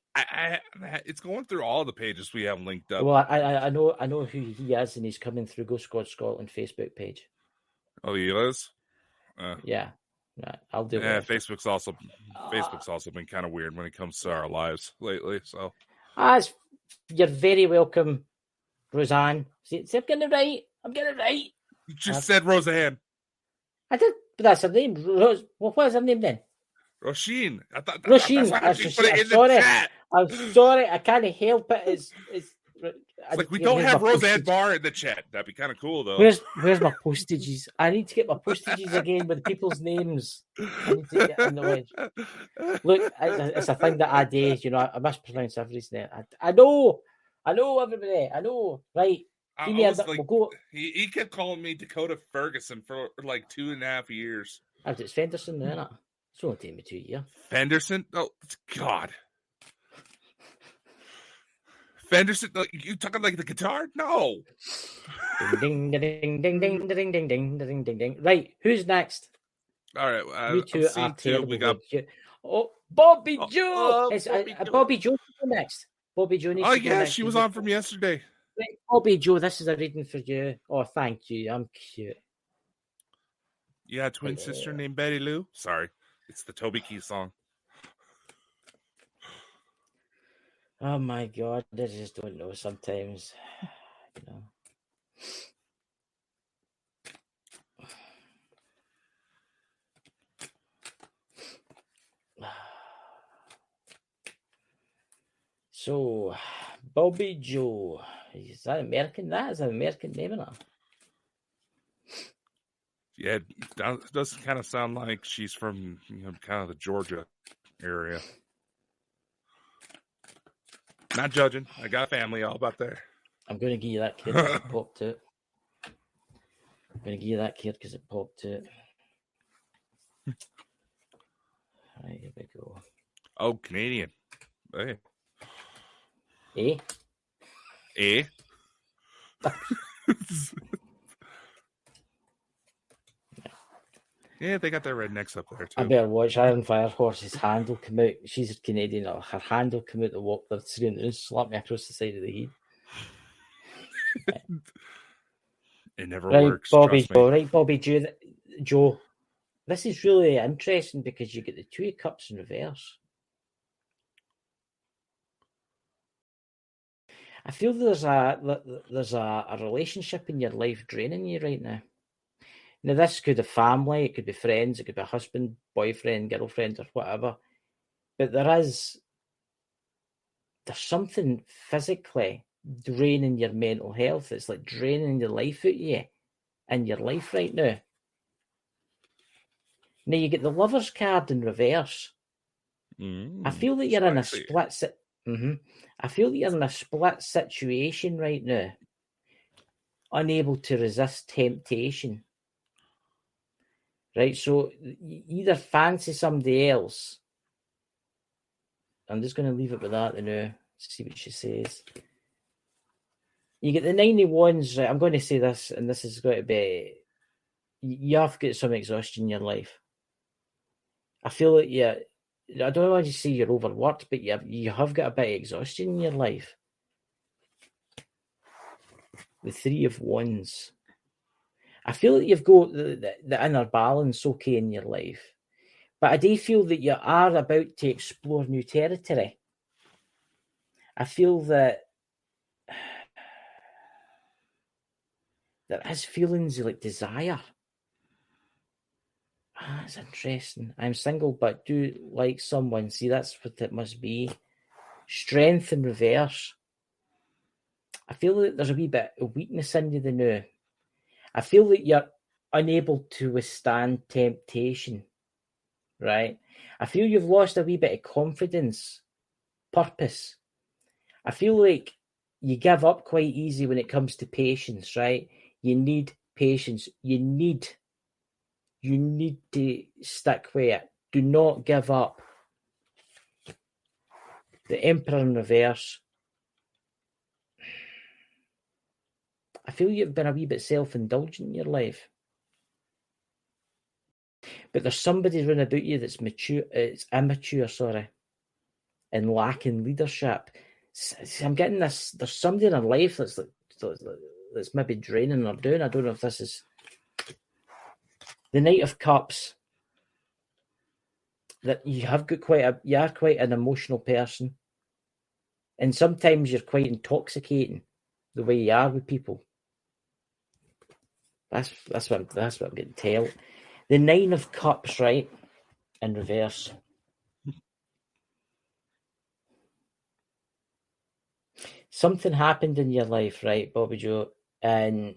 It's going through all the pages we have linked up. Well, I know who he is, and he's coming through Ghost Squad Scotland Facebook page. Oh, he is? Yeah. Right, I'll do it. Yeah, Facebook's also been kind of weird when it comes to our lives lately. So, you're very welcome, Roseanne. See, I'm getting it right. You just said Roseanne. I did, but that's her name. What is her name then? Roisin. Roisin. I'm sorry. I can't help it. It's like we don't have Roseanne Barr in the chat. That'd be kind of cool, though. Where's my postages? I need to get my postages again with people's names. I need to get in the wedge. Look, it's a thing that I do. I mispronounce everything. I know, everybody. I know. Right. He kept calling me Dakota Ferguson for like 2.5 years. It's Fenderson, isn't it? It's only taken me 2 years. Fenderson? Oh, God. Fenderson? You talking like the guitar? No. Ding, ding, ding, ding, ding, ding, ding, ding, ding, ding, ding. Right, who's next? All right, you two are terrible. We got Bobby Joe. Bobby Joe next. Bobby Joe needs to go next. She was on from yesterday. Right, Bobby Joe, this is a reading for you. Oh, thank you. I'm cute. Yeah, twin sister named Betty Lou. Sorry, it's the Toby Keith song. Oh my God, I just don't know sometimes. You know. So, Bobby Joe. Is that American? That is an American name, isn't it? Yeah, it does kind of sound like she's from kind of the Georgia area. Not judging. I got a family all about there. I'm going to give you that kid because it popped out. I'm going to give you that kid because it popped out. Right, here we go. Oh, Canadian. Hey. Eh? Eh? Yeah, they got their rednecks up there too. I better watch Iron Fire Horse's hand will come out. She's Canadian. Or her hand will come out to walk the screen and slap me across the side of the head. It never Right, works. Bobby Trust me. Joe. Right, Bobby Joe. This is really interesting because you get the two cups in reverse. I feel there's a relationship in your life draining you right now. Now, this could be family, it could be friends, it could be a husband, boyfriend, girlfriend, or whatever. But there's something physically draining your mental health. It's like draining the life out of you in your life right now. Now, you get the Lover's card in reverse. I feel that you're in a split. I feel that you're in a split situation right now, unable to resist temptation. Right, so you either fancy somebody else. I'm just going to leave it with that now. See what she says. You get the 91s. Right, I'm going to say this, and this is going to be. You have got some exhaustion in your life. I feel like I don't want to say you're overworked, but you have got a bit of exhaustion in your life. The 3 of Wands. I feel that you've got the inner balance okay in your life. But I do feel that you are about to explore new territory. I feel that there is feelings like desire. That's interesting. I'm single but do like someone. See, that's what it must be. Strength in reverse. I feel that there's a wee bit of weakness in you now. I feel that you're unable to withstand temptation, right? I feel you've lost a wee bit of confidence, purpose. I feel like you give up quite easy when it comes to patience, right? You need patience. You need to stick with it. Do not give up. The Emperor in reverse. I feel you've been a wee bit self-indulgent in your life. But there's somebody around about you that's immature, and lacking leadership. I'm getting this. There's somebody in her life that's maybe draining her down. I don't know if this is the Knight of Cups. That you are quite an emotional person, and sometimes you're quite intoxicating the way you are with people. That's what I'm getting told. The 9 of Cups, right, in reverse. Something happened in your life, right, Bobby Joe, and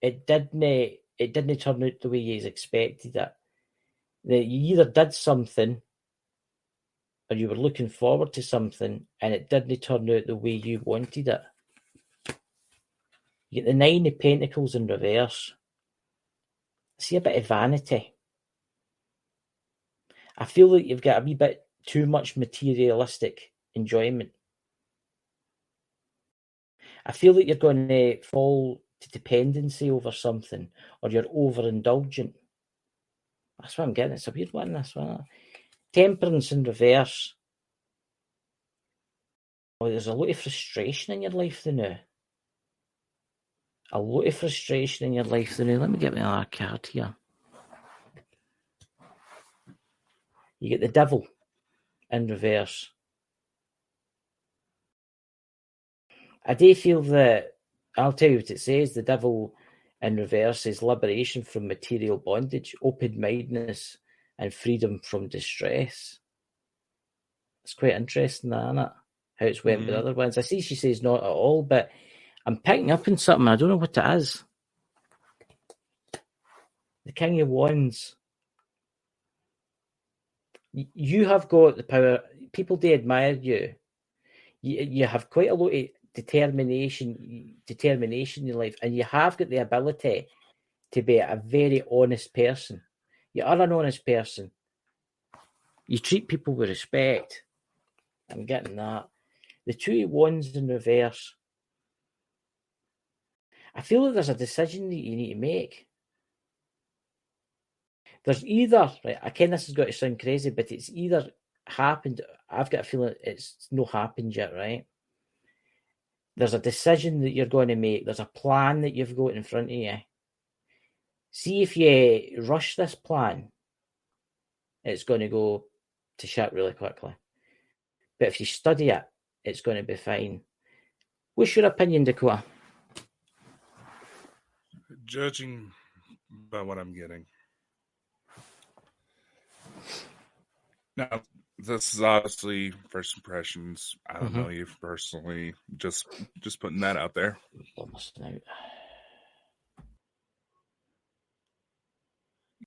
it didn't turn out the way you expected it. That you either did something or you were looking forward to something and it didn't turn out the way you wanted it. You get the 9 of Pentacles in reverse. I see a bit of vanity. I feel like you've got a wee bit too much materialistic enjoyment. I feel like you're going to fall to dependency over something, or you're overindulgent. That's what I'm getting. It's a weird one, this one. Temperance in reverse. Oh, there's a lot of frustration in your life now. A lot of frustration in your life now. Let me get me another card here. You get the Devil in reverse. I do feel that, I'll tell you what it says, the devil in reverse is liberation from material bondage, open-mindedness, and freedom from distress. It's quite interesting, that, isn't it? How it's went with other ones. I see she says not at all, but I'm picking up on something. I don't know what it is. The King of Wands. You have got the power. People do admire you. You have quite a lot of determination in your life, and you have got the ability to be a very honest person. You are an honest person. You treat people with respect. I'm getting that. The Two of Wands in reverse. I feel that there's a decision that you need to make. There's either, right, again, this has got to sound crazy, but it's either happened. I've got a feeling it's not happened yet, right? There's a decision that you're going to make. There's a plan that you've got in front of you. See if you rush this plan, it's going to go to shit really quickly. But if you study it, it's going to be fine. What's your opinion, Dakota? Judging by what I'm getting. Now, this is obviously first impressions. I don't know you personally. Just putting that out there.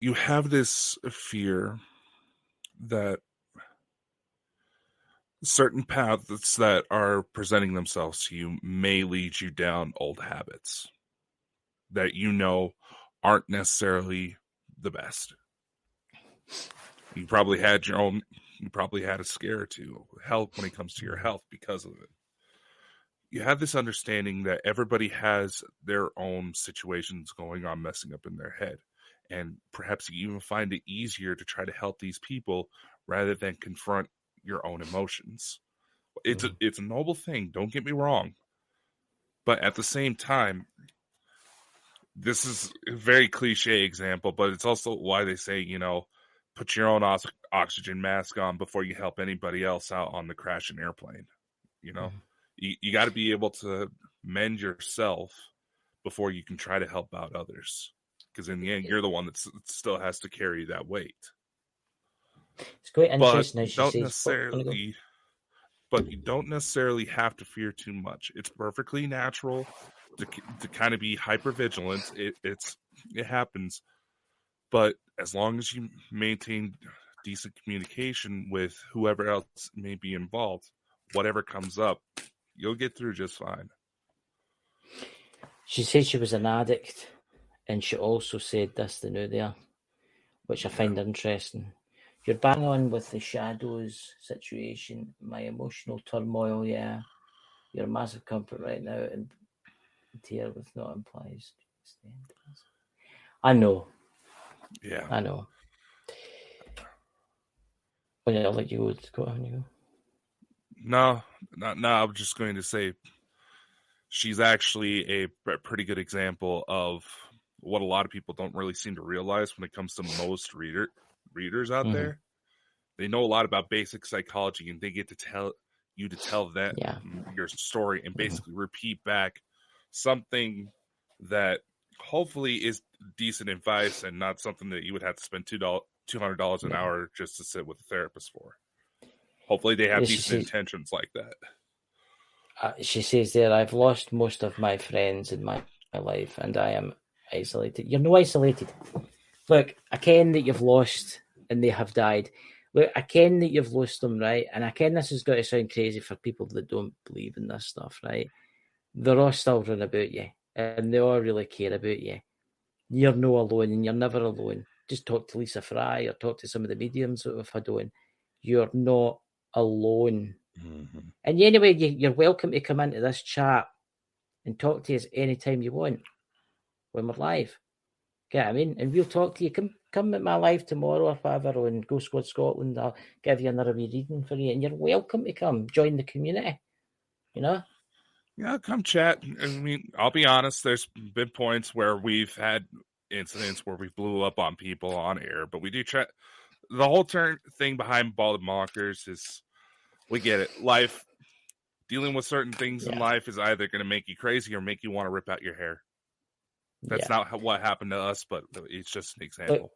You have this fear that certain paths that are presenting themselves to you may lead you down old habits that you know aren't necessarily the best. You probably had a scare or two, help when it comes to your health because of it. You have this understanding that everybody has their own situations going on messing up in their head. And perhaps you even find it easier to try to help these people rather than confront your own emotions. It's a noble thing, don't get me wrong. But at the same time, this is a very cliche example, but it's also why they say, put your own oxygen mask on before you help anybody else out on the crashing airplane. You got to be able to mend yourself before you can try to help out others. Because in the end, you're the one that still has to carry that weight. It's quite interesting. But you don't necessarily have to fear too much. It's perfectly natural to kind of be hyper vigilant. It happens, but as long as you maintain decent communication with whoever else may be involved, whatever comes up, you'll get through just fine. She said she was an addict, and she also said this to know there, which I find interesting. You're bang on with the shadows situation, my emotional turmoil, yeah. You're a massive comfort right now, and tear with not implies. I know. Yeah. I know. Well, I'll let you go. Scott, you go. No, I was just going to say she's actually a pretty good example of what a lot of people don't really seem to realize when it comes to most readers out there. They know a lot about basic psychology, and they get to tell them your story and basically repeat back something that hopefully is decent advice and not something that you would have to spend $200 an hour just to sit with a therapist for. Hopefully they have decent intentions like that. She says there, I've lost most of my friends in my life and I am isolated. You're no isolated. Look, I ken that you've lost and they have died. Look, I ken that you've lost them, right? And I ken this has got to sound crazy for people that don't believe in this stuff, right? They're all still running about you and they all really care about you. You're no alone and you're never alone. Just talk to Lisa Fry or talk to some of the mediums that we've had on. You're not alone. And anyway, you're welcome to come into this chat and talk to us anytime you want when we're live. Get what I mean? And we'll talk to you. Come at my live tomorrow or whatever on Go Squad Scotland. I'll give you another wee reading for you. And you're welcome to come join the community. Yeah, come chat. I mean, I'll be honest, there's been points where we've had incidents where we blew up on people on air, but we do try. The whole thing behind Bald and Bonkers is we get it. Life dealing with certain things in life is either going to make you crazy or make you want to rip out your hair. That's not what happened to us, but it's just an example. Look,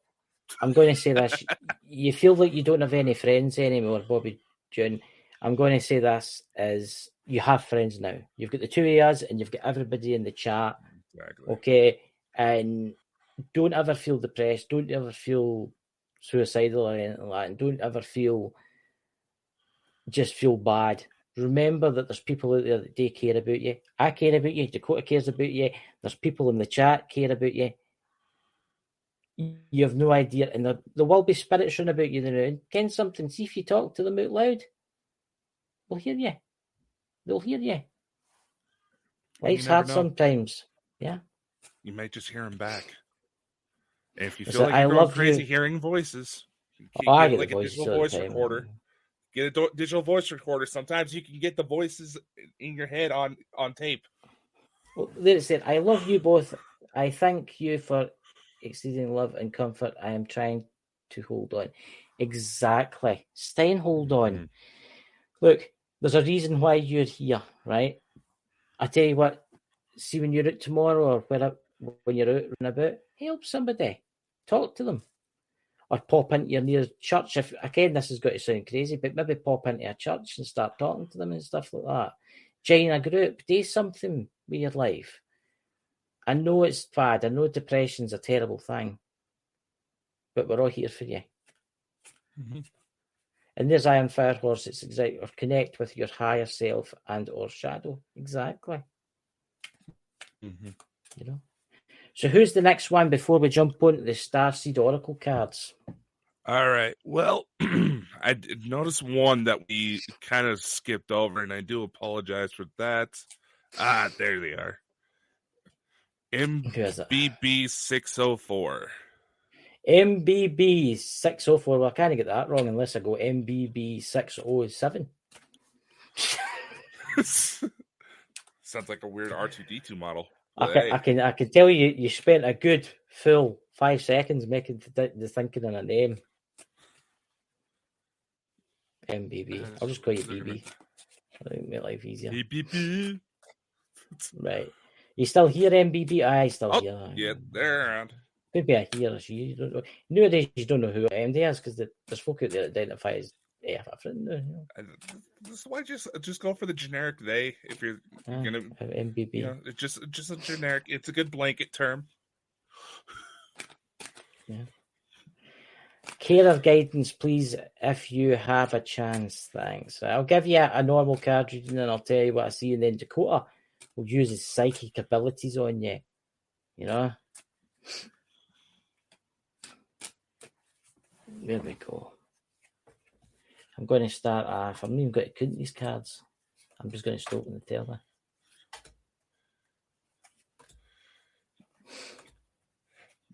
I'm going to say this. You feel like you don't have any friends anymore, Bobby June. I'm going to say this is you have friends now. You've got the two of us and you've got everybody in the chat. Exactly. Okay. And don't ever feel depressed. Don't ever feel suicidal or anything like that. And don't ever feel bad. Remember that there's people out there that do care about you. I care about you. Dakota cares about you. There's people in the chat care about you. You have no idea. And there will be spirits around about you now. And ken something, see if you talk to them out loud, they'll hear you. They'll hear you. Life's hard sometimes. Yeah. You might just hear them back. And if you feel like you're going crazy hearing voices, get like a digital voice recorder. Get a digital voice recorder. Sometimes you can get the voices in your head on tape. Well, there it said, I love you both. I thank you for exceeding love and comfort. I am trying to hold on. Exactly. Stay and hold on. Mm-hmm. Look, there's a reason why you're here, right? I tell you what, see when you're out tomorrow or when you're out and about, help somebody. Talk to them. Or pop into your near church. If again, this has got to sound crazy, but maybe pop into a church and start talking to them and stuff like that. Join a group. Do something with your life. I know it's bad. I know depression's a terrible thing. But we're all here for you. Mm-hmm. And there's Iron Firehorse. It's exactly, or connect with your higher self and or shadow. Exactly. Mm-hmm. You know. So who's the next one before we jump onto the Starseed Oracle cards? All right. Well, I did notice one that we kind of skipped over, and I do apologize for that. There they are. MBB 604. MBB 604. Well, I can't get that wrong unless I go MBB 607. Sounds like a weird R2D2 model. I can tell you spent a good full 5 seconds making the thinking on a name. MBB. I'll just call you BB. That'll make life easier. BB. Right. You still here, MBB? I still here. Yeah, they're around. Could be a he or a she. You don't know. Nowadays, you don't know who MD is because there's folk out there that identify as This is why just go for the generic they if you're gonna MBB. You know, it's just a generic. It's a good blanket term. Yeah. Carer guidance, please, if you have a chance. Thanks. I'll give you a normal card reading and I'll tell you what I see, and then Dakota will use his psychic abilities on you. You know. There we go. I'm going to start off. I'm not even going to count these cards. I'm just going to stop in the teller.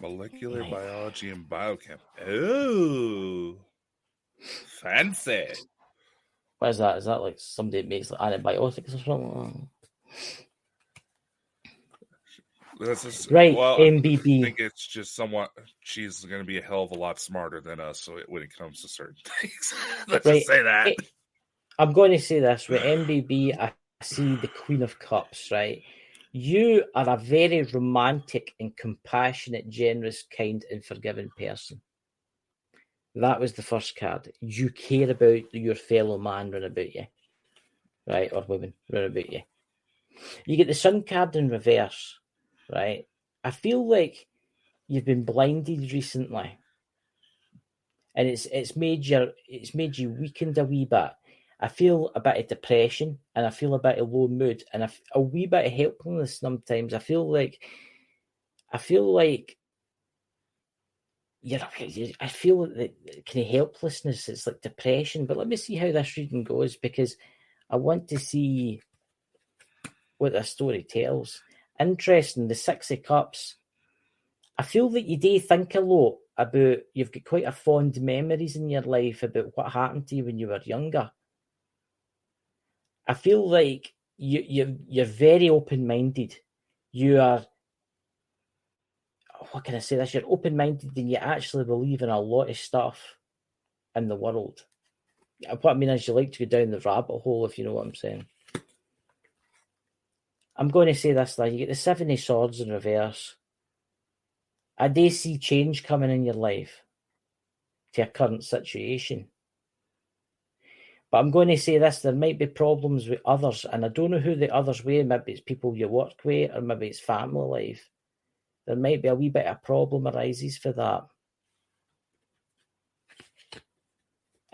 Molecular biology and biochem. Oh, fancy. What is that? Is that like somebody that makes like antibiotics or something? Right, well, MBB. I think it's just somewhat. She's going to be a hell of a lot smarter than us. So when it comes to certain things, let's just say that. I'm going to say this with MBB. I see the Queen of Cups. Right, you are a very romantic and compassionate, generous, kind, and forgiving person. That was the first card. You care about your fellow man round about you, right, or women round about you. You get the Sun card in reverse. Right, I feel like you've been blinded recently, and it's made you weakened a wee bit. I feel a bit of depression, and I feel a bit of low mood, and a wee bit of helplessness. Sometimes I feel like I feel like that kind of helplessness. It's like depression. But let me see how this reading goes because I want to see what this story tells. Interesting, the 6 of Cups. I feel that you do think a lot about, you've got quite a fond memories in your life about what happened to you when you were younger. I feel like you're very open-minded. You are, what can I say this? You're open-minded and you actually believe in a lot of stuff in the world. What I mean is you like to go down the rabbit hole, if you know what I'm saying. I'm going to say this, you get the 7 of Swords in reverse. I do see change coming in your life to your current situation. But I'm going to say this, there might be problems with others, and I don't know who the others were. Maybe it's people you work with, or maybe it's family life. There might be a wee bit of problem arises for that.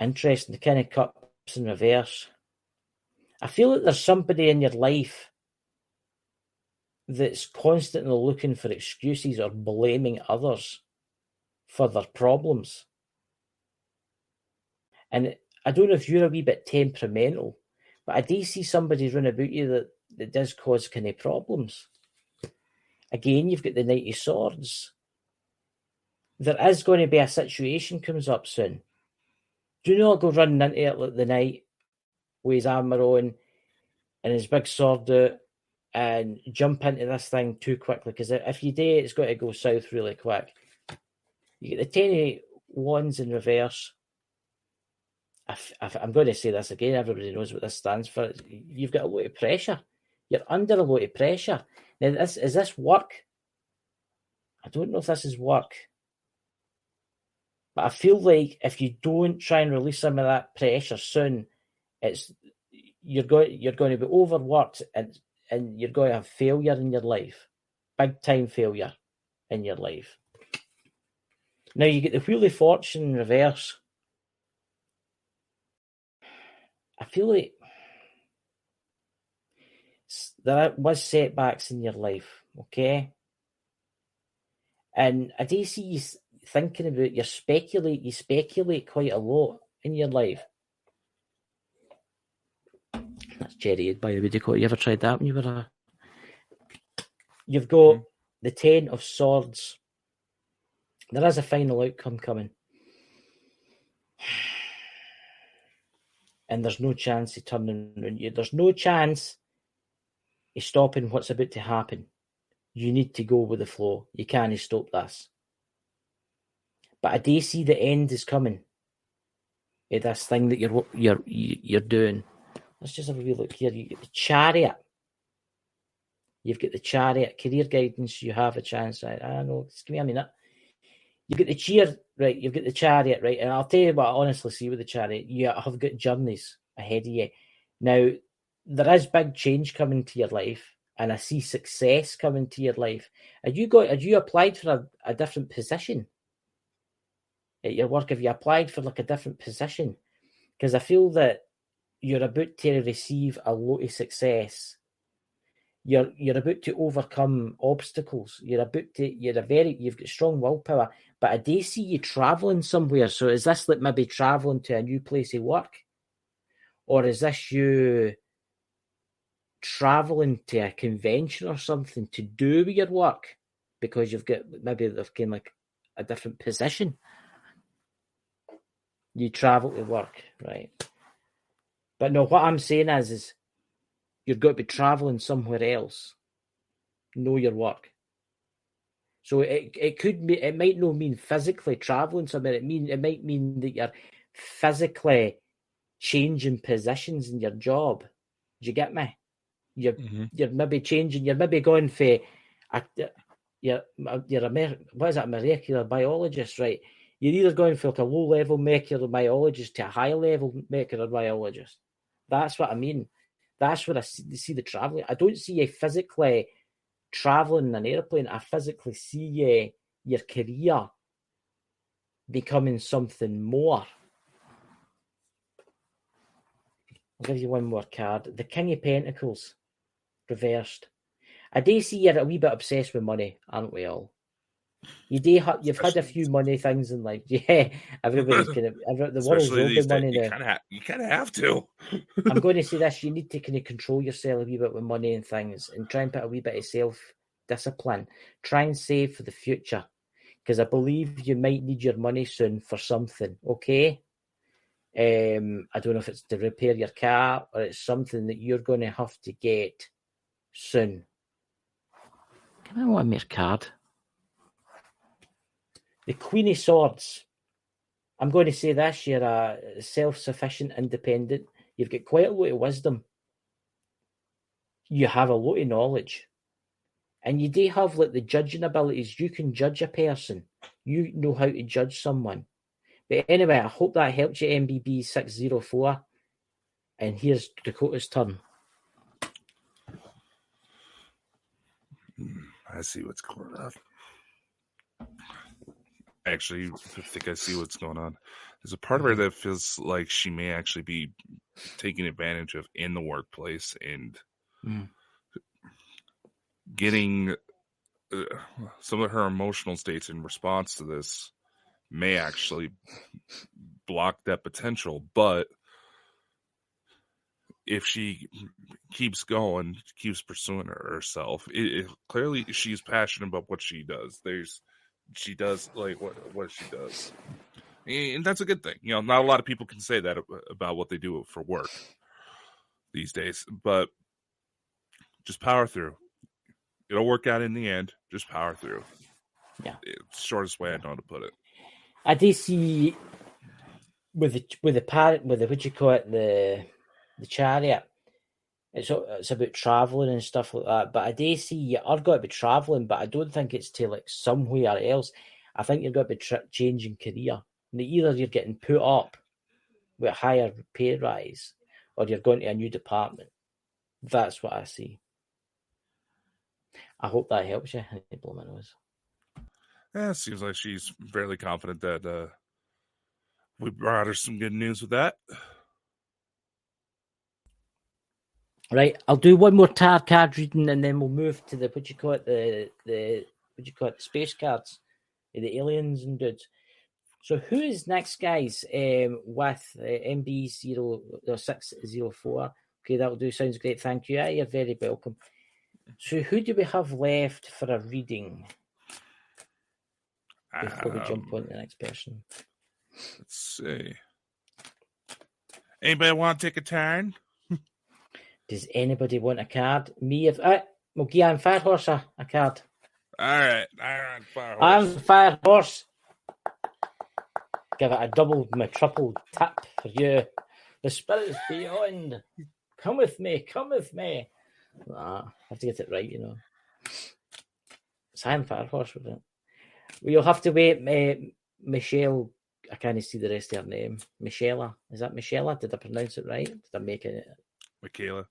Interesting, the King of Cups in reverse. I feel like there's somebody in your life that's constantly looking for excuses or blaming others for their problems. And I don't know if you're a wee bit temperamental, but I do see somebody run about you that does cause kind of problems. Again, you've got the Knight of Swords. There is going to be a situation comes up soon. Do not go running into it like the knight with his armour on and his big sword out and jump into this thing too quickly, because if you do, it's going to go south really quick. You get the 10 of Wands in reverse. I'm going to say this again, everybody knows what this stands for. You've got a lot of pressure. You're under a lot of pressure. Now, is this work? I don't know if this is work. But I feel like if you don't try and release some of that pressure soon, you're going to be overworked and you're going to have failure in your life. Big time failure in your life. Now you get the Wheel of Fortune in reverse. I feel like there was setbacks in your life, okay? And I do see you thinking about, you speculate quite a lot in your life. That's cherry, by the way, Dakota. You ever tried that when you were You've got the 10 of Swords. There is a final outcome coming. And there's no chance of turning around you. There's no chance of stopping what's about to happen. You need to go with the flow. You can't stop this. But I do see the end is coming of this thing that you're doing. Let's just have a wee look here. You get the Chariot. You've got the Chariot. Career guidance, you have a chance. I know, just give me a minute. You get the cheer, right? You've got the Chariot, right? And I'll tell you what I honestly see with the Chariot. You have got journeys ahead of you. Now, there is big change coming to your life, and I see success coming to your life. Have you applied for a different position at your work? Have you applied for like a different position? Because I feel that you're about to receive a lot of success. You're about to overcome obstacles. You've got strong willpower. But I do see you traveling somewhere. So is this like maybe traveling to a new place of work? Or is this you traveling to a convention or something to do with your work? Because you've got, maybe they've gained like a different position. You travel to work, right? But no, what I'm saying is you've got to be traveling somewhere else. Know your work. So it might not mean physically traveling somewhere. It might mean that you're physically changing positions in your job. Do you get me? You're maybe changing. You're maybe going for you're a molecular biologist, right? You're either going for like a low level molecular biologist to a high level molecular biologist. That's what I mean. That's where I see the traveling. I don't see you physically traveling in an airplane. I physically see your career becoming something more. I'll give you one more card. The King of Pentacles, reversed. I do see you're a wee bit obsessed with money, aren't we all? You've had a few money things in life. Yeah, everybody's kind of the world's all about money now. You kind of have to. I'm going to say this: you need to kind of control yourself a wee bit with money and things, and try and put a wee bit of self-discipline. Try and save for the future, because I believe you might need your money soon for something. Okay. I don't know if it's to repair your car or it's something that you're going to have to get soon. Can I want a mere card? The Queen of Swords. I'm going to say this, you're a self-sufficient, independent. You've got quite a lot of wisdom. you have a lot of knowledge. And you do have like the judging abilities. You can judge a person. You know how to judge someone. But anyway, I hope that helped you, MBB 604. And here's Dakota's turn. I see what's going on. Actually, I think I see what's going on. There's a part of her that feels like she may actually be taking advantage of in the workplace and getting some of her emotional states in response to this may actually block that potential. But if she keeps going, keeps pursuing herself, clearly she's passionate about what she does. She does like what she does, and that's a good thing. You know, not a lot of people can say that about what they do for work these days. But just power through. It'll work out in the end. Just power through. Yeah, it's the shortest way I know how to put it. I do see with the parrot, with the what you call it, the chariot. It's about traveling and stuff like that. But I do see you are going to be traveling, but I don't think it's to like somewhere else. I think you're going to be changing career. And either you're getting put up with a higher pay rise, or you're going to a new department. That's what I see. I hope that helps you. Blow my nose. Yeah, it seems like she's fairly confident that we brought her some good news with that. Right, I'll do one more tarot card reading, and then we'll move to the the space cards, the aliens and dudes. So who is next, guys? With MB 604. Okay, that'll do. Sounds great. Thank you. Yeah, you're very welcome. So who do we have left for a reading before we jump on to the next person? Let's see. Anybody want to take a turn? Does anybody want a card? Me, if we'll give Iron Firehorse a card. All right, Iron Firehorse. Iron Firehorse. Give it a double, my triple tap for you. The spirits beyond. Come with me. Come with me. I have to get it right, you know. It's Iron Firehorse, with it. Well, you'll have to wait. Michelle, I can't see the rest of her name. Michela. Is that Michela? Did I pronounce it right? Did I make it? Michaela.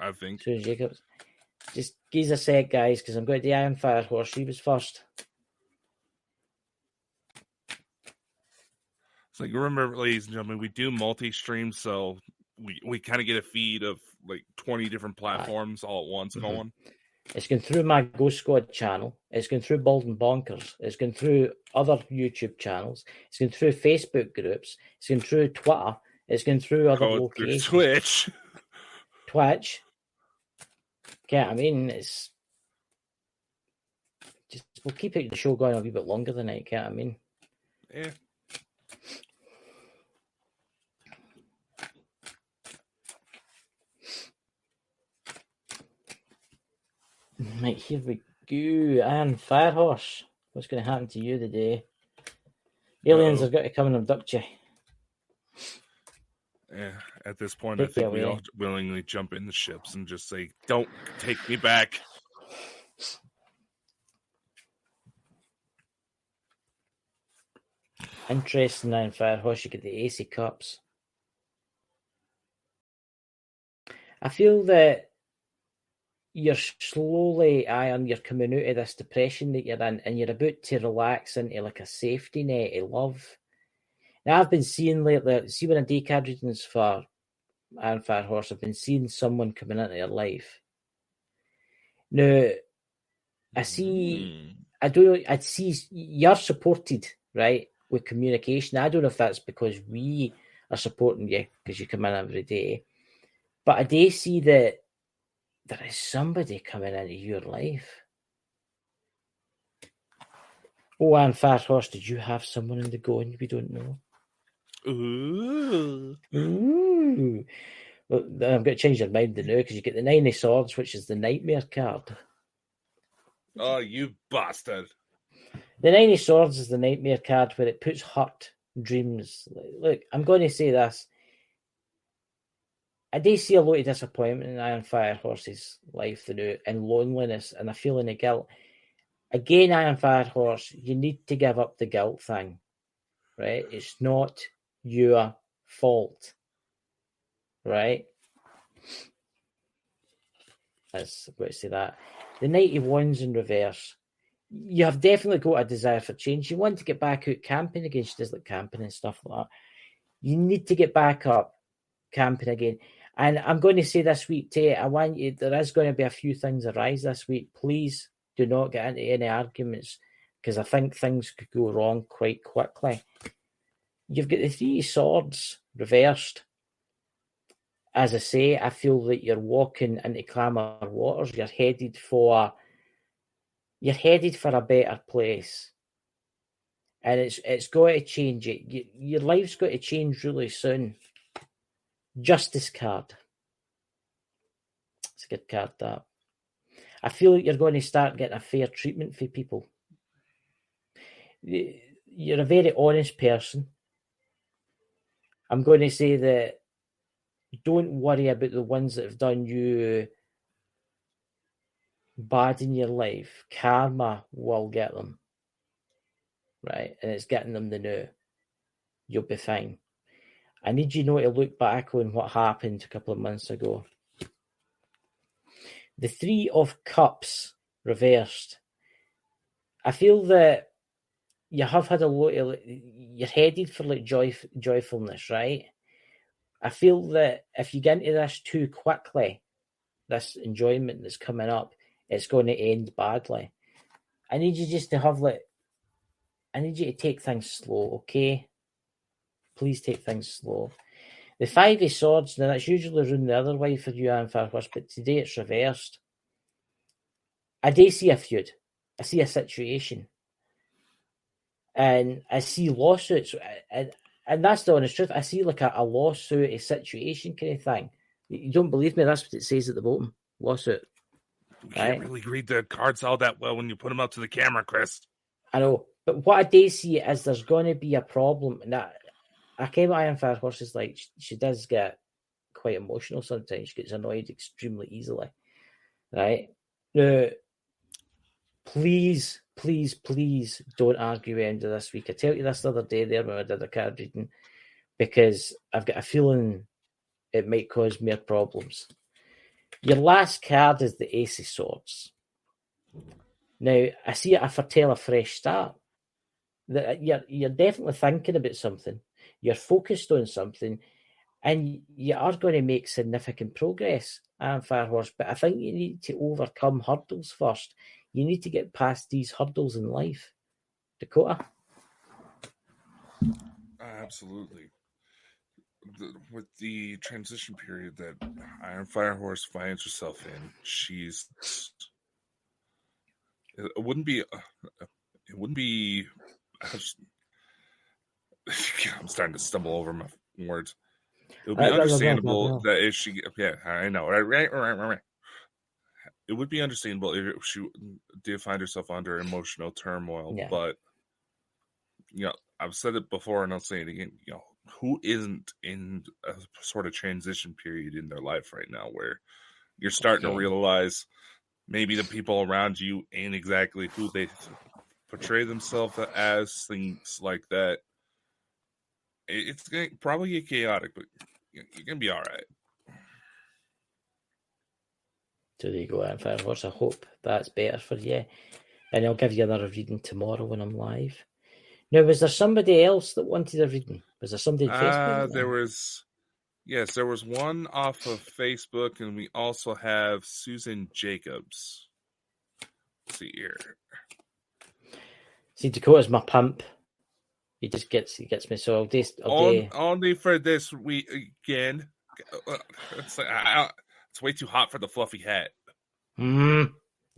I think. Susan Jacobs. Just give us a sec, guys, because I'm going to the Iron Firehorse. She was first. So remember, ladies and gentlemen, we do multi-stream, so we kind of get a feed of like 20 different platforms all at once going. It's going through my Ghost Squad channel. It's going through Bald and Bonkers. It's going through other YouTube channels. It's going through Facebook groups. It's going through Twitter. It's going through other locations. Twitch. Okay, I mean, it's just we'll keep the show going a wee bit longer than that. Can't I mean? Yeah. Right, here we go. Iron Firehorse. What's going to happen to you today? Aliens have got to come and abduct you. Yeah, at this point, I think we all willingly jump in the ships and just say, "Don't take me back." Interesting, Iron Firehorse. You get the Ace of Cups. I feel that you're slowly, Iron, you're coming out of this depression that you're in, and you're about to relax into like a safety net of love. Now, I've been seeing lately, see when I do card readings for Iron Firehorse, I've been seeing someone coming into your life. Now, I see, I don't know, I see you're supported, right, with communication. I don't know if that's because we are supporting you because you come in every day, but I do see that there is somebody coming into your life. Oh, Iron Firehorse, did you have someone in the go and we don't know? Ooh. Well, I'm going to change your mind now because you get the Nine of Swords, which is the Nightmare card. Oh, you bastard. The Nine of Swords is the Nightmare card where it puts hurt dreams. Look, I'm going to say this. I do see a lot of disappointment in Iron Fire Horse's life now, and loneliness and a feeling of guilt. Again, Iron Fire Horse, you need to give up the guilt thing, right? It's not your fault, right? That's I'm going to say that. The 91's in reverse. You have definitely got a desire for change. You want to get back out camping again. She does like camping and stuff like that. You need to get back up camping again. And I'm going to say this week, too, there is going to be a few things arise this week. Please do not get into any arguments, because I think things could go wrong quite quickly. You've got the 3 swords reversed. As I say, I feel that you're walking into calmer waters. You're headed for a better place. And it's got to change it. Your life's got to change really soon. Justice card. It's a good card, that. I feel like you're going to start getting a fair treatment for people. You're a very honest person. I'm going to say that don't worry about the ones that have done you bad in your life. Karma will get them. Right? And it's getting them the now. You'll be fine. I need you to look back on what happened a couple of months ago. The 3 of Cups reversed. I feel that you have had a lot of, you're headed for like joyfulness, right? I feel that if you get into this too quickly, this enjoyment that's coming up, it's going to end badly. I need you just to have I need you to take things slow, okay? Please take things slow. The 5 of Swords, now that's usually run the other way for you, Iron Fire Horse, but today it's reversed. I do see a feud. I see a situation. And I see lawsuits. And that's the honest truth. I see like a lawsuit, a situation kind of thing. You don't believe me? That's what it says at the bottom. Lawsuit. You can't really read the cards all that well when you put them up to the camera, Chris. I know. But what I do see is there's going to be a problem. And I came at Iron Fire Horse is like, she does get quite emotional sometimes. She gets annoyed extremely easily. Right? Now, please don't argue with end of this week. I tell you this the other day there when I did a card reading, because I've got a feeling it might cause more problems. Your last card is the Ace of Swords. Now, I see it foretell a fresh start. You're definitely thinking about something. You're focused on something, and you are going to make significant progress, Iron Fire Horse. But I think you need to overcome hurdles first. You need to get past these hurdles in life. Dakota? Absolutely. With the transition period that Iron Fire Horse finds herself in, it wouldn't be I'm starting to stumble over my words. It would be understandable that if she, I know, right. It would be understandable if she did find herself under emotional turmoil, but I've said it before and I'll say it again. Who isn't in a sort of transition period in their life right now where you're starting to realize maybe the people around you ain't exactly who they portray themselves as, things like that. It's going to probably get chaotic, but you're going to be all right. So there you go, Iron Fire Horse. I hope that's better for you. And I'll give you another reading tomorrow when I'm live. Now, was there somebody else that wanted a reading? Was there somebody on Facebook? There was one off of Facebook, and we also have Susan Jacobs. Let's see here. See, Dakota's my pimp. He gets me. So only for this weekend. It's way too hot for the fluffy hat. You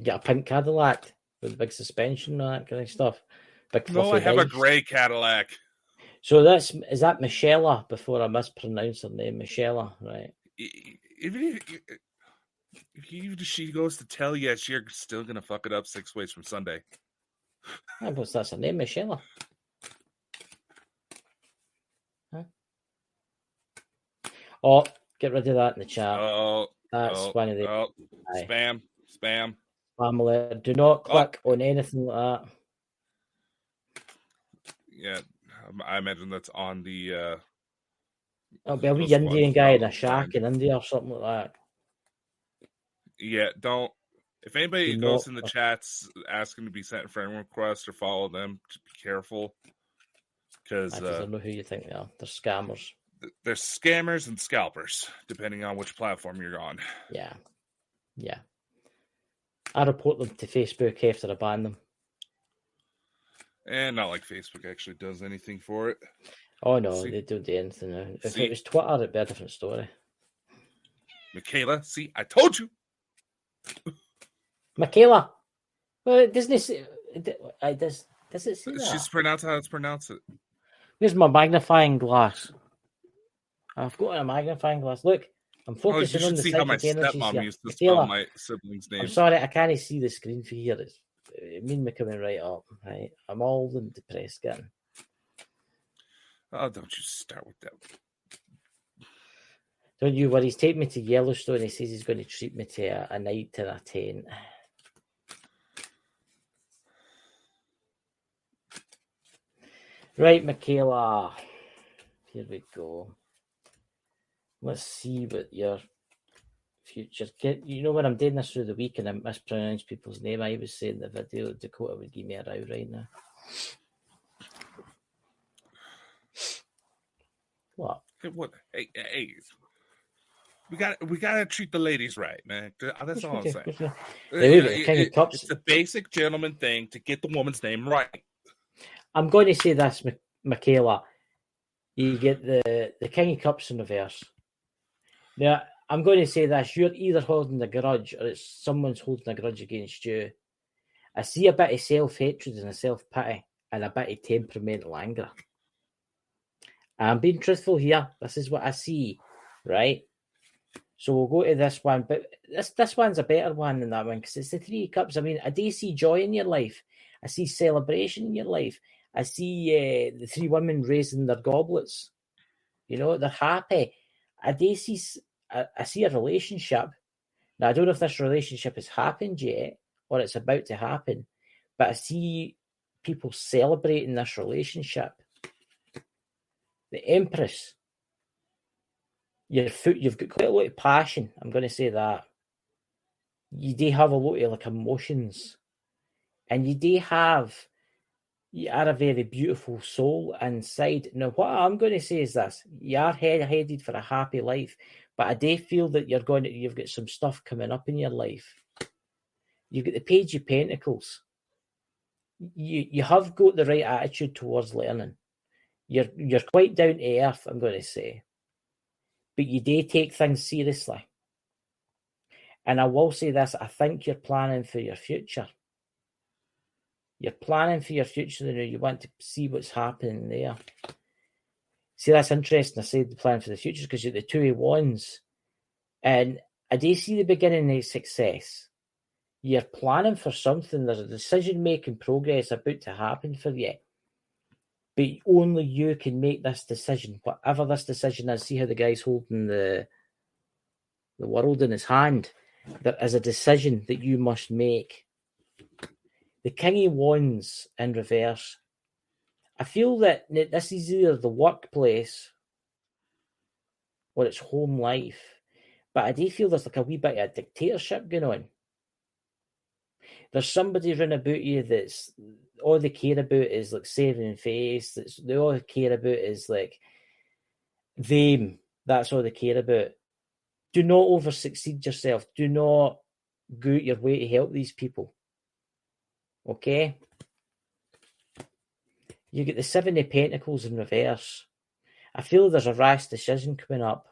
got a pink Cadillac with a big suspension and all that kind of stuff. I have a gray Cadillac. So is that Michelle? Before I mispronounce her name, Michelle, right? If she goes to tell you, you're still gonna fuck it up 6 ways from Sunday. That's her name, Michelle. Huh? Oh, Get rid of that in the chat. That's one of the spam. Family. Do not click on anything like that. Yeah, I imagine that's on the. It'll be a wee Indian guy in a shack in India or something like that. Yeah, don't. If anybody goes in the chats asking to be sent a friend request or follow them, just be careful. Because I don't know who you think they are. They're scammers. They're scammers and scalpers, depending on which platform you're on. Yeah. I report them to Facebook after I ban them. And not like Facebook actually does anything for it. Oh, no, they don't do anything now. If it was Twitter, it'd be a different story. Michaela, see, I told you. Michaela. Well, it doesn't say... Does it say that? She's pronounced how it's pronounced it. Where's my magnifying glass? I've got a magnifying glass. Look, I'm focusing on the see how my stepmom used to spell my sibling's name. I'm sorry, I can't see the screen for here. It means me coming right up. Right, I'm old and depressed getting. Oh, don't you start with that. Don't you worry. He's taking me to Yellowstone. He says he's going to treat me to a night in a tent. Right, Michaela. Here we go. Let's see what your future get. You know, when I'm doing this through the week and I mispronounce people's name, I was saying the video that Dakota would give me a row right now. What? Hey, we gotta treat the ladies right, man. That's all I'm saying. It's a basic gentleman thing to get the woman's name right. I'm going to say this, Michaela. You get the King of Cups in reverse. Now, I'm going to say this. You're either holding a grudge or it's someone's holding a grudge against you. I see a bit of self-hatred and a self-pity and a bit of temperamental anger. I'm being truthful here. This is what I see, right? So we'll go to this one. But this one's a better one than that one because it's the Three of Cups. I mean, I do see joy in your life. I see celebration in your life. I see the three women raising their goblets. You know, they're happy. I see a relationship. Now, I don't know if this relationship has happened yet or it's about to happen, but I see people celebrating this relationship. The Empress. You've got quite a lot of passion. I'm going to say that. You do have a lot of emotions. And you are a very beautiful soul inside. Now, what I'm going to say is this. You are headed for a happy life, but I do feel that you've got some stuff coming up in your life. You've got the Page of Pentacles. You have got the right attitude towards learning. You're quite down to earth, I'm going to say. But you do take things seriously. And I will say this, I think you're planning for your future. You're planning for your future, and you want to see what's happening there. See, that's interesting. I said the plan for the future because you're the Two of Wands. And I do see the beginning of success. You're planning for something. There's a decision-making progress about to happen for you. But only you can make this decision, whatever this decision is. See how the guy's holding the world in his hand. There is a decision that you must make. The King of Wands in reverse. I feel that this is either the workplace or it's home life. But I do feel there's like a wee bit of a dictatorship going on. There's somebody running about you that's all they care about is like saving face. All they care about is like them. That's all they care about. Do not over-succeed yourself. Do not go out your way to help these people. Okay? You get the Seven of Pentacles in reverse. I feel there's a rash decision coming up.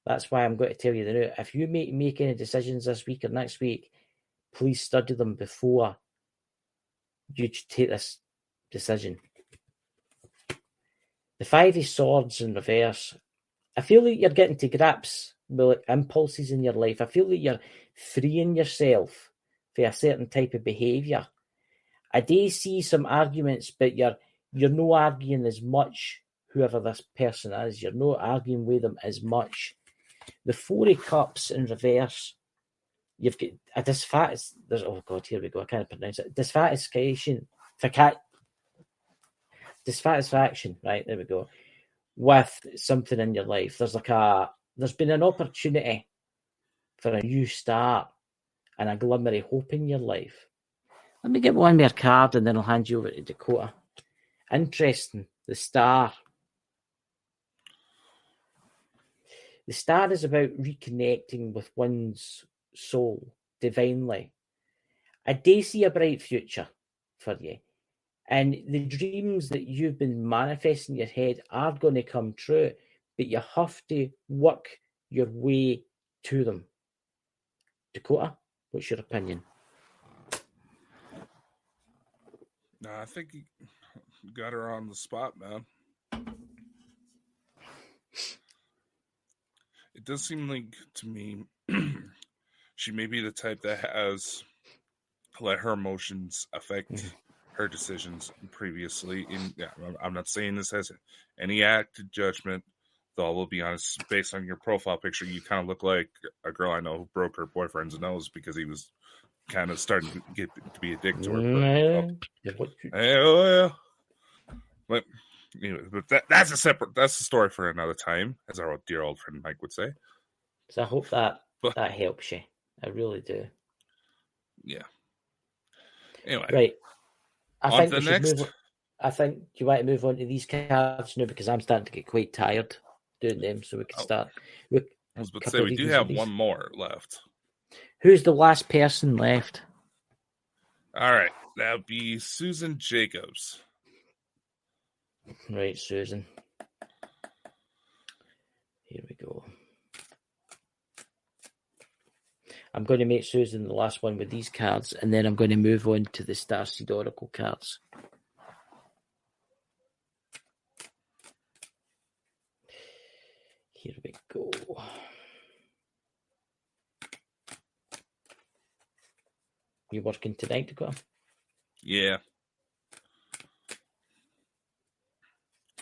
That's why I'm going to tell you the now. If you make any decisions this week or next week, please study them before you take this decision. The Five of Swords in reverse. I feel like you're getting to grips with like impulses in your life. I feel like you're freeing yourself for a certain type of behaviour. I do see some arguments, but you're no arguing as much whoever this person is. You're not arguing with them as much. The Four of Cups in reverse, you've got a oh God, here we go. I can't pronounce it. Dissatisfaction, right? There we go. With something in your life, there's been an opportunity for a new start and a glimmer of hope in your life. Let me get one more card and then I'll hand you over to Dakota. Interesting. The Star. The Star is about reconnecting with one's soul divinely. I do see a bright future for you. And the dreams that you've been manifesting in your head are going to come true, but you have to work your way to them. Dakota, what's your opinion? Nah, I think you got her on the spot, man. It does seem like, to me, she may be the type that has let her emotions affect her decisions previously. I'm not saying this as any acted judgment, though I will be honest, based on your profile picture, you kind of look like a girl I know who broke her boyfriend's nose because he was kind of starting to get to be a dick to her. But anyway, that's a story for another time, as our dear old friend Mike would say. So I hope that helps you. I really do. Yeah. Anyway, right. I think you want to move on to these cards now because I'm starting to get quite tired doing them, so we can start. I was about to say we do have one more left. Who's the last person left? All right, that would be Susan Jacobs. Right, Susan. Here we go. I'm going to make Susan the last one with these cards, and then I'm going to move on to the Starseed Oracle cards. Here we go. You working tonight, Dakota? Yeah.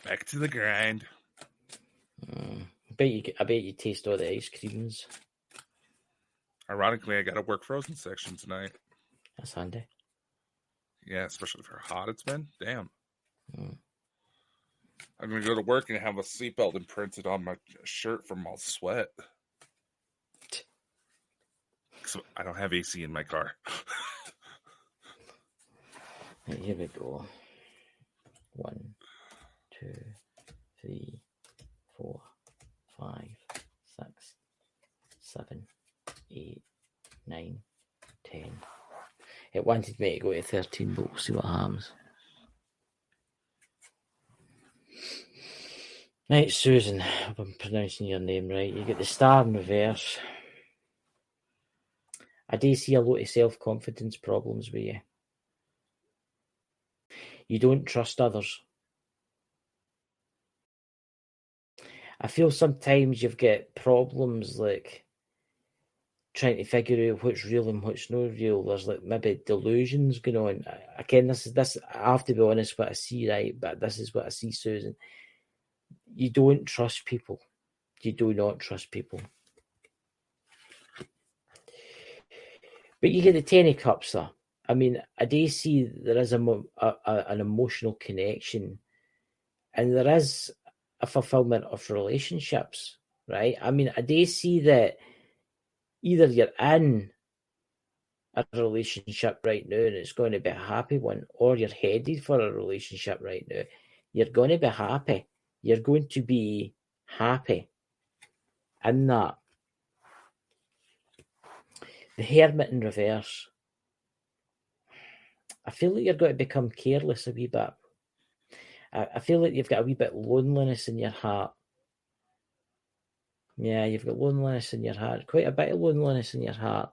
Back to the grind. I bet you taste all the ice creams. Ironically, I got to work frozen section tonight. That's handy. Yeah, especially for how hot it's been. Damn. I'm going to go to work and have a seatbelt imprinted on my shirt from all sweat. So I don't have AC in my car. Here we go. 1, 2, 3, 4, 5, 6, 7, 8, 9, 10. It wanted me to go to 13, but we'll see what happens. Right, Susan, if I'm pronouncing your name right, you get the Star in reverse. I do see a lot of self-confidence problems with you. You don't trust others. I feel sometimes you've got problems like trying to figure out what's real and what's not real. There's like maybe delusions going on. Again, this I have to be honest what I see, right? But this is what I see, Susan. You don't trust people. You do not trust people. But you get the 10 of Cups there. I mean, I do see there is an emotional connection and there is a fulfillment of relationships, right? I mean, I do see that either you're in a relationship right now and it's going to be a happy one, or you're headed for a relationship right now. You're going to be happy. You're going to be happy in that. The Hermit in reverse. I feel like you're going to become careless a wee bit. I feel like you've got a wee bit of loneliness in your heart. Yeah, you've got loneliness in your heart. Quite a bit of loneliness in your heart.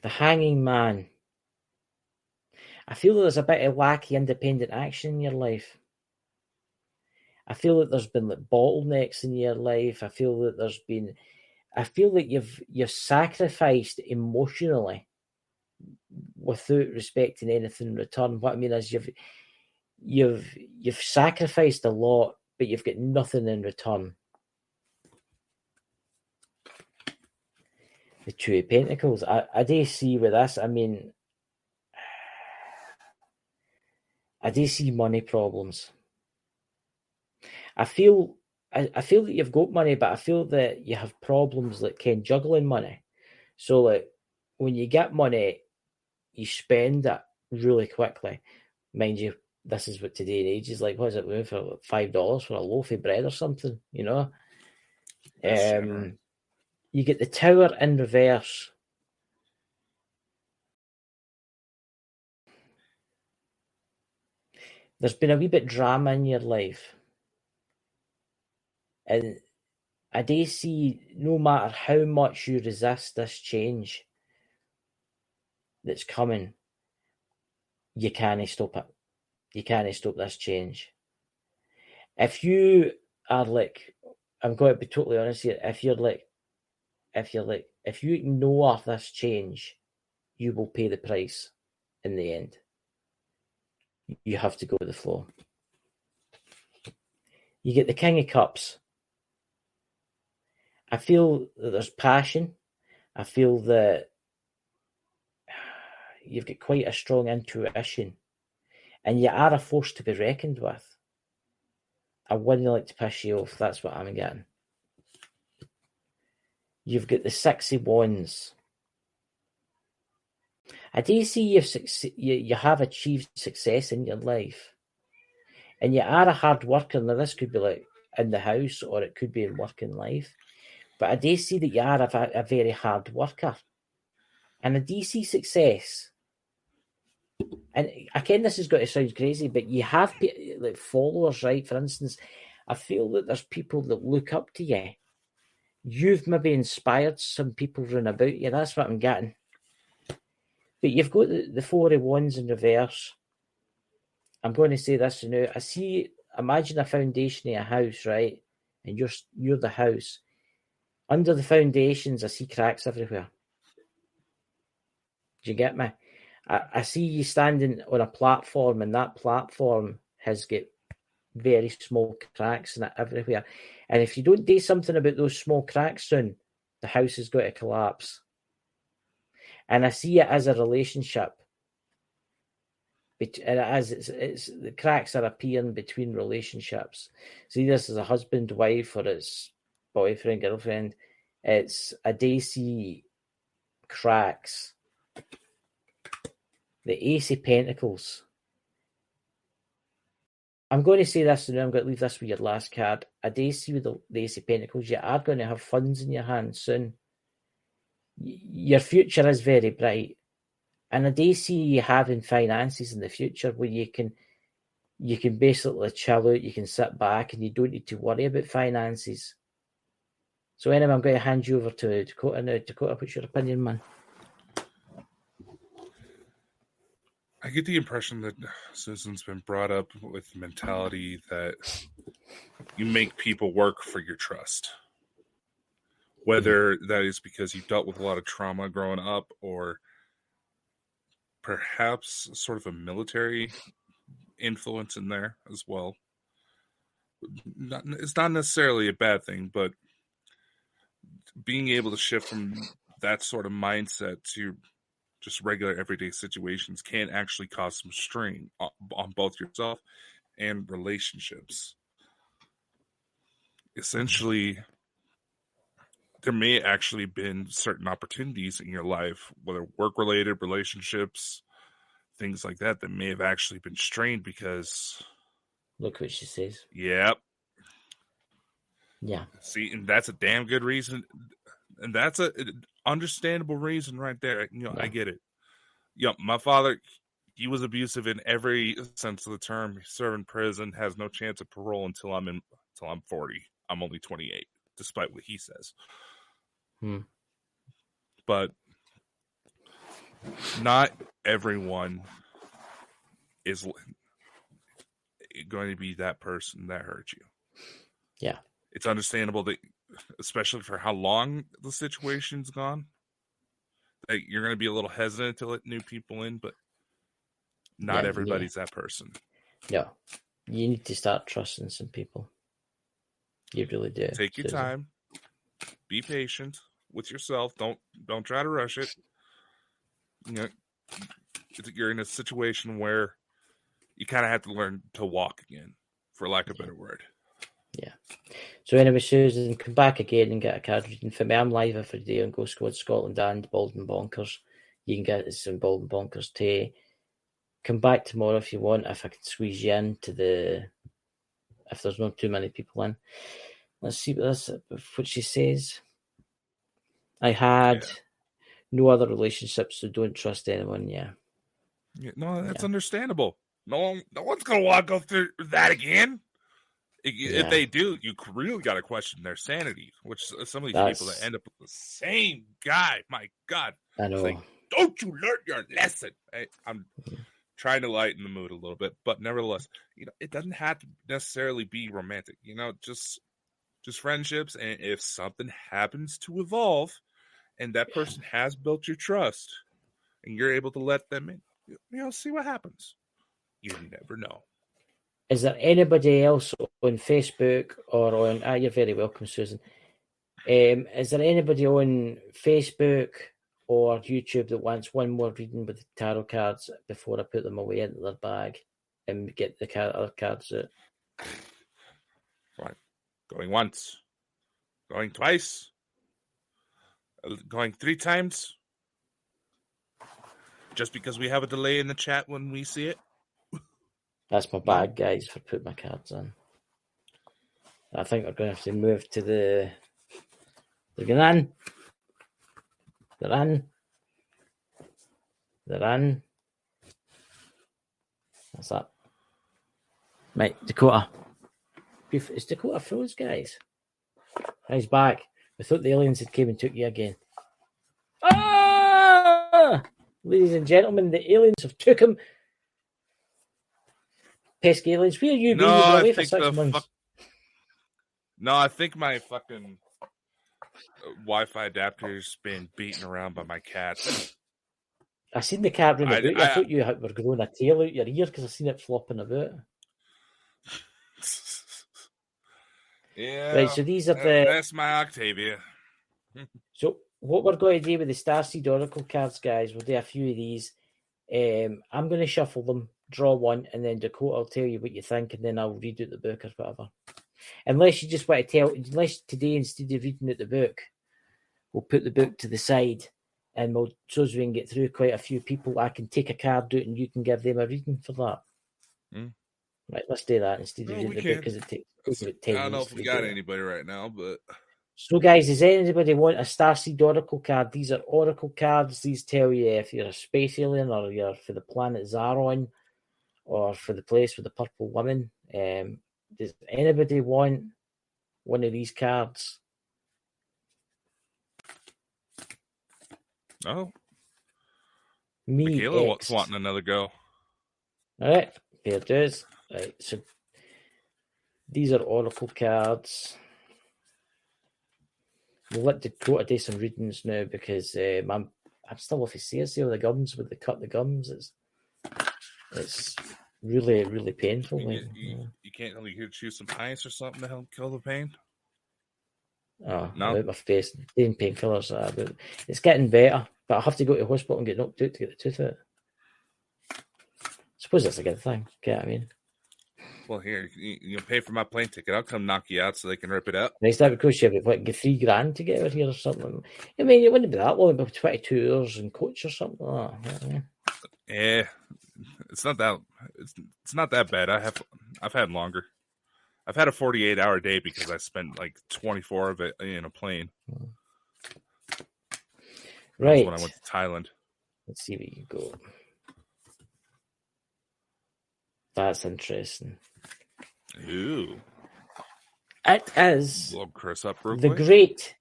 The Hanging Man. I feel that there's a bit of lack of independent action in your life. I feel that there's been like bottlenecks in your life. I feel that you've sacrificed emotionally without respecting anything in return. What I mean is you've sacrificed a lot, but you've got nothing in return. The Two of Pentacles. I do see with this. I mean, I do see money problems. I feel that you've got money, but I feel that you have problems like juggling money. So like when you get money, you spend it really quickly. Mind you, this is what today and age is like. What is it for $5 for a loaf of bread or something? You know. You get the Tower in reverse. There's been a wee bit drama in your life. And I do see no matter how much you resist this change that's coming, you can't stop it. You can't stop this change. If you are like, I'm going to be totally honest here, if you ignore this change, you will pay the price in the end. You have to go with the flow. You get the King of Cups. I feel that there's passion. I feel that you've got quite a strong intuition. And you are a force to be reckoned with. I wouldn't like to piss you off. That's what I'm getting. You've got the 6 of Wands. I do see you have achieved success in your life. And you are a hard worker. Now, this could be like in the house or it could be in working life. But I do see that you are a very hard worker. And I do see success. And again, this has got to sound crazy, but you have like followers, right? For instance, I feel that there's people that look up to you. You've maybe inspired some people round about you. That's what I'm getting. But you've got the 4 of Wands in reverse. I'm going to say this now. Imagine a foundation of a house, right? And you're the house. Under the foundations, I see cracks everywhere. Do you get me? I see you standing on a platform, and that platform has got very small cracks in it everywhere. And if you don't do something about those small cracks soon, the house is going to collapse. And I see it as a relationship. And it's the cracks are appearing between relationships. See this as a husband, wife, or it's boyfriend, girlfriend. It's a DC cracks. The Ace of Pentacles. I'm going to say this, and I'm going to leave this with your last card. A DC with the Ace of Pentacles. You are going to have funds in your hands soon. Your future is very bright. And I do see you having finances in the future where you can basically chill out, you can sit back, and you don't need to worry about finances. So anyway, I'm going to hand you over to Dakota now. Dakota, what's your opinion, man? I get the impression that Susan's been brought up with the mentality that you make people work for your trust. Whether that is because you dealt with a lot of trauma growing up, or perhaps sort of a military influence in there as well. It's not necessarily a bad thing, but being able to shift from that sort of mindset to just regular everyday situations can actually cause some strain on both yourself and relationships. Essentially, there may actually been certain opportunities in your life, whether work-related, relationships, things like that, that may have actually been strained because... Look what she says. Yep. Yeah. See, and that's a damn good reason. And that's an understandable reason right there. You know, yeah. I get it. Yep, my father, he was abusive in every sense of the term. He served in prison, has no chance of parole until I'm 40. I'm only 28, despite what he says. But not everyone is going to be that person that hurt you. Yeah. It's understandable that, especially for how long the situation's gone, that you're going to be a little hesitant to let new people in, but not everybody's that person. No, you need to start trusting some people. You really do. Take your time. Be patient with yourself. Don't try to rush it. You're in a situation where you kind of have to learn to walk again, for lack of a better word. Yeah. So anyway, Susan, come back again and get a card reading for me. I'm live every day on Go Squad Scotland and Bald and Bonkers. You can get some Bald and Bonkers too. Come back tomorrow if you want, if I can squeeze you into if there's not too many people in. Let's see what she says. I had no other relationships, so don't trust anyone. Yeah. No, that's understandable. No one's gonna want to go through that again. If they do, you really got to question their sanity. Which some of these people that end up with the same guy, my God, I know. Like, don't you learn your lesson? I'm trying to lighten the mood a little bit, but nevertheless, it doesn't have to necessarily be romantic. Just friendships, and if something happens to evolve, and that person has built your trust, and you're able to let them in, see what happens. You never know. Is there anybody else on Facebook or on... you're very welcome, Susan. Is there anybody on Facebook or YouTube that wants one more reading with the tarot cards before I put them away into their bag and get the other cards out? Right. Going once. Going twice. Going 3 times. Just because we have a delay in the chat when we see it. That's my bag, guys, for putting my cards in. I think we're going to have to move to the... They're going in. They're in. They're in. That's that. Right, Dakota. Is Dakota froze, guys? He's back. We thought the aliens had came and took you again. Ah! Ladies and gentlemen, the aliens have took him. Pesky aliens, where you been? You've been away for 6 months. No, I think my fucking Wi-Fi adapter's been beaten around by my cat. I seen the cat run about. I thought you were growing a tail out your ear because I seen it flopping about. Yeah. Right, so these are that's my Octavia. So what we're going to do with the Starseed Oracle cards, guys, we'll do a few of these. I'm going to shuffle them, draw one, and then Dakota will tell you what you think, and then I'll read out the book or whatever. Unless you just want to unless today, instead of reading out the book, we'll put the book to the side, and so as we can get through quite a few people, I can take a card out and you can give them a reading for that. Right, let's do that instead of reading the book, because it takes about 10 minutes. I don't know if we got anybody right now, but... So, guys, does anybody want a Starseed Oracle card? These are Oracle cards. These tell you if you're a space alien or you're for the planet Zaron or for the place with the purple woman. Does anybody want one of these cards? Oh. Me, Michaela wanting another go. All right, here it is. Right, so these are Oracle cards. We'll let Dakota do some readings now because I'm still off his sales with the gums, with the cut the gums. It's really, really painful. You can't really choose some ice or something to help kill the pain? Oh, no. About my face. Taking painkillers. But it's getting better, but I have to go to the hospital and get knocked out to get the tooth out. I suppose that's a good thing. You know what I mean? Well, here, you pay for my plane ticket. I'll come knock you out so they can rip it up. Is that because you have like $3,000 to get out here or something? I mean, it wouldn't be that long, about 22 hours in coach or something like that. You know? Yeah, it's not that bad. I've had longer. I've had a 48-hour day because I spent like 24 of it in a plane. Right. That's when I went to Thailand. Let's see where you go. That's interesting. Ooh. It is Chris up real the quick. great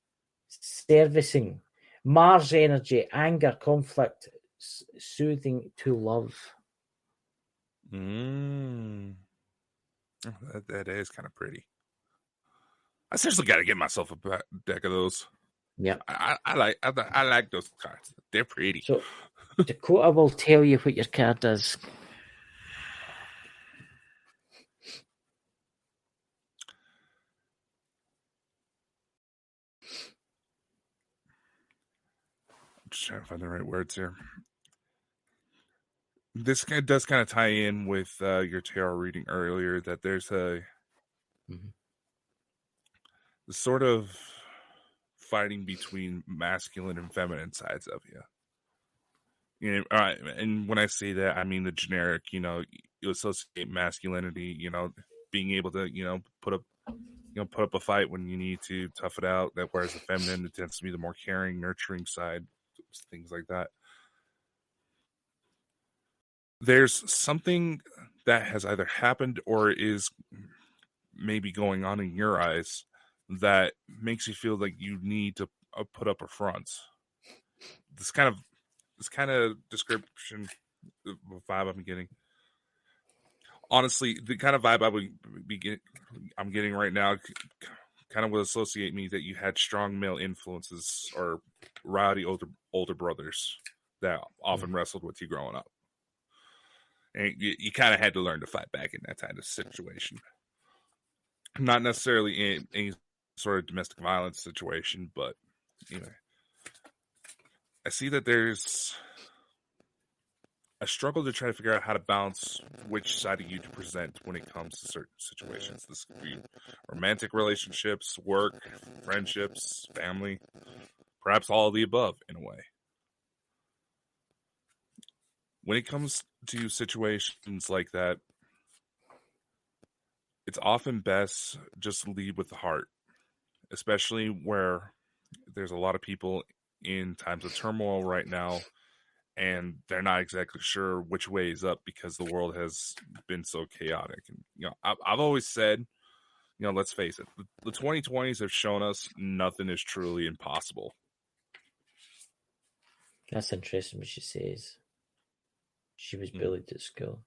servicing. Mars energy, anger, conflict, soothing to love. That is kind of pretty. I seriously got to get myself a deck of those. Yeah, I like those cards. They're pretty. So Dakota will tell you what your card is. just trying to find the right words here. This does kind of tie in with your tarot reading earlier, that there's a sort of fighting between masculine and feminine sides of you. You know, and when I say that, I mean the generic. You know, you associate masculinity. You know, being able to put up a fight when you need to, tough it out. That whereas the feminine, it tends to be the more caring, nurturing side, things like that. There's something that has either happened or is maybe going on in your eyes that makes you feel like you need to put up a front. This kind of description, vibe I'm getting. Honestly, the kind of vibe I'm getting right now kind of would associate me that you had strong male influences or rowdy older brothers that often wrestled with you growing up. And you kind of had to learn to fight back in that kind of situation. Not necessarily in any sort of domestic violence situation, but I see that there's a struggle to try to figure out how to balance which side of you to present when it comes to certain situations. This could be romantic relationships, work, friendships, family, perhaps all of the above in a way. When it comes to situations like that, it's often best just to lead with the heart, especially where there's a lot of people in times of turmoil right now, and they're not exactly sure which way is up because the world has been so chaotic. And I've always said, let's face it, the 2020s have shown us nothing is truly impossible. That's interesting what she says. She was bullied at school.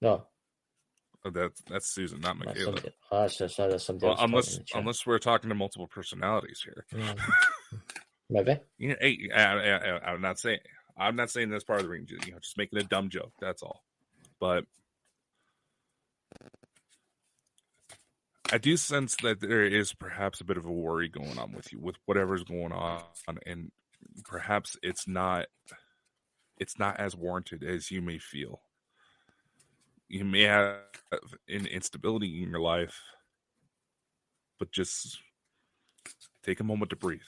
No. Oh, that's Susan, not Michaela. Unless we're talking to multiple personalities here. Maybe. Hey, I'm not saying that's part of the reading. Just making a dumb joke. That's all. But I do sense that there is perhaps a bit of a worry going on with you, with whatever's going on, and perhaps it's not as warranted as you may feel. You may have an instability in your life, but just take a moment to breathe.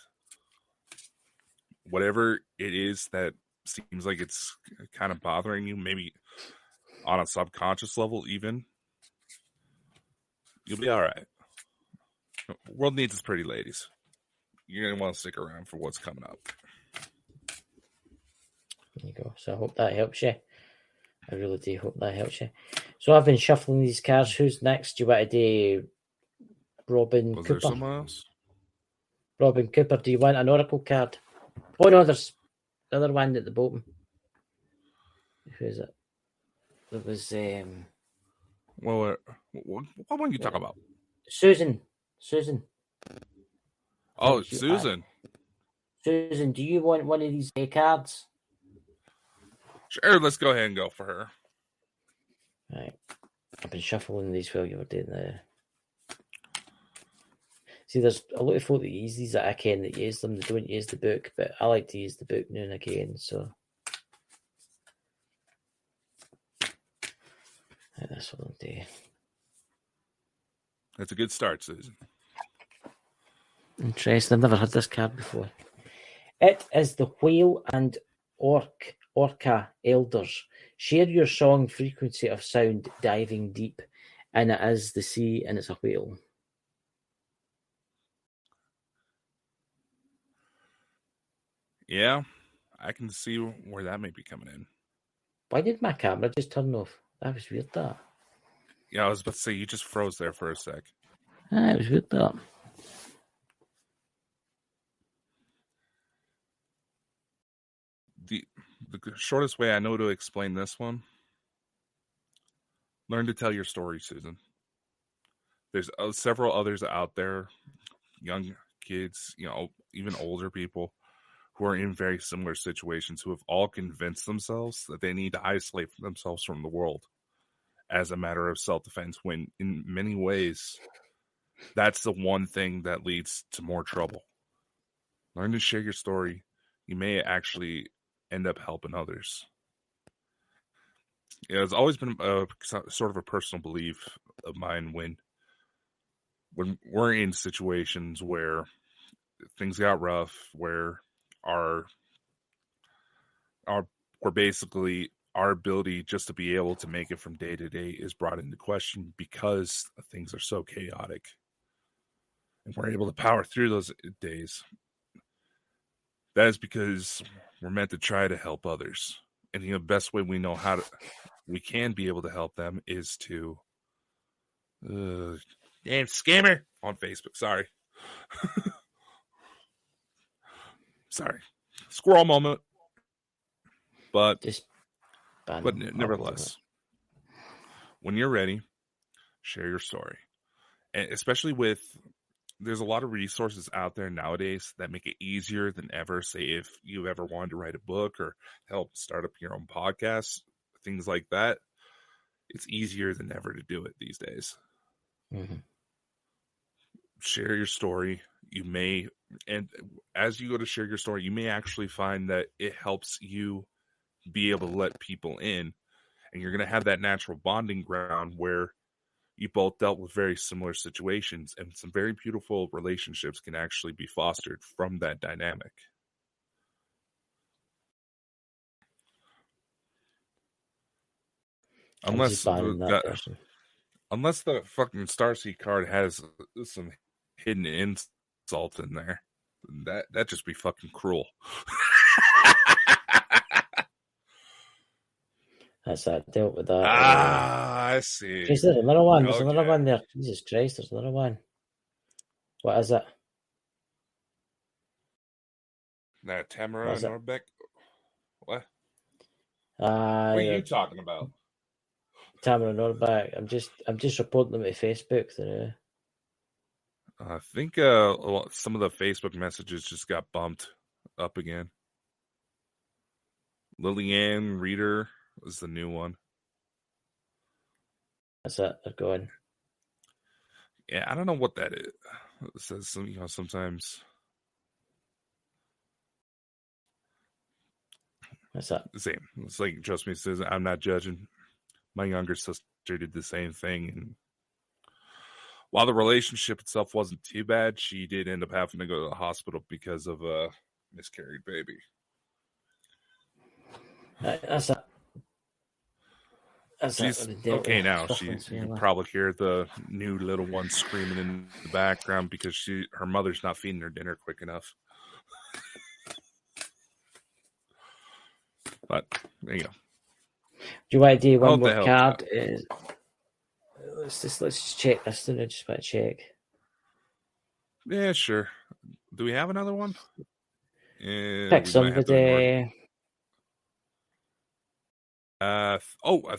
Whatever it is that seems like it's kind of bothering you, maybe on a subconscious level even, you'll be all right. The world needs its pretty ladies. You're going to want to stick around for what's coming up. There you go. So I hope that helps you. I really do hope that helps you. So I've been shuffling these cards. Who's next? Do you want to do Robin Cooper? Was there someone else? Robin Cooper, do you want an oracle card? Oh no, there's the other one at the bottom. Who is it? There was Well, what one you talk about? Susan. Oh, Susan. Susan, do you want one of these cards? Sure, let's go ahead and go for her. Right. I've been shuffling these while you were doing the... See, there's a lot of folk that use these that I can that use them. They don't use the book, but I like to use the book now and again, so... Right, that's what I'll do. That's a good start, Susan. Interesting. I've never had this card before. It is the Whale and Orca Elders. Share your song frequency of sound diving deep, and it is the sea and it's a whale. Yeah, I can see where that may be coming in. Why did my camera just turn off? That was weird, that. Yeah, I was about to say, you just froze there for a sec. It was weird, that. The shortest way I know to explain this one: learn to tell your story, Susan. There's several others out there, young kids, even older people, who are in very similar situations, who have all convinced themselves that they need to isolate themselves from the world as a matter of self-defense, when in many ways, that's the one thing that leads to more trouble. Learn to share your story. you may actually end up helping others. It's always been sort of a personal belief of mine when we're in situations where things got rough, where we're basically our ability just to be able to make it from day to day is brought into question because things are so chaotic. And we're able to power through those days. That is because we're meant to try to help others. And the best way we know we can be able to help them is to damn scammer on Facebook. Sorry. Sorry. Squirrel moment. But nevertheless, when you're ready, share your story. And especially there's a lot of resources out there nowadays that make it easier than ever. Say if you ever wanted to write a book or help start up your own podcast, things like that, it's easier than ever to do it these days. Mm-hmm. Share your story. And as you go to share your story, you may actually find that it helps you be able to let people in, and you're going to have that natural bonding ground where you both dealt with very similar situations, and some very beautiful relationships can actually be fostered from that dynamic. Unless the fucking Starseed card has some hidden insult in there, that just be fucking cruel. That's that. Dealt with that. I see. There's another one. There's another one there. Jesus Christ, there's another one. What is it? Tamara Norbeck. What? What are you talking about? Tamara Norbeck. I'm just reporting them to Facebook. I think some of the Facebook messages just got bumped up again. Lillian Reader is the new one. That's it. They're going. Yeah, I don't know what that is. It says sometimes. What's that? Same. It's like, trust me, it says, I'm not judging. My younger sister did the same thing. And while the relationship itself wasn't too bad, she did end up having to go to the hospital because of a miscarried baby. That's it. She's okay now. You can probably hear the new little one screaming in the background because her mother's not feeding her dinner quick enough. But there you go. Do you want to do one more card? Let's just check this. I just want to check. Yeah, sure. Do we have another one? Pick somebody. I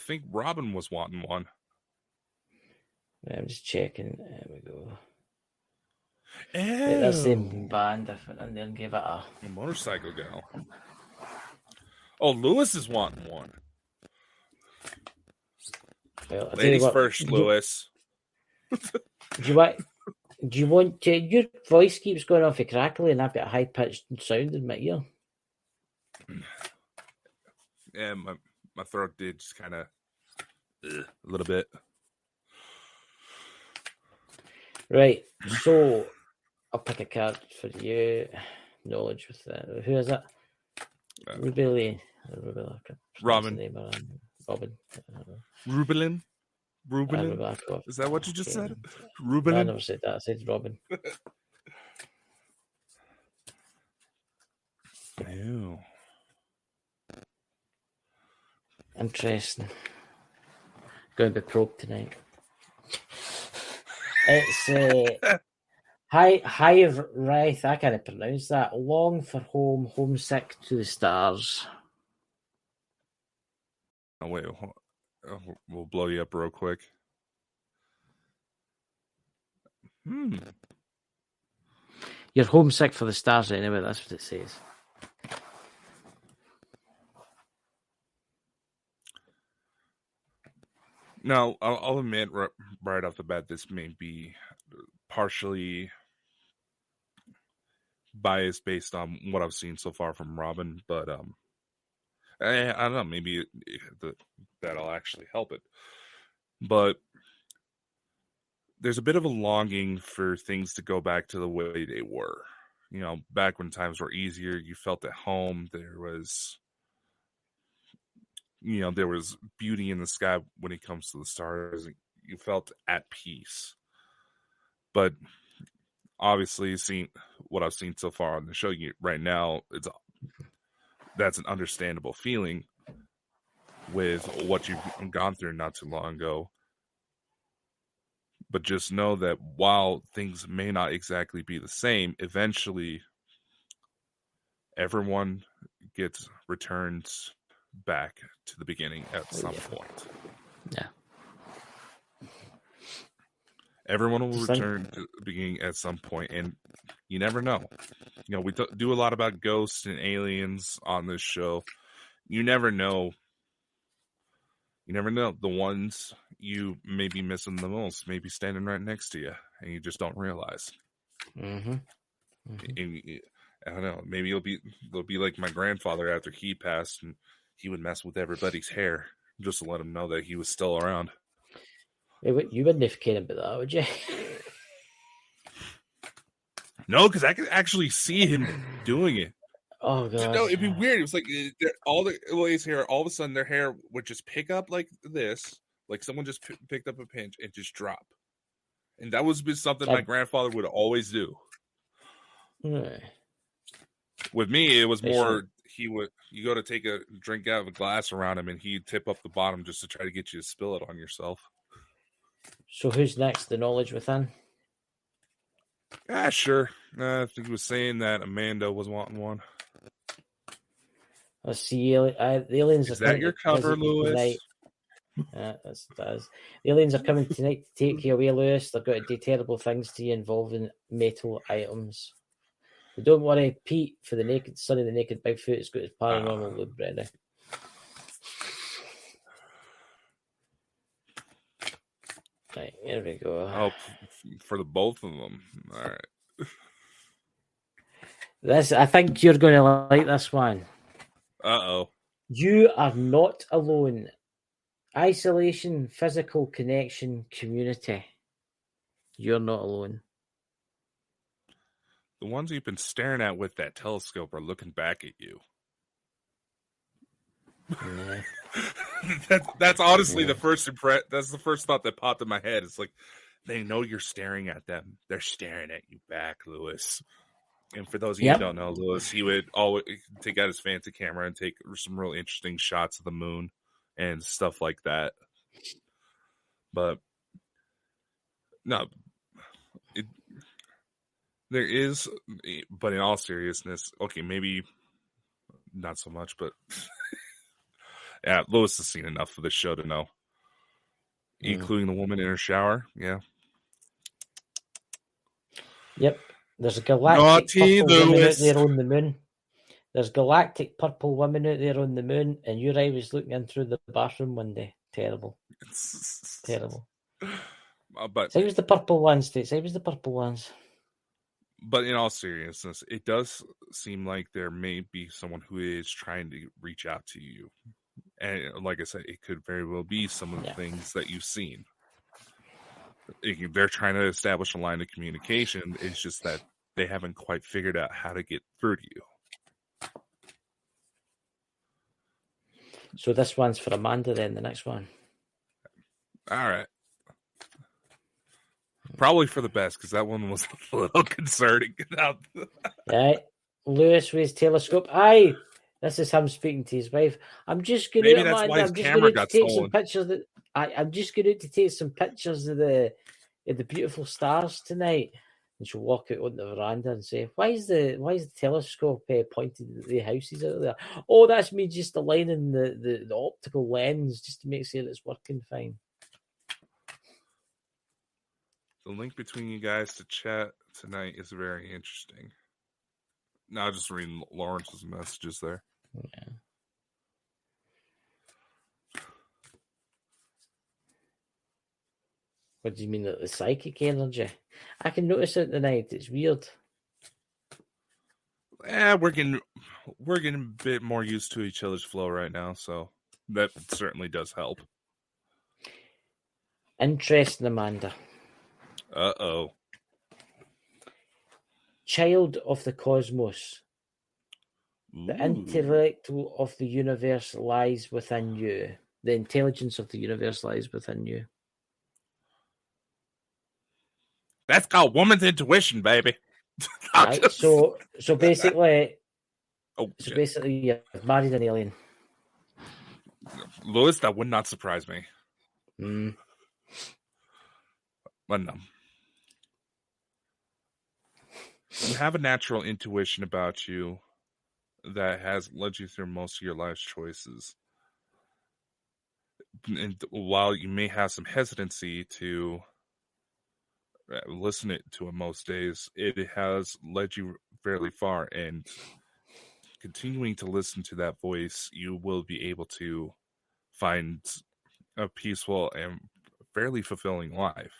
think Robin was wanting one. I'm just checking. There we go. Oh. That's the same band. And then give it a motorcycle gal. Oh, Lewis is wanting one. Well, ladies first, Lewis. Do you want to? Your voice keeps going off crackly, and I've got a high pitched sound in my ear. Yeah, my throat did just kind of a little bit. Right, so I'll pick a card for you. Knowledge with that. Who is it? Rubelin. Robin. Robin. Rubelin. Rubelin. Is that what you just said? Rubelin. No, I never said that. I said Robin. Ew. Interesting. Going to be probed tonight. It's Hive Wraith. I can't pronounce that. Long for home, homesick to the stars. Oh wait, we'll blow you up real quick. You're homesick for the stars anyway. That's what it says. Now, I'll admit right off the bat, this may be partially biased based on what I've seen so far from Robin, but I don't know. Maybe that'll actually help it. But there's a bit of a longing for things to go back to the way they were. You know, back when times were easier, you felt at home. There was beauty in the sky when it comes to the stars. You felt at peace. But obviously, seeing what I've seen so far on the show right now, that's an understandable feeling with what you've gone through not too long ago. But just know that while things may not exactly be the same, eventually everyone gets returned back to the beginning at some point. Yeah. Everyone will return to the beginning at some point, and you never know. You know, we do a lot about ghosts and aliens on this show. You never know. You never know. The ones you may be missing the most may be standing right next to you, and you just don't realize. Mm-hmm. Mm-hmm. And, I don't know. Maybe they'll be like my grandfather after he passed, and he would mess with everybody's hair just to let them know that he was still around. You wouldn't have cared about that, would you? No, because I could actually see him doing it. Oh god! No, it'd be weird. It was like all the ladies' hair. All of a sudden, their hair would just pick up like this, like someone just picked up a pinch and just drop. And that was something my grandfather would always do. With me, it was more you go to take a drink out of a glass around him, and he'd tip up the bottom just to try to get you to spill it on yourself. So who's next? The Knowledge Within? Yeah, sure. I think he was saying that Amanda was wanting one. Let's see. The aliens Is are that your cover, Lewis? Tonight. That does. The aliens are coming tonight to take you away, Lewis. They're going to do terrible things to you involving metal items. But don't worry, Pete, for the naked son of the naked Bigfoot, has got his paranormal lube ready. Right, here we go. Oh, for the both of them. All right. I think you're going to like this one. Uh-oh. You are not alone. Isolation, physical connection, community. You're not alone. The ones you've been staring at with that telescope are looking back at you. Yeah. That's honestly the first that's the first thought that popped in my head. It's like, they know you're staring at them. They're staring at you back, Lewis. And for those of you who don't know, Lewis, he would always take out his fancy camera and take some real interesting shots of the moon and stuff like that. But no, there is, but in all seriousness, okay, maybe not so much, but yeah, Lewis has seen enough of this show to know, including the woman in her shower. Yeah. Yep. There's a galactic purple woman out there on the moon. There's galactic purple women out there on the moon, and your eye was looking in through the bathroom one day. Terrible. Terrible. But it was the purple ones, States. It was the purple ones. But in all seriousness, it does seem like there may be someone who is trying to reach out to you. And like I said, it could very well be some of the things that you've seen. They're trying to establish a line of communication. It's just that they haven't quite figured out how to get through to you. So this one's for Amanda then, the next one. All right. Probably for the best, because that one was a little concerning. Right. Lewis with his telescope. Aye. This is him speaking to his wife. I'm just going Maybe that's why his camera got stolen. Some pictures I'm just going to take some pictures of the beautiful stars tonight. And she'll walk out on the veranda and say, why is the telescope pointed at the houses out there? Oh, that's me just aligning the optical lens just to make sure it's working fine. The link between you guys to chat tonight is very interesting. Now just reading Lawrence's messages there. Yeah. What do you mean, the psychic energy? I can notice it tonight. It's weird. we're getting a bit more used to each other's flow right now, so that certainly does help. Interesting, Amanda. Uh-oh. Child of the cosmos. The Ooh. intellect of the universe lies within you. The intelligence of the universe lies within you. That's called woman's intuition, baby. Right? So basically, shit. basically, you've married an alien. Lewis, that would not surprise me. Mm. But no. You have a natural intuition about you that has led you through most of your life's choices. And while you may have some hesitancy to listen to it most days, it has led you fairly far. And continuing to listen to that voice, you will be able to find a peaceful and fairly fulfilling life,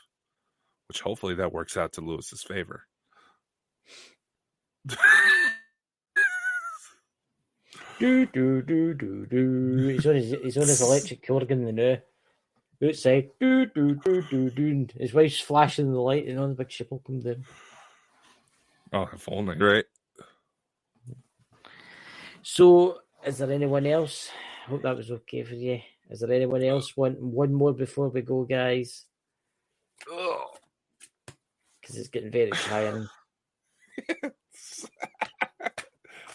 which hopefully that works out to Lewis's favor. Do. He's on his electric organ the now. Outside. Do. His wife's flashing the light and on the big ship will come down. Oh, if only, right? So, is there anyone else? I hope that was okay for you. Is there anyone else want one more before we go, guys? Because it's getting very tiring.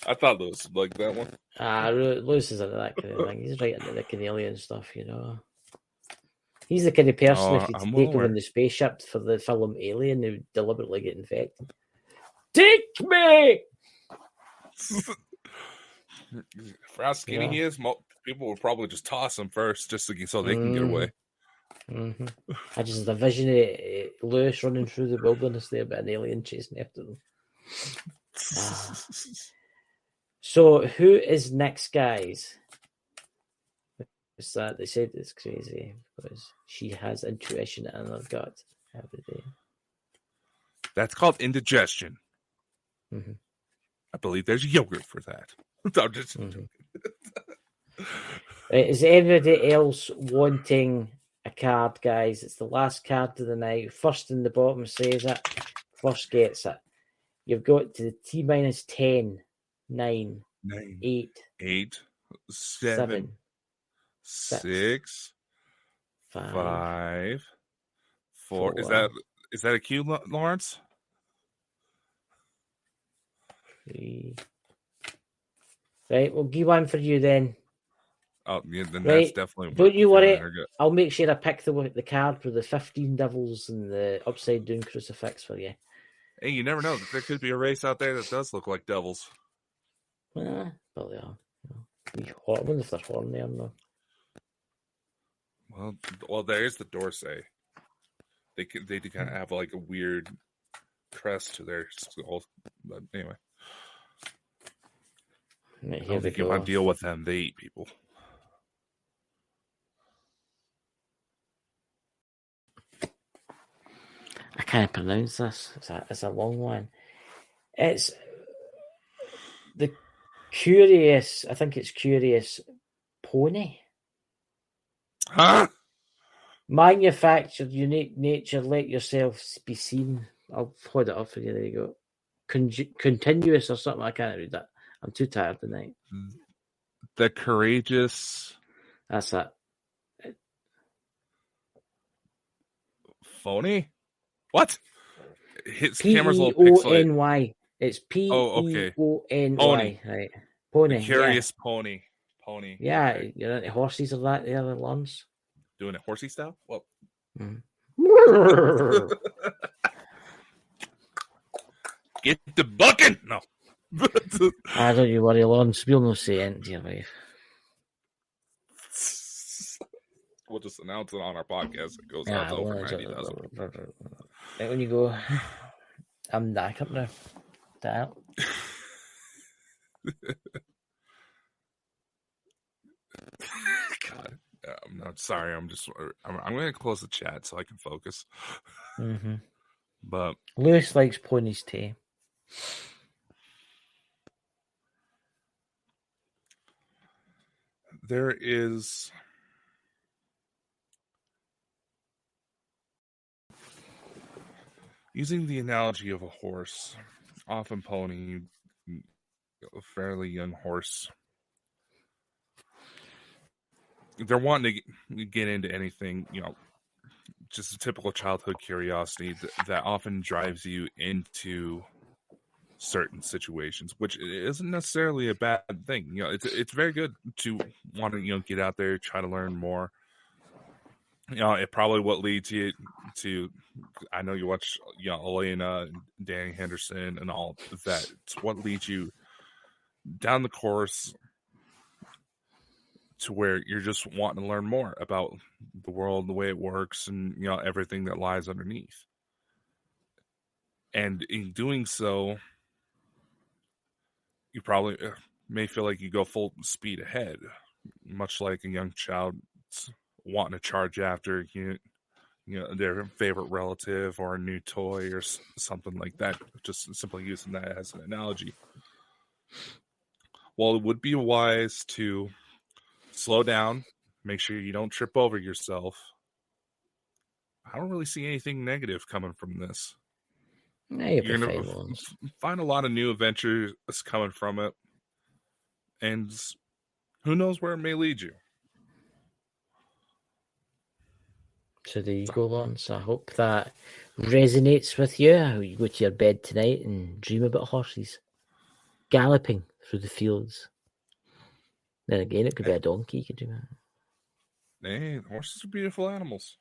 I thought Lewis would like that one. Lewis is into that kind of thing. He's right into the alien stuff, you know. He's the kind of person, if you take him in the spaceship for the film Alien, who would deliberately get infected. Take me! For how skinny he is, people would probably just toss him first, just so they can get away. Mm-hmm. I just envision Lewis running through the wilderness there, but an alien chasing after them. So, who is next, guys? What's that? They said it's crazy because she has intuition in her gut every day. That's called indigestion. Mm-hmm. I believe there's yogurt for that. I'm just joking. Right, is anybody else wanting a card, guys? It's the last card of the night. First in the bottom says it. First gets it. You've got to the T-minus 10, 9, 8, 7, 6, 5, 4. Is that a cue, Lawrence? 3. Right, we'll give one for you then. Oh, yeah, then right. That's definitely. Don't you worry. I'll make sure I pick the card with the 15 devils and the upside down crucifix for you. Hey, you never know. There could be a race out there that does look like devils. Probably are. I wonder if they're horn there or not. Well, there is the Dorsey. They kind of have like a weird crest to their skull. But anyway, right, I don't think you want to deal with them. They eat people. I can't pronounce this. It's a long one. It's the curious. I think it's curious pony. Huh? Manufactured, unique nature. Let yourself be seen. I'll hold it up for you. There you go. Continuous or something. I can't read that. I'm too tired tonight. The courageous. That's it. Phony? What? His camera's all pixelated. It's P-E-O-N-Y. Pony. Right. Pony. The curious pony. Pony. Yeah, okay. You're into horses or that, the other ones? Doing it horsey style? Well. Get the bucket! No. Don't you worry, Lawrence. We'll not say anything to your wife. We'll just announce it on our podcast. It goes out to over 90,000. Right, when you go, I'm back up now. That. God, I'm not sorry. I'm going to close the chat so I can focus. Mm-hmm. But Lewis likes ponies too. there is using the analogy of a horse, often pony, a fairly young horse. They're wanting to get into anything, just a typical childhood curiosity that often drives you into certain situations, which isn't necessarily a bad thing. It's very good to want to get out there, try to learn more. It probably what leads you to. I know you watch Elena and Danny Henderson and all that. It's what leads you down the course to where you're just wanting to learn more about the world, the way it works, and everything that lies underneath. And in doing so, you probably may feel like you go full speed ahead, much like a young child wanting to charge after their favorite relative or a new toy or something like that. Just simply using that as an analogy. While it would be wise to slow down, make sure you don't trip over yourself, I don't really see anything negative coming from this. You're going to find a lot of new adventures coming from it. And who knows where it may lead you. So there you go, Lawrence. I hope that resonates with you. You go to your bed tonight and dream about horses galloping through the fields. Then again, it could be a donkey. You could do that. Hey, horses are beautiful animals.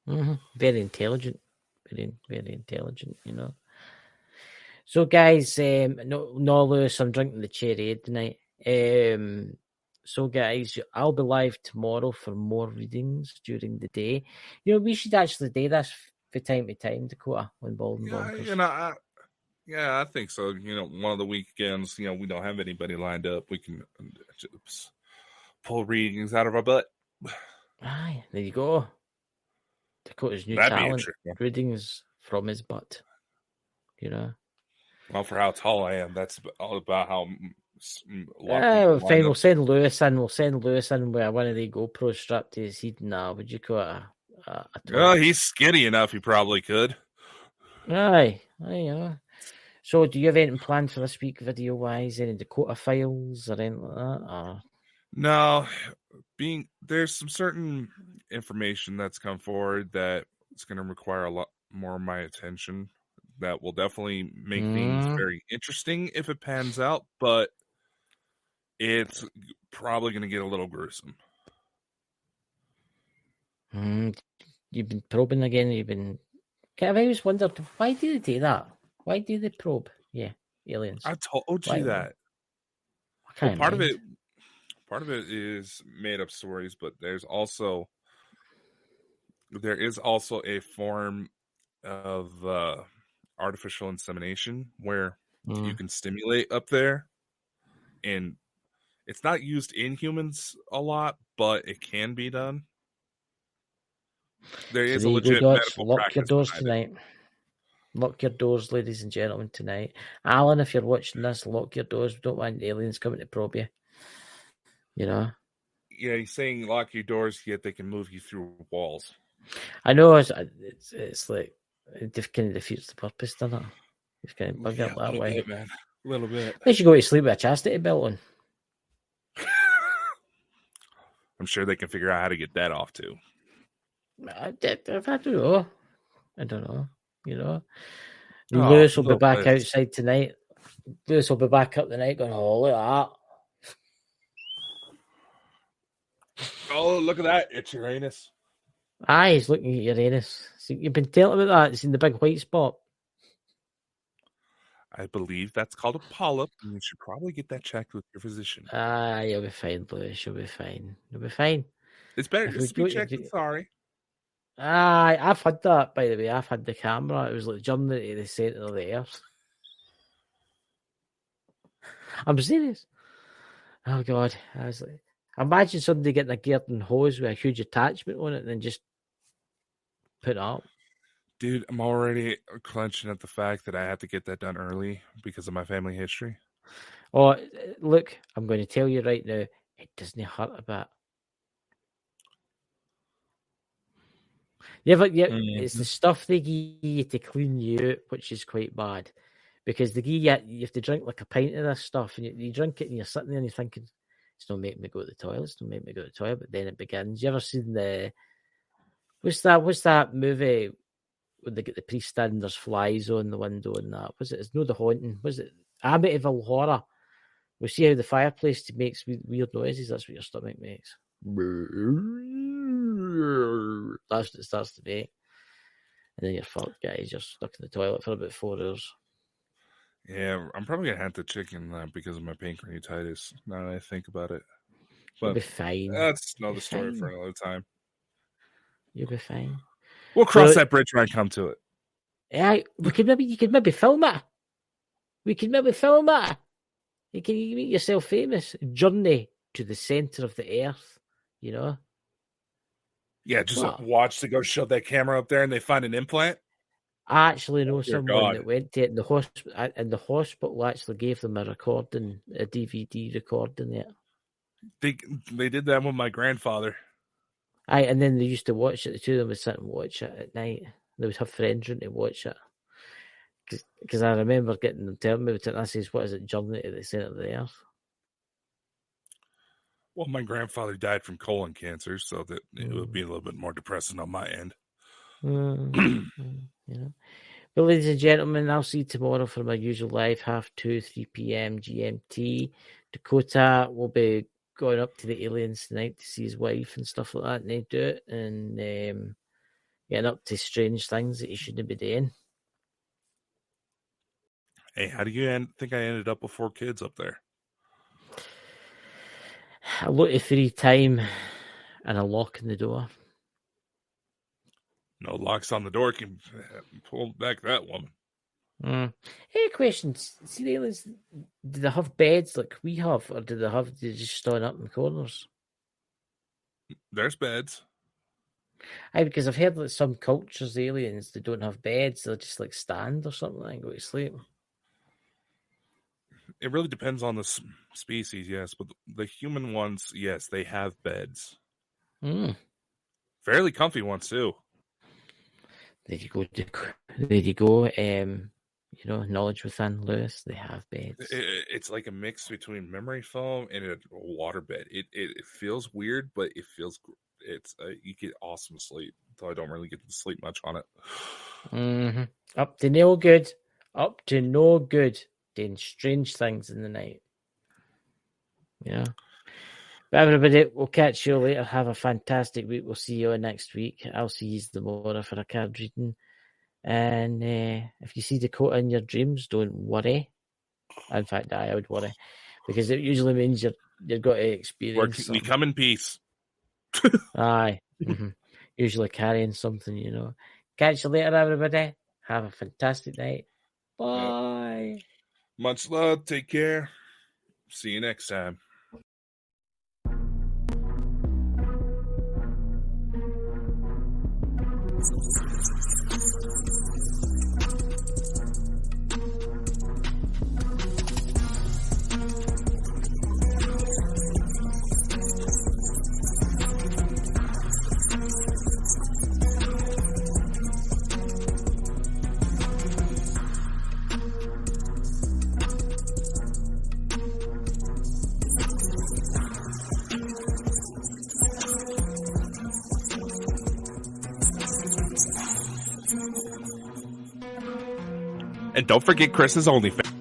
Mm-hmm. Very intelligent. Very, very intelligent, So, guys, no, Lewis, I'm drinking the cherry aid tonight. So, guys, I'll be live tomorrow for more readings during the day. We should actually do this from time to time, Dakota, on Bald and Bonkers. I think so. One of the weekends, we don't have anybody lined up. We can just pull readings out of our butt. Aye, there you go. Dakota's new talent, readings from his butt. Well, for how tall I am, that's all about how. Fine. We'll send Lewis in. With one of the GoPros strapped to his head. Nah, would you call it a Oh, he's skinny enough. He probably could. Aye. So, do you have anything planned for this week, video-wise? Any Dakota files or anything like that? Or? No, there's some certain information that's come forward that it's going to require a lot more of my attention. That will definitely make things very interesting if it pans out, but it's probably going to get a little gruesome. You've been probing again. I've always wondered, why do they do that? Why do they probe? Yeah, aliens. I told you that. Well, part of it is made up stories, but there is also a form of artificial insemination where you can stimulate up there, and it's not used in humans a lot, but it can be done. There is a legit medical lock practice your doors tonight. Lock your doors, ladies and gentlemen, tonight. Alan, if you're watching this, lock your doors. We don't want aliens coming to probe you. Yeah, he's saying lock your doors, yet they can move you through walls. I know it's like it kind of defeats the purpose, doesn't it? It's kind of bug up that way. Bit, man. A little bit. They should go to sleep with a chastity belt on. I'm sure they can figure out how to get that off too. I don't know. Lewis will be back outside tonight. Lewis will be back up tonight going, oh, look at that. Oh, look at that. It's Uranus. Aye, he's looking at Uranus. So you've been telling about that. It's in the big white spot. I believe that's called a polyp, and you should probably get that checked with your physician. You'll be fine, Lewis. You'll be fine. It's better just to be checked than sorry. I've had that, by the way. I've had the camera. It was like jumping into the centre of the earth. I'm serious. Oh, God. I was like, imagine somebody getting a garden hose with a huge attachment on it and then just put it up. Dude, I'm already clenching at the fact that I had to get that done early because of my family history. Oh, look, I'm going to tell you right now. it doesn't hurt a bit. Yeah, it's the stuff they give you to clean you out, which is quite bad. Because they give you have to drink like a pint of this stuff, and you drink it, and you're sitting there and you're thinking, it's not making me go to the toilet, it's not making me go to the toilet, but then it begins. You ever seen what's that movie when they get the priest standing, there's flies on the window and that? Was it? It's no The Haunting. Was it Amityville Horror? We see how the fireplace makes weird noises. That's what your stomach makes. That's what it starts to make. And then you're fucked, guys. You're stuck in the toilet for about 4 hours. Yeah, I'm probably going to have to chicken that because of my pancreatitis, now that I think about it. But You'll be fine. That's another story for another time. You'll be fine. We'll cross that bridge when I come to it. Yeah, you could maybe film it. You can make yourself famous. Journey to the center of the earth, you know? Yeah, just watch to go shove that camera up there and they find an implant. I actually know someone that went to it in the hospital actually gave them a recording, a DVD recording it. They did that with my grandfather. And then they used to watch it. The two of them would sit and watch it at night. They would have friends in to watch it. Because I remember getting them telling me about it, and I says, what is it, Journey to the Centre of the Earth? Well, my grandfather died from colon cancer, so that it would be a little bit more depressing on my end. You know. But ladies and gentlemen, I'll see you tomorrow for my usual live, 2:30, 3 p.m. GMT. Dakota will be going up to the aliens tonight to see his wife and stuff like that, and they do it, and getting up to strange things that he shouldn't be doing. Hey, how do you think I ended up with 4 kids up there? A lot of free time and a lock in the door. No locks on the door can pull back that woman. Hey, questions. See, the aliens, do they have beds like we have, or do they just stand up in corners? There's beds. Because I've heard that some cultures, the aliens, they don't have beds. They'll just like stand or something and go to sleep. It really depends on the species, yes. But the human ones, yes, they have beds. Fairly comfy ones, too. There you go. Knowledge within, Lewis. They have beds. It's like a mix between memory foam and a water bed. It feels weird, but it feels you get awesome sleep. Though I don't really get to sleep much on it. Up to no good. Up to no good. Doing strange things in the night. Yeah. But everybody, we'll catch you later. Have a fantastic week. We'll see you all next week. I'll see you tomorrow for a card reading. And if you see Dakota in your dreams, don't worry. In fact, I would worry. Because it usually means you've got to experience we come in peace. Aye. Usually carrying something, you know. Catch you later, everybody. Have a fantastic night. Bye. Much love. Take care. See you next time. And don't forget Chris's OnlyFans.